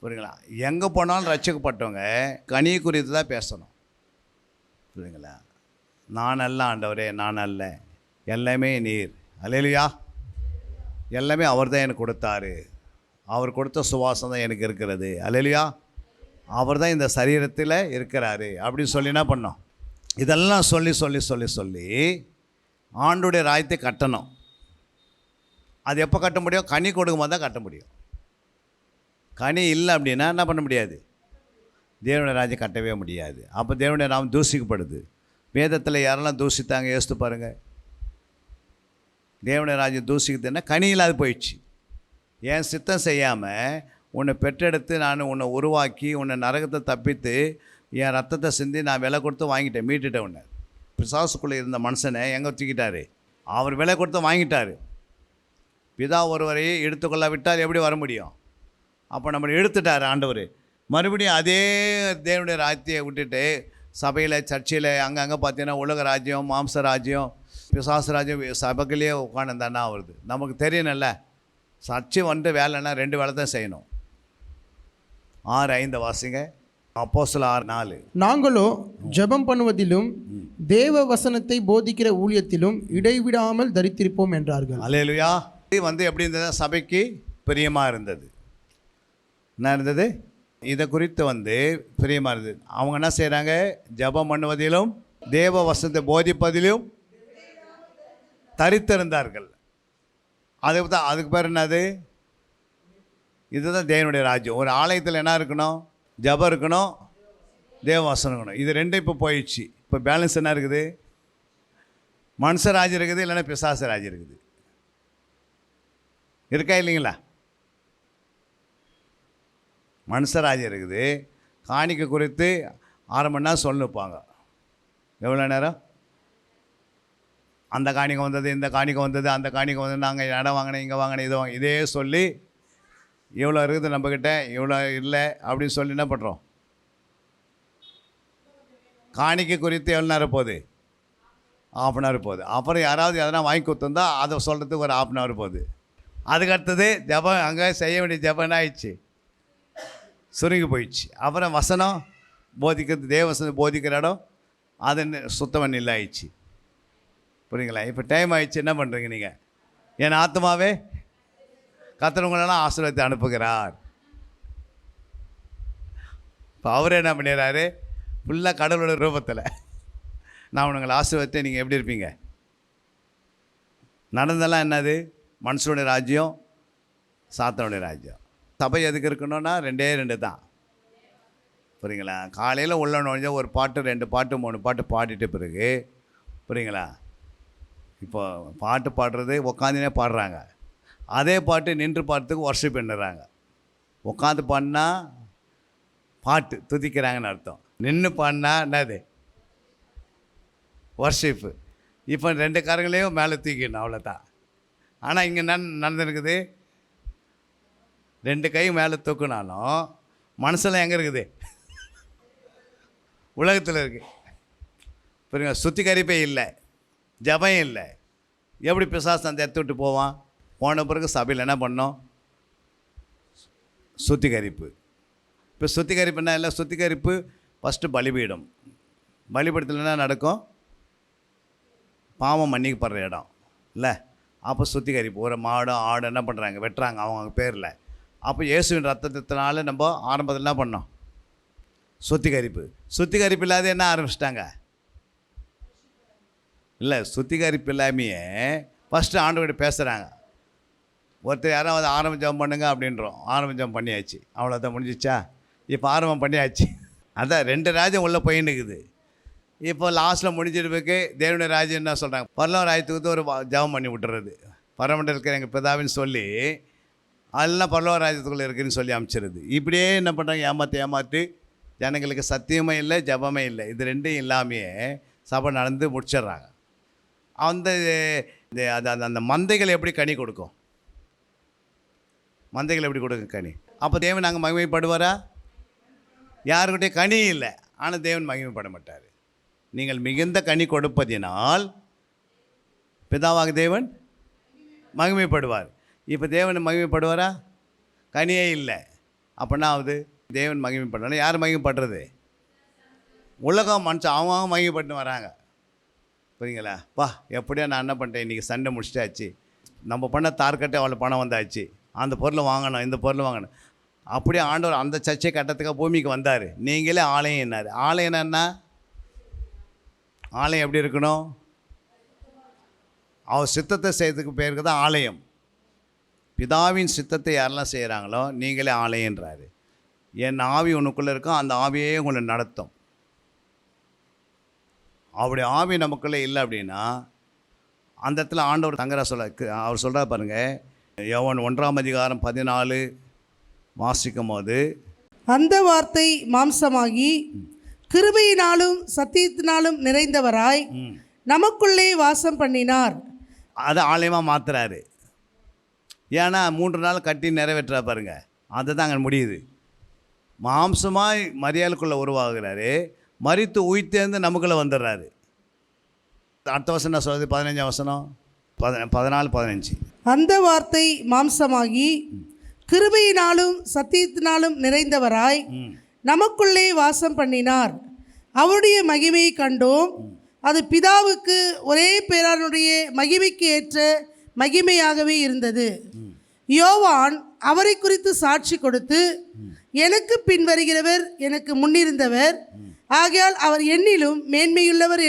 புரியுங்களா? எங்கே போனாலும் ரட்சிக்கப்பட்டவங்க கனி குறித்து தான் பேசணும். புரியுங்களா? நான் அல்ல ஆண்டவரே, நான் அல்ல, எல்லாமே நீர். அல்லேலூயா. எல்லாமே அவர் தான் எனக்கு கொடுத்தாரு, அவர் கொடுத்த சுவாசம் தான் எனக்கு இருக்கிறது. அல்லேலூயா. அவர் தான் இந்த சரீரத்தில் இருக்கிறாரு அப்படின்னு சொல்லி என்ன பண்ணோம்? இதெல்லாம் சொல்லி சொல்லி சொல்லி சொல்லி ஆண்டுடைய ராஜ்யத்தை கட்டணும். அது எப்போ கட்ட முடியும்? கனி கொடுக்கும்போது தான் கட்ட முடியும். கனி இல்லை அப்படின்னா என்ன பண்ண முடியாது? தேவனுடைய ராஜ்யம் கட்டவே முடியாது. அப்போ தேவனுடைய நாமம் தூசிக்கப்படுது. வேதத்தில் யாரெல்லாம் தூசித்தாங்க யோசித்து பாருங்கள். தேவனுடைய ராஜ்யம் தூசிக்குதுன்னா கனி இல்லாது போயிடுச்சு. என் சித்தம் செய்யாமல் உன்னை பெற்றெடுத்து நான் உன்னை உருவாக்கி உன்னை நரகத்தை தப்பித்து என் ரத்தத்தை சிந்தி நான் விலை கொடுத்து வாங்கிட்டேன், மீட்டுட்டேன். உன்னை பிசாசுக்குள்ளே இருந்த மனுஷனை எங்கே தூக்கிட்டாரு? அவர் விலை கொடுத்து வாங்கிட்டார். பிதா ஒருவரை எடுத்துக்கொள்ளாவிட்டால் எப்படி வர முடியும்? அப்போ நம்மளை எடுத்துட்டார் ஆண்டவர். மறுபடியும் அதே தேவனுடைய ராஜ்யத்தை விட்டுட்டு சபையில் சர்ச்சையில் அங்கங்கே பார்த்தீங்கன்னா உலக ராஜ்யம், மாம்ச ராஜ்யம், பிசாசு ராஜ்யம் சபைக்குள்ளேயே உட்காந்துந்தானா வருது. நமக்கு தெரியணும்ல, சர்ச்சை வேலைன்னா 2 வேலை தான் செய்யணும். 6:5 வாசிங்க. அப்போஸ்தலர் 6:4. நாங்களோ ஜெபம் பண்ணுவதிலும் தேவ வசனத்தை போதிக்கிற ஊழியத்திலும் இடைவிடாமல் தரித்திருப்போம் என்றார்கள். அல்லேலூயா. எப்படி இருந்தது? சபைக்கு பிரியமாக இருந்தது. என்ன இருந்தது? இதை குறித்து பிரியமாக இருந்தது. அவங்க என்ன செய்கிறாங்க? ஜெபம் பண்ணுவதிலும் தேவ வசனத்தை போதிப்பதிலும் தரித்திருந்தார்கள். அதுக்கு பேர் என்னது? இதுதான் தேவனுடைய ராஜ்யம். ஒரு ஆலயத்தில் என்ன இருக்கணும்? ஜபம் இருக்கணும், தேவ வசனம் இருக்கணும். இது 2 இப்போ போயிடுச்சு. இப்போ பேலன்ஸ் என்ன இருக்குது? மனுஷ ராஜ்யம் இருக்குது, இல்லைன்னா பிசாசு ராஜ்யம் இருக்குது. இருக்கா இல்லைங்களா? மனுஷ ராஜ்யம் இருக்குது. காணிக்கை குறித்து 1/2 மணி நேரம் சொல்லிப்பாங்க. எவ்வளோ நேரம்? அந்த காணிக்கை வந்தது, இந்த காணிக்கை வந்தது, அந்த காணிக்கை வந்தது, நாங்கள் இடம் வாங்கினேன், இங்கே வாங்கினேன், இதை வாங்க, இதே சொல்லி இவ்வளோ இருக்குது நம்மக்கிட்ட, இவ்வளோ இல்லை அப்படின்னு சொல்லி என்ன பண்ணுறோம்? காணிக்கை குறித்து எவ்வளோ நேரம் போகுது? 1/2 hour போகுது. அப்புறம் யாராவது எதனா வாங்கி கொடுத்துருந்தா அதை சொல்கிறதுக்கு ஒரு 1/2 hour போகுது. அதுக்கு அடுத்தது ஜபம், அங்கே செய்ய வேண்டிய ஜபம் ஆயிடுச்சு, சுருங்கி போயிடுச்சு. அப்புறம் வசனம் போதிக்கிறது, தேவ வசனம் போதிக்கிற இடம் அது சுத்தம் இல்லை ஆயிடுச்சு. புரியுங்களா? இப்போ டைம் ஆயிடுச்சு, என்ன பண்ணுறீங்க நீங்கள்? என் ஆத்மாவே கர்த்தர் உங்களெல்லாம் ஆசீர்வாதத்தை அனுப்புகிறார். இப்போ அவர் என்ன பண்ணிடுறாரு, ஃபுல்லாக கடவுளோட ரூபத்தில் நான் உங்களை ஆசீர்வாதத்தை நீங்கள் எப்படி இருப்பீங்க. நடந்தெல்லாம் என்னது, மனுஷனுடைய ராஜ்யம், சாத்தனுடைய ராஜ்யம். சபை எதுக்கு இருக்கணும்னா 2 தான். புரியுங்களா? காலையில் உள்ள நுழைஞ்ச ஒரு பாட்டு 2 பாட்டு 3 பாட்டு பாடிட்ட பிறகு, புரியுங்களா, இப்போ பாட்டு பாடுறது உட்காந்துனே பாடுறாங்க. அதே பாட்டு நின்று பாடுறதுக்கு வர்ஷிப் பண்ணுறாங்க. உட்காந்து பாடினா பாட்டு துதிக்கிறாங்கன்னு அர்த்தம், நின்று பாடினா என்னது வர்ஷிப்பு. இப்போ 2 காரங்களையும் மேலே தூக்கிடணும், அவ்வளோதான். ஆனால் இங்கே நடந்துருக்குது, 2 கை மேலே தூக்குனாலும் மனசில் எங்கே இருக்குது, உலகத்தில் இருக்குது. புரியுங்க? சுத்திகரிப்பே இல்லை, ஜபம் இல்லை. எப்படி பிசாசு அந்த இடத்த விட்டு போவான்? போன பிறகு சபையில் என்ன பண்ணோம், சுத்திகரிப்பு. இப்போ சுத்திகரிப்புன்னா இல்லை, சுத்திகரிப்பு ஃபஸ்ட்டு பலிபீடம். பலிபீடத்தில் என்ன நடக்கும், பாவம் மன்னிக்கப்படுற இடம் இல்லை. அப்போ சுத்திகரிப்பு, ஒரு மாடு ஆடு என்ன பண்ணுறாங்க, வெட்டுறாங்க அவங்க பேரில். அப்போ இயேசுவின் ரத்தத்தினால நம்ம ஆரம்பத்தில் என்ன பண்ணோம், சுத்திகரிப்பு. சுத்திகரிப்பு இல்லாத என்ன ஆரம்பிச்சிட்டாங்க இல்லை, சுத்திகரிப்பு இல்லாமையே ஃபஸ்ட்டு ஆண்டவர்கிட்ட பேசுகிறாங்க. ஒருத்தர் யாராவது ஆரம்பிச்சம் பண்ணுங்க அப்படின்றோம், ஆரம்பிச்சம் பண்ணியாச்சு, அவ்வளோதான் முடிஞ்சிச்சா. இப்போ ஆரம்பம் பண்ணியாச்சு. அதான் 2 ராஜ்யம் உள்ளே போயின்னுக்குது. இப்போ லாஸ்ட்டில் முடிஞ்சிருப்பதுக்கு தேவனுடைய ராஜ்யம் என்ன சொல்கிறாங்க, பரலோக ராஜ்யத்துக்கு ஒரு ஜபம் பண்ணி விட்டுறது. பரமண்டல் இருக்கிற எங்கள் பிதாவின்னு சொல்லி அதெல்லாம் பரலோக ராஜ்யத்துக்குள்ளே இருக்குதுன்னு சொல்லி அமைச்சிருது. இப்படியே என்ன பண்ணுறாங்க, ஏமாற்றி ஜனங்களுக்கு சத்தியமே இல்லை, ஜபமே இல்லை, இது 2 இல்லாமையே சபை நடந்து முடிச்சிடுறாங்க. அந்த அந்த மந்தைகள் எப்படி கனி கொடுக்கும், மந்தைகள் எப்படி கொடுக்கும் கனி? அப்போ தேவன் நாங்கள் மகிமைப்படுவாரா? யாருக்கிட்டே கனி இல்லை, ஆனால் தேவன் மகிமைப்பட மாட்டார். நீங்கள் மிகுந்த கனி கொடுப்பதினால் பிதாவாக தேவன் மகிமைப்படுவார். இப்போ தேவன் மகிமைப்படுவாரா? கனியே இல்லை. அப்படின்னா ஆகுது, தேவன் மகிமைப்படுறா. யார் மகிமைப்படுறது? உலகம் மனுஷன் அவங்க மகிமைப்பட்டு வராங்க. புரியுங்களா? பா எப்படியா நான் என்ன பண்ணிட்டேன், இன்றைக்கி சண்டை முடிச்சிட்டாச்சு, நம்ம பண்ண தார்கட்டே அவ்வளோ பணம் வந்தாச்சு, அந்த பொருளை வாங்கணும், இந்த பொருளை வாங்கணும். அப்படியே ஆண்டவர் அந்த சர்ச்சை கட்டத்துக்காக பூமிக்கு வந்தார். நீங்களே ஆலயம் என்னார். ஆலயம் என்னன்னா, ஆலயம் எப்படி இருக்கணும், அவர் சித்தத்தை செய்யறதுக்கு பேருக்கு தான் ஆலயம். பிதாவின் சித்தத்தை யாரெல்லாம் செய்கிறாங்களோ நீங்களே ஆலயன்றாரு. என் ஆவி உனக்குள்ளே இருக்கும், அந்த ஆவியே உங்களை நடத்தும். அவருடைய ஆவி நமக்குள்ளே இல்லை அப்படின்னா அந்த இடத்துல ஆண்டவர் தங்கரா அவர் சொல்கிறார் பாருங்கள், யோவான் 1:14 வாசிக்கும் போது, அந்த வார்த்தை மாம்சமாகி கிருபையினாலும் சத்தியத்தினாலும் நிறைந்தவராய் நமக்குள்ளே வாசம் பண்ணினார். அதை ஆலயமாக மாற்றுறாரு. ஏன்னா 3 நாள் கட்டி நிறைவேற்றா பாருங்க, அதுதான் அங்கே முடியுது. மாம்சமாய் மரியாளுக்குள்ளே உருவாகிறாரு, மரித்து உயிர்த்தேர்ந்து நமக்குள்ளே வந்துடுறாரு. அடுத்த வசனம் என்ன சொல்லுது, 15ஆம் வசனம், 14-15. அந்த வார்த்தை மாம்சமாகி கிருபையினாலும் சத்தியத்தினாலும் நிறைந்தவராய் நமக்குள்ளே வாசம் பண்ணினார். அவருடைய மகிமையை கண்டோம், அது பிதாவுக்கு ஒரே பேரானுடைய மகிமைக்கு ஏற்ற மகிமையாகவே இருந்தது. யோவான் அவரை குறித்து சாட்சி கொடுத்து, எனக்கு பின் வருகிறவர் எனக்கு முன்னிருந்தவர், ஆகையால் அவர் என்னிலும் மேன்மையுள்ளவர்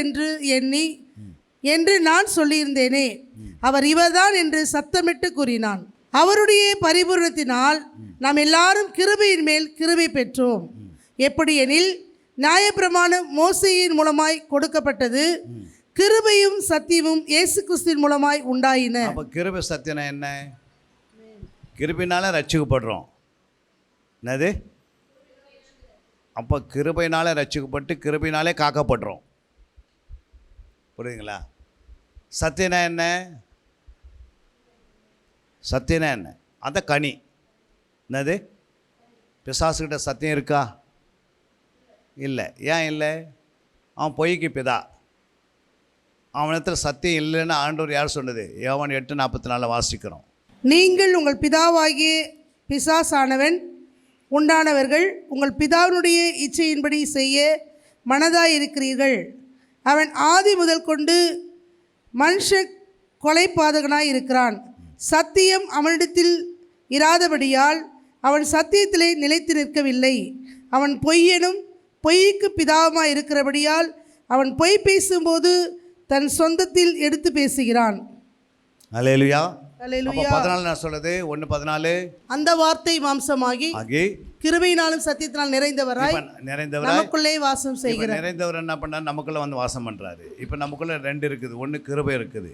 என்று நான் சொல்லியிருந்தேனே, அவர் இவர்தான் என்று சத்தமிட்டு கூறினான். அவருடைய பரிபூரணத்தினால் நாம் எல்லாரும் கிருபையின் மேல் கிருபை பெற்றோம். எப்படியெனில் நியாயப்பிரமாணம் மோசேயின் மூலமாய் கொடுக்கப்பட்டது, கிருபையும் சத்தியமும் இயேசு கிறிஸ்துவின் மூலமாய் உண்டாயின. அப்போ கிருபை சத்தியம்னா என்ன? கிருபையினால ரட்சிக்கப்படுறோம். என்னது? அப்போ கிருபையினால ரட்சிக்கப்பட்டு கிருபையினாலே காக்கப்படுறோம். புரியுதுங்களா? சத்தியனா என்ன? சத்தியனா என்ன? அந்த கனி. என்னது? பிசாசுக்கிட்ட சத்தியம் இருக்கா? இல்லை. ஏன் இல்லை? அவன் பொய்க்கு பிதா. அவனிடத்தில் சத்தியம் இல்லைன்னு ஆண்டவர் யார் சொன்னது? யோவான் 8:44 வாசிக்கிறோம். நீங்கள் உங்கள் பிதாவாகிய பிசாசானவன் உண்டானவர்கள் உங்கள் பிதாவினுடைய இச்சையின்படி செய்ய மனதாயிருக்கிறீர்கள். அவன் ஆதி முதல் கொண்டு மனுஷ கொலைபாதகனாய் இருக்கிறான். சத்தியம் அவனிடத்தில் இராதபடியால் அவன் சத்தியத்திலே நிலைத்து நிற்கவில்லை. அவன் பொய்யனும் பொய்க்கு பிதாவுமாய் இருக்கிறபடியால் அவன் பொய் பேசும்போது தன் சொந்தத்தில் எடுத்து பேசுகிறான். அல்லேலூயா. அல்லேலூயா. 14 நான் சொல்லுது 1:14. அந்த வார்த்தை மாம்சமாகி ஆகி கிருபையினாலும் சத்தியத்தினால் நிறைந்தவராய் நிறைந்தவராய் நமக்குள்ளே வாசம் செய்கிறார். நிறைந்தவர் என்ன பண்ணார்? நமக்குள்ள வந்து வாசம் பண்றாரு. இப்போ நமக்குள்ள 2 இருக்குது. ஒன்று கிருபை இருக்குது,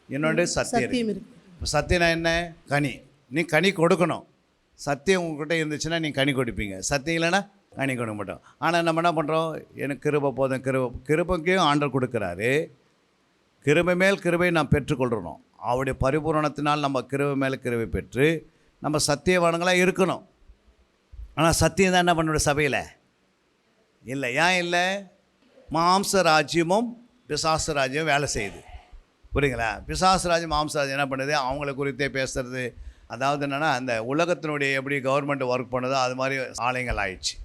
இன்னொன்று சத்தியம் சத்தியம் இருக்குது. இருக்கு. இப்போ சத்தியம்னா என்ன? கனி. நீ கனி கொடுக்கணும். சத்தியம் உங்ககிட்ட இருந்துச்சுன்னா நீங்கள் கனி கொடுப்பீங்க. சத்தியம் இல்லைன்னா கனி கொடுக்க மாட்டோம். ஆனால் நம்ம என்ன பண்ணுறோம்? எனக்கு கிருபை போதும், கிருபைக்கையும் ஆண்டவர் கொடுக்குறாரு. கிருபை மேல் கிருபை நாம் பெற்றுக்கொள்கிறோம். அவருடைய பரிபூரணத்தினால் நம்ம கிருபை மேல் கிருபை பெற்று நம்ம சத்தியவான்களாக இருக்கணும். ஆனால் சத்தியம் தான் என்ன பண்ணோட சபையில் இல்லை. ஏன் இல்லை? மாம்ச ராஜ்யமும் பிசாசு ராஜ்யமும் வேலை செய்யுது. புரியுங்களா? பிசாசு ராஜ்யம் மாம்ச ராஜ்யம் என்ன பண்ணுது? அவங்கள குறித்தே பேசுறது. அதாவது என்னென்னா, அந்த உலகத்தினுடைய எப்படி கவர்மெண்ட் ஒர்க் பண்ணுதோ அது மாதிரி ஆலயங்கள் ஆயிடுச்சு.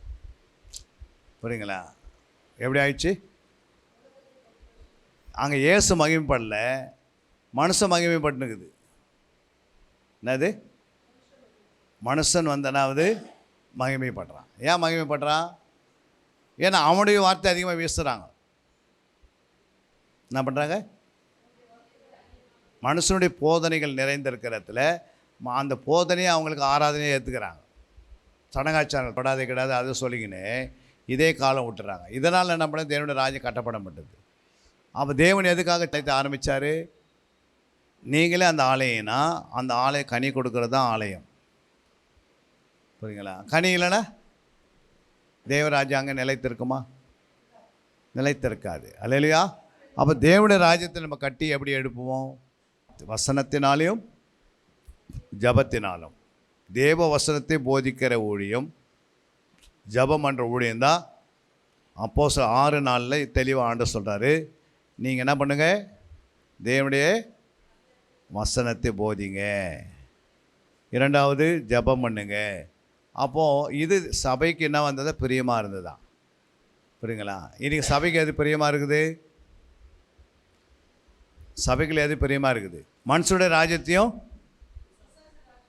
புரியுங்களா? எப்படி ஆயிடுச்சு? அங்கே இயேசு மகிமைப்படல, மனுஷன் மகிமைப்பட்டுனுக்குது. என்னது? மனுஷன் வந்தனாவது மகிமைப்படுறான். ஏன் மகிமைப்படுறான்? ஏன்னா அவனுடைய வார்த்தை அதிகமாக வீசுகிறாங்க. என்ன பண்ணுறாங்க? மனுஷனுடைய போதனைகள் நிறைந்திருக்கிறதுல அந்த போதனையை அவங்களுக்கு ஆராதனையை ஏற்றுக்கிறாங்க. சடங்காச்சாரங்கள் படாதே கிடாது அதை சொல்லிக்கின்னு இதே காலம் விட்டுறாங்க. இதனால் என்ன பண்ண? தேவனுடைய ராஜ்யம் கட்டப்பட மாட்டேது. அப்போ தேவன் எதுக்காக தைத்த ஆரம்பித்தார்? நீங்களே அந்த ஆலயம்னா அந்த ஆலயம் கனி கொடுக்கறது தான் ஆலயம். புரியுங்களா? கனி இல்லைன்னா தேவராஜ்யம் அங்கே நிலைத்திருக்குமா? நிலைத்திருக்காது. அல்லேலூயா. அப்போ தேவனுடைய ராஜ்யத்தை நம்ம கட்டி எப்படி எழுப்புவோம்? வசனத்தினாலையும் ஜபத்தினாலும். தேவ வசனத்தை போதிக்கிற ஊழியம், ஜபம் என்ற ஊழியம்தான். அப்போஸ்தலர் 6:4 தெளிவாக ஆண்டவர் சொல்கிறாரு, நீங்கள் என்ன பண்ணுங்க? தேவனுடைய வசனத்தை போதிங்க. 2வது ஜபம் பண்ணுங்க. அப்போது இது சபைக்கு என்ன வந்ததா? பிரியமாக இருந்ததா? புரியுங்களா? இன்றைக்கி சபைக்கு எது பிரியமாக இருக்குது? சபைகள் எது பிரியமாக இருக்குது? மனுஷனுடைய ராஜ்யத்தையும்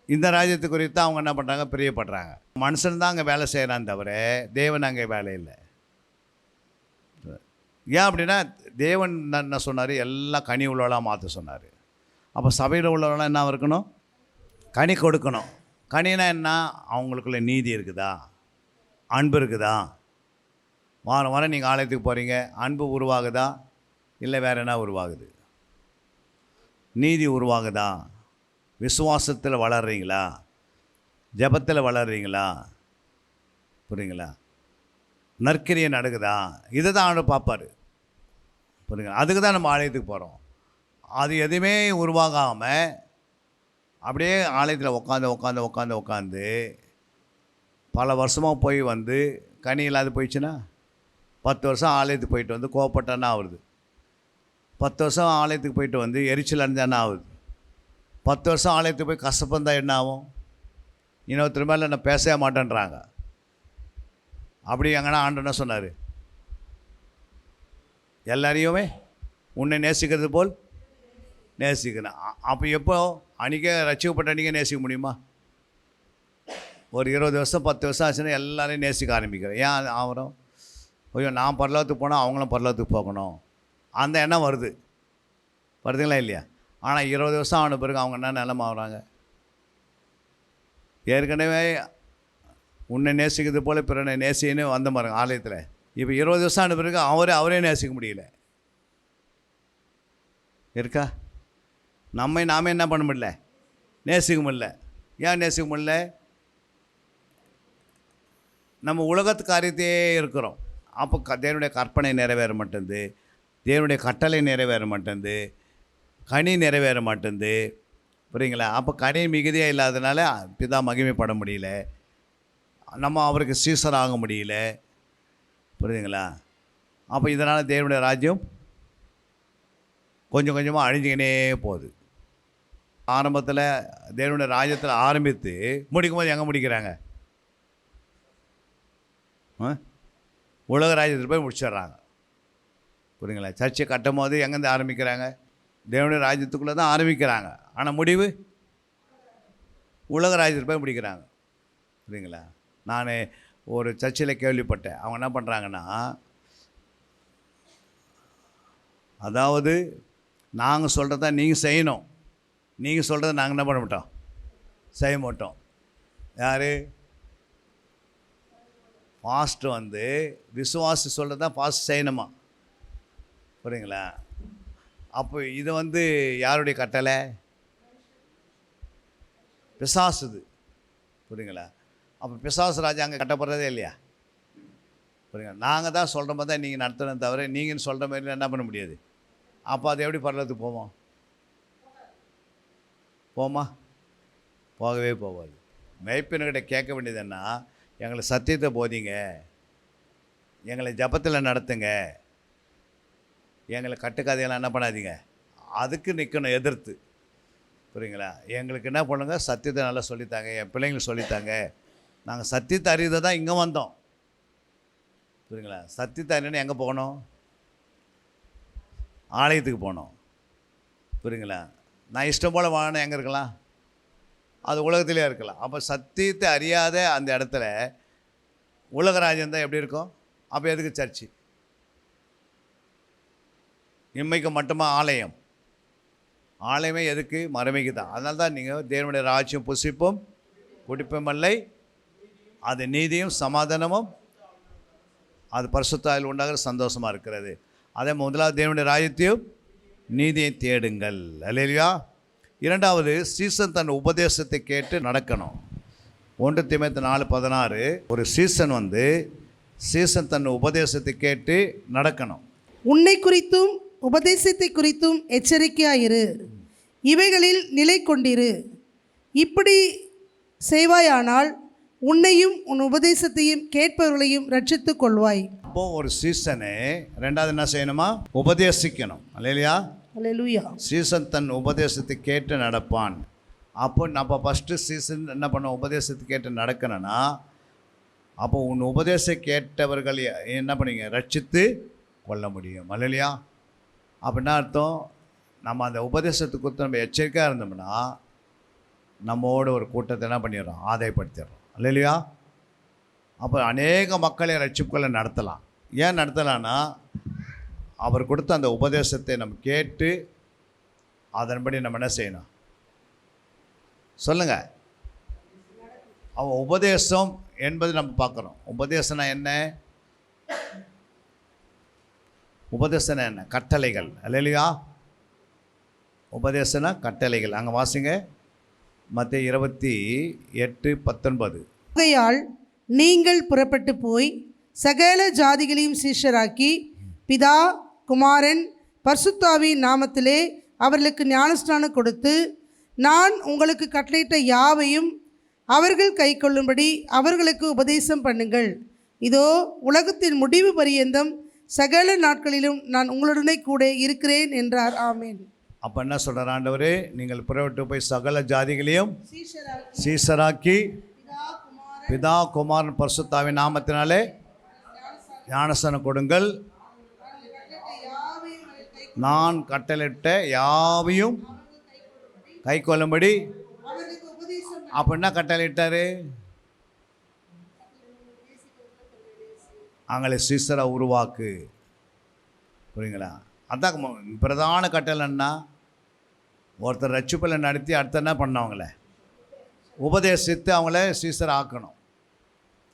இந்த ராஜ்யத்தை குறித்து அவங்க என்ன பண்ணுறாங்க? பிரியப்படுறாங்க. மனுஷன் தான் அங்கே வேலை செய்கிறான் தவிர தேவன் அங்கே வேலை இல்லை. ஏன் அப்படின்னா தேவன் என்ன சொன்னார்? எல்லாம் கனி உள்ளவளாக மாற்ற சொன்னார். அப்போ சபையில் உள்ளவளாக என்ன இருக்கணும்? கனி கொடுக்கணும். கனினா என்ன? அவங்களுக்குள்ள நீதி இருக்குதா? அன்பு இருக்குதா? வாரம் வாரம் நீங்கள் ஆலயத்துக்கு போகிறீங்க, அன்பு உருவாகுதா? இல்லை வேறு என்ன உருவாகுது? நீதி உருவாகுதா? விசுவாசத்தில் வளர்றீங்களா? ஜபத்தில் வளர்றீங்களா? புரியுங்களா? நற்கிரியை நடக்குதா? இதை தான் ஆண்டு பார்ப்பார். புரியுங்களா? அதுக்கு தான் நம்ம ஆலயத்துக்கு போகிறோம். அது எதுவுமே உருவாகாமல் அப்படியே ஆலயத்தில் உட்காந்து பல வருஷமாக போய் வந்து கனி இல்லாத போயிடுச்சுன்னா 10 வருஷம் ஆலயத்துக்கு போயிட்டு வந்து கோவப்பட்டானா ஆகுது. 10 வருஷம் ஆலயத்துக்கு போயிட்டு வந்து எரிச்சல் அடைஞ்சானா ஆகுது. 10 வருஷம் ஆலயத்துக்கு போய் கசப்பந்தால் என்ன ஆகும்? இன்னொருத்தர் மேலே நான் பேசவே மாட்டேன்றாங்க. அப்படி எங்கன்னா ஆண்டவன் என்ன சொன்னார்? எல்லாரையுமே உன்னை நேசிக்கிறது போல் நேசிக்கணும். அப்போ எப்போ? அன்றைக்கே ரட்சிக்கப்பட்ட அன்றைக்கே நேசிக்க முடியுமா? ஒரு 20 வருஷம் 10 வருஷம் ஆச்சுன்னா எல்லாரையும் நேசிக்க ஆரம்பிக்கிறேன். ஏன் ஆகிறோம்? ஐயோ, நான் பரலோகத்துக்கு போனால் அவங்களும் பரலோகத்துக்கு போகணும், அந்த எண்ணம் வருதுங்களா இல்லையா? ஆனால் 20 வருஷம் ஆன பிறகு அவங்க என்ன நிலைமை ஆகுறாங்க? ஏற்கனவே உன்னை நேசிக்கிறது போல் பிறனை நேசின்னு வந்த பாருங்க ஆலயத்தில். இப்போ 20 வருஷம் ஆன பிறகு அவரே நேசிக்க முடியல. இருக்கா? நாமே என்ன பண்ண முடியல? நேசிக்க முடியல. ஏன் நேசிக்க முடியல? நம்ம உலகத்து காரியத்தையே இருக்கிறோம். அப்போ தேவனுடைய கற்பனை நிறைவேற மாட்டேங்குது, தேவனுடைய கட்டளை நிறைவேற மாட்டேங்குது, கனி நிறைவேற மாட்டேங்குது. புரியுங்களா? அப்போ கனி மிகுதியாக இல்லாதனால பிதா மகிமைப்பட முடியல, நம்ம அவருக்கு சீசர் ஆக முடியல. புரியுதுங்களா? அப்போ இதனால் தேவனுடைய ராஜ்யம் கொஞ்சம் கொஞ்சமாக அழிஞ்சிக்கினே போகுது. ஆரம்பத்தில் தேவனுடைய ராஜ்யத்தில் ஆரம்பித்து முடிக்கும்போது எங்கே முடிக்கிறாங்க? உலக ராஜ்யத்தில் போய் முடிச்சிடுறாங்க. புரியுங்களா? சர்ச்சை கட்டும் போது எங்கேருந்து ஆரம்பிக்கிறாங்க? தேவனுடைய ராஜ்யத்துக்குள்ளே தான் ஆரம்பிக்கிறாங்க. ஆனால் முடிவு உலக ராஜ்யத்தில் போய் முடிக்கிறாங்க. புரியுங்களா? நான் ஒரு சர்ச்சில் கேள்விப்பட்டேன். அவங்க என்ன பண்ணுறாங்கன்னா, அதாவது நாங்கள் சொல்கிறத நீங்கள் செய்யணும், நீங்கள் சொல்கிறத நாங்கள் என்ன பண்ண மாட்டோம், செய்ய மாட்டோம். யார்? ஃபாஸ்ட்டு வந்து விசுவாசி சொல்கிறது தான் ஃபாஸ்ட் செய்யணுமா? புரியுங்களா? அப்போ இது வந்து யாருடைய கட்டளை? பிசாசுது. புரியுங்களா? அப்போ பிசாசு ராஜா அங்கே கட்டப்படுறதே இல்லையா? புரியுங்களா? நாங்கள் தான் சொல்கிற மாதிரி தான் நீங்கள் நடத்தணும் தவிர நீங்கள் சொல்கிற மாதிரி என்ன பண்ண முடியாது. அப்போ அது எப்படி பரலத்துக்கு போவோம்? போமா? போகவே போகாது. மெய்ப்பெண்கிட்ட கேட்க வேண்டியது என்ன, எங்களை சத்தியத்தை போதிங்க, எங்களை ஜபத்தில் நடத்துங்க, எங்களை கட்டுக்கதையெல்லாம் என்ன பண்ணாதீங்க, அதுக்கு நிற்கணும் எதிர்த்து. புரியுங்களா? எங்களுக்கு என்ன பண்ணுங்க, சத்தியத்தை நல்லா சொல்லித்தாங்க, என் பிள்ளைங்களுக்கு சொல்லித்தாங்க. நாங்கள் சத்தியத்தை அறியதை தான் இங்கே வந்தோம். புரியுங்களா? சத்தியத்தை அறியணும்னு எங்கே போகணும்? ஆலயத்துக்கு போகணும். புரியுங்களா? நான் இஷ்டம் போல் வாழணும் எங்கே இருக்கலாம்? அது உலகத்திலே இருக்கலாம். அப்போ சத்தியத்தை அறியாத அந்த இடத்துல உலகராஜ்யம் தான் எப்படி இருக்கும்? அப்போ எதுக்கு சர்ச்சு? இம்மைக்கு மட்டுமா ஆலயம்? ஆலயமே எதுக்கு? மறுமைக்கு தான். அதனால தான் நீங்கள் தேவனுடைய ராஜ்யம் புசிப்பும் குடிப்பும் அல்லை, அது நீதியும் சமாதானமும் அது பரிசுத்தாயில் உண்டாகிற சந்தோஷமாக இருக்கிறது. அதே முதலாவது தேவனுடைய ராஜ்யத்தையும் நீதியை தேடுங்கள். அல்லேலூயா. இரண்டாவது, சீசன் தன் உபதேசத்தை கேட்டு நடக்கணும். 1 தீமோத்தேயு 4:16 ஒரு சீசன் தன் உபதேசத்தை கேட்டு நடக்கணும். உன்னை குறித்தும் உபதேசத்தை குறித்தும் எச்சரிக்கையாயிரு, இவைகளில் நிலை கொண்டிரு. இப்படி செய்வாயானால் உன்னையும் உன் உபதேசத்தையும் கேட்பவர்களையும் ரட்சித்துக் கொள்வாய். அப்போது ஒரு சீசனு ரெண்டாவது என்ன செய்யணுமா? உபதேசிக்கணும். அல்லேலூயா. அல்லேலூயா. சீசன் தன் உபதேசத்தை கேட்டு நடப்பான். அப்போ நம்ம ஃபஸ்ட்டு சீசன் என்ன பண்ணோம்? உபதேசத்தை கேட்டு நடக்கணும்னா, அப்போ உன் உபதேசம் கேட்டவர்கள் என்ன பண்ணீங்க? ரட்சித்து கொள்ள முடியும். அல்லேலூயா. அப்படின்னா அர்த்தம், நம்ம அந்த உபதேசத்தை குறித்து நம்ம எச்சரிக்கையாக இருந்தோம்னா நம்மோட ஒரு கூட்டத்தை என்ன பண்ணிடுறோம்? ஆதாயப்படுத்திடுறோம். அல்லேலூயா. அப்போ அநேக மக்களை ரட்சிப்புகளை நடத்தலாம். ஏன் நடத்தலான்னா, அவர் கொடுத்த அந்த உபதேசத்தை நம்ம கேட்டு அதன்படி நம்ம என்ன செய்யணும்? சொல்லுங்கள். அவன் உபதேசம் என்பது நம்ம பார்க்குறோம். உபதேசம்னா என்ன? உபதேசம் என்ன? கட்டளைகள். அல்லேலூயா. உபதேசனா கட்டளைகள். அங்கே வாசிங்க, மத்தேயு 28:19. ஆகையால் நீங்கள் புறப்பட்டு போய் சகல ஜாதிகளையும் சீஷராக்கி பிதா குமாரன் பரிசுத்தாவியின் நாமத்திலே அவர்களுக்கு ஞானஸ்நானம் கொடுத்து, நான் உங்களுக்கு கட்டளையிட்ட யாவையும் அவர்கள் கைக்கொள்ளும்படி அவர்களுக்கு உபதேசம் பண்ணுங்கள். இதோ உலகத்தின் முடிவு பரியந்தம் சகல நாட்களிலும் நான் உங்களுடனே கூட இருக்கிறேன் என்றார். ஆமேன். அப்போ என்ன சொல்கிறார் ஆண்டவர்? நீங்கள் புறப்பட்டு போய் சகல ஜாதிகளையும் சீஷராக்கி பிதா குமாரன் பரிசுத்தாவின் நாமத்தினாலே ஞானஸ்நானம் கொடுங்கள். நான் கட்டளையிட்ட யாவையும் கை கொள்ளும்படி. அப்போ என்ன கட்டளையிட்டார்? அவங்களை சீசரை உருவாக்கு. புரியுங்களா? அதான் பிரதான கட்டளைன்னா, ஒருத்தர் ரட்சிப்பில் நடத்தி அடுத்த என்ன பண்ணவங்கள உபதேசித்து அவங்கள சீசரை ஆக்கணும்.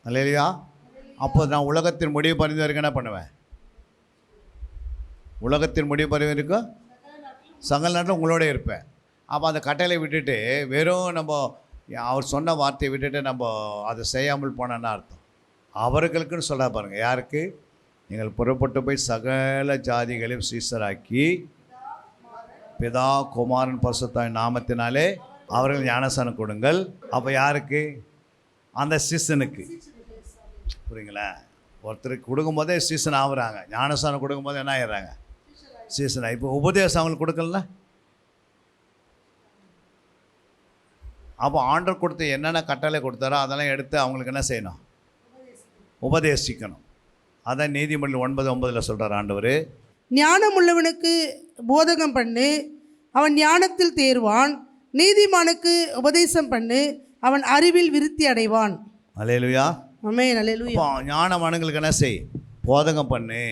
இல்லையா? அப்போ நான் உலகத்தின் முடிவு பறிந்து வரைக்கும் என்ன பண்ணுவேன்? உலகத்தின் முடிவு பறிவு வரைக்கும் சகல நாட்டில் உங்களோட இருப்பேன். அப்போ அந்த கட்டளை விட்டுட்டு வெறும் நம்ம அவர் சொன்ன வார்த்தையை விட்டுட்டு நம்ம அதை செய்யாமல் போனோன்னா அர்த்தம் அவர்களுக்குன்னு சொல்ல பாருங்கள். யாருக்கு? நீங்கள் புறப்பட்டு போய் சகல ஜாதிகளையும் சீசராக்கி பிதா குமாரன் பரிசுத்தாவின் நாமத்தினாலே அவர்கள் ஞானஸ்நானம் கொடுங்கள். அப்போ யாருக்கு? அந்த சீசனுக்கு. புரியுங்களா? ஒருத்தருக்கு கொடுக்கும்போதே சீசன் ஆகுறாங்க. ஞானஸ்நானம் கொடுக்கும்போது என்ன ஆகிடுறாங்க? சீசனாக. இப்போ உபதேசம் அவங்களுக்கு கொடுக்கல. அப்போ ஆண்டவர் கொடுத்து என்னென்ன கட்டளை கொடுத்தாரோ அதெல்லாம் எடுத்து அவங்களுக்கு என்ன செய்யணும்? உபதேசிக்கணும். அதான் நீதிமொழிகள் 9:9 சொல்கிறார் ஆண்டவர். ஞானம் உள்ளவனுக்கு போதகம் பண்ணு, அவன் ஞானத்தில் தேர்வான். நீதிமானுக்கு உபதேசம் பண்ணு, அவன் அறிவில் விருத்தி அடைவான். அல்லேலூயா. ஆமென். அல்லேலூயா. அப்போ ஞானமானங்களுக்கு என்ன செய்? போதகம் பண்ணு,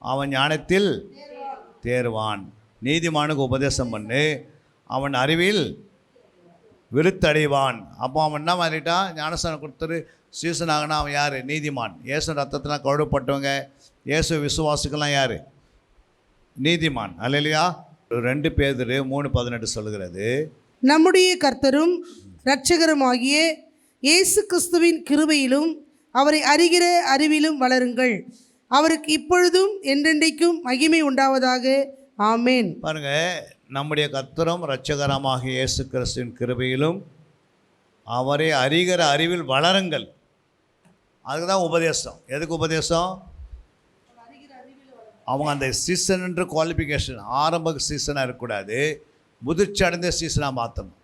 அவன் ஞானத்தில் தேர்வான். நீதிமானுக்கு உபதேசம் பண்ணு, அவன் அறிவில் விருத்தடைவான். அப்போ அவன் என்ன மாறிட்டான்? ஞானஸ்தானம் கொடுத்துரு சீசனாகனா அவன் யார்? நீதிமான். இயேசு ரத்தத்திலாம் கழுவப்பட்டவங்க, இயேசு விசுவாசிக்கெல்லாம் யார்? நீதிமான். அல்லேலூயா. 2 பேதுரு 3:18 சொல்லுகிறது, நம்முடைய கர்த்தரும் இரட்சகருமாகிய இயேசு கிறிஸ்துவின் கிருபையிலும் அவரை அறிகிற அறிவிலும் வளருங்கள். அவருக்கு இப்பொழுதும் என்றென்றைக்கும் மகிமை உண்டாவதாக. ஆமேன். பாருங்க, நம்முடைய கர்த்தரும் இரட்சகரமாகிய இயேசு கிறிஸ்துவின் கிருபையிலும் அவரை அறிகிற அறிவில் வளருங்கள். அதுக்கு தான் உபதேசம். எதுக்கு உபதேசம்? அவங்க அந்த சீசன் என்ற குவாலிஃபிகேஷன் ஆரம்ப சீசனாக இருக்கக்கூடாது, முதிர்ச்சி அடைந்த சீசனாக மாற்றணும்.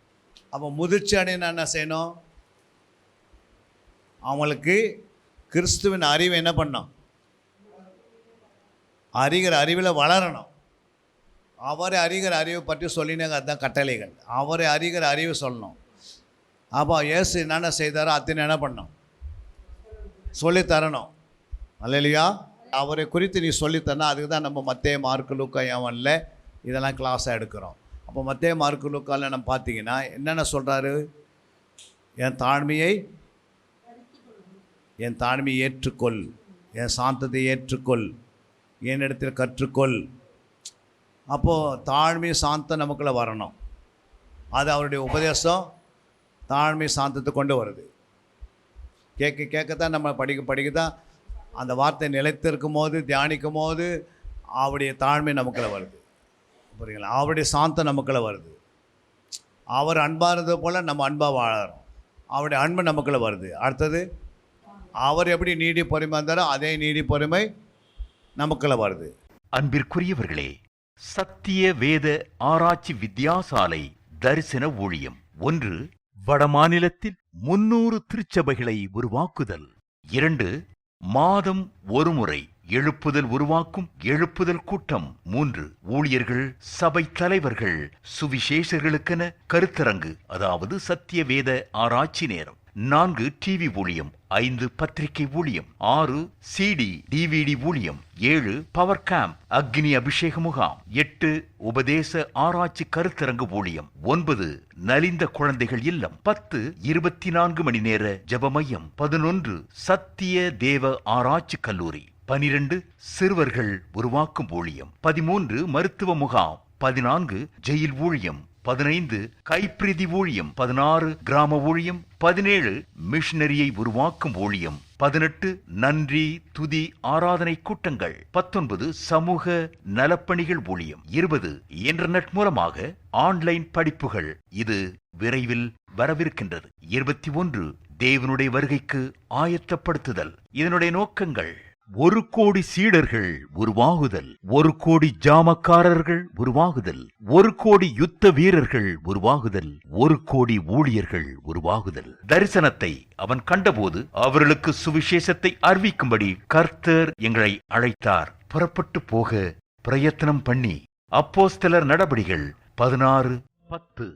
அப்போ முதிர்ச்சி அடையினா என்ன செய்யணும்? அவங்களுக்கு கிறிஸ்துவின் அறிவை என்ன பண்ணணும்? அறிகிற அறிவில் வளரணும். அவரை அறிகிற அறிவை பற்றி சொல்லினாங்க, அதுதான் கட்டளைகள். அவரை அறிகிற அறிவை சொல்லணும். அப்போ இயேசு என்னென்ன செய்தாரோ அத்தனை என்ன பண்ணணும்? சொல்லித்தரணும். அல்லேலூயா. அவரை குறித்து நீ சொல்லித்தரனா, அதுக்கு தான் நம்ம மத்தேயு, மார்க்கு, லூக்கா, யோவான்ல இதெல்லாம் கிளாஸாக எடுக்கிறோம். அப்போ மத்தேயு, மார்க்கு, லூக்காவில் நம்ம பார்த்தீங்கன்னா என்னென்ன சொல்கிறாரு? என் தாழ்மையை ஏற்றுக்கொள், என் சாந்தத்தை ஏற்றுக்கொள், என்னிடத்தில் கற்றுக்கொள். அப்போது தாழ்மை சாந்தம் நமக்குள்ளே வரணும். அது அவருடைய உபதேசம் தாழ்மை சாந்தத்தை கொண்டு வருது. கேட்கத்தான் நம்ம படிக்க தான் அந்த வார்த்தை நிலைத்திருக்கும் போது, தியானிக்கும் போது அவருடைய தாழ்மை நமக்குள்ளே வருது. புரியுங்களா? அவருடைய சாந்தம் நமக்குள்ளே வருது. அவர் அன்பாக இருந்தது போல் நம்ம அன்பாக வாழறோம். அவருடைய அன்பு நமக்குள்ளே வருது. அடுத்தது, அவர் எப்படி நீடி பொறுமை இருந்தாரோ அதே நீடி பொறுமை நமக்குள்ளே வருது. அன்பிற்குரியவர்களே, சத்திய வேத ஆராய்ச்சி வித்யாசாலை தரிசன ஊழியம் 1. வடமாநிலத்தில் 300 திருச்சபைகளை உருவாக்குதல். 2. மாதம் ஒருமுறை எழுப்புதல் உருவாக்கும் எழுப்புதல் கூட்டம். 3. ஊழியர்கள், சபை தலைவர்கள், சுவிசேஷர்களுக்கென கருத்தரங்கு, அதாவது சத்திய வேத ஆராய்ச்சி நேரம். 4. டிவி ஊழியம். 5. பத்திரிகை ஊழியம். 6. CD DVD ஊழியம். 7. பவர் கேம்ப் அக்னி அபிஷேக முகாம். 8. உபதேச ஆராய்ச்சி கருத்தரங்கு ஊழியம். 9. நலிந்த குழந்தைகள் இல்லம். 10. 24 மணி நேர ஜெப மையம். 11. சத்திய தேவ ஆராய்ச்சி கல்லூரி. 12. சிறுவர்கள் உருவாக்கும் ஊழியம். 13. மருத்துவ முகாம். 14. ஜெயில் ஊழியம். 15. கைப்பிரதி ஊழியம். 16. கிராம ஊழியம். 17. மிஷனரியை உருவாக்கும் ஊழியம். 18. நன்றி துதி ஆராதனை கூட்டங்கள். 19. சமூக நலப்பணிகள் ஊழியம். 20. இன்டர்நெட் மூலமாக ஆன்லைன் படிப்புகள். இது விரைவில் வரவிருக்கின்றது. 21. தேவனுடைய வருகைக்கு ஆயத்தப்படுத்துதல். இதனுடைய நோக்கங்கள்: 1 கோடி சீடர்கள் உருவாகுதல், 1 கோடி ஜாமக்காரர்கள் உருவாகுதல், 1 கோடி யுத்த வீரர்கள் உருவாகுதல், 1 கோடி ஊழியர்கள் உருவாகுதல். தரிசனத்தை அவன் கண்டபோது அவர்களுக்கு சுவிசேஷத்தை அறிவிக்கும்படி கர்த்தர் எங்களை அழைத்தார். புறப்பட்டு போக பிரயத்தனம் பண்ணி. அப்போஸ்தலர் நடபடிகள் 16:10.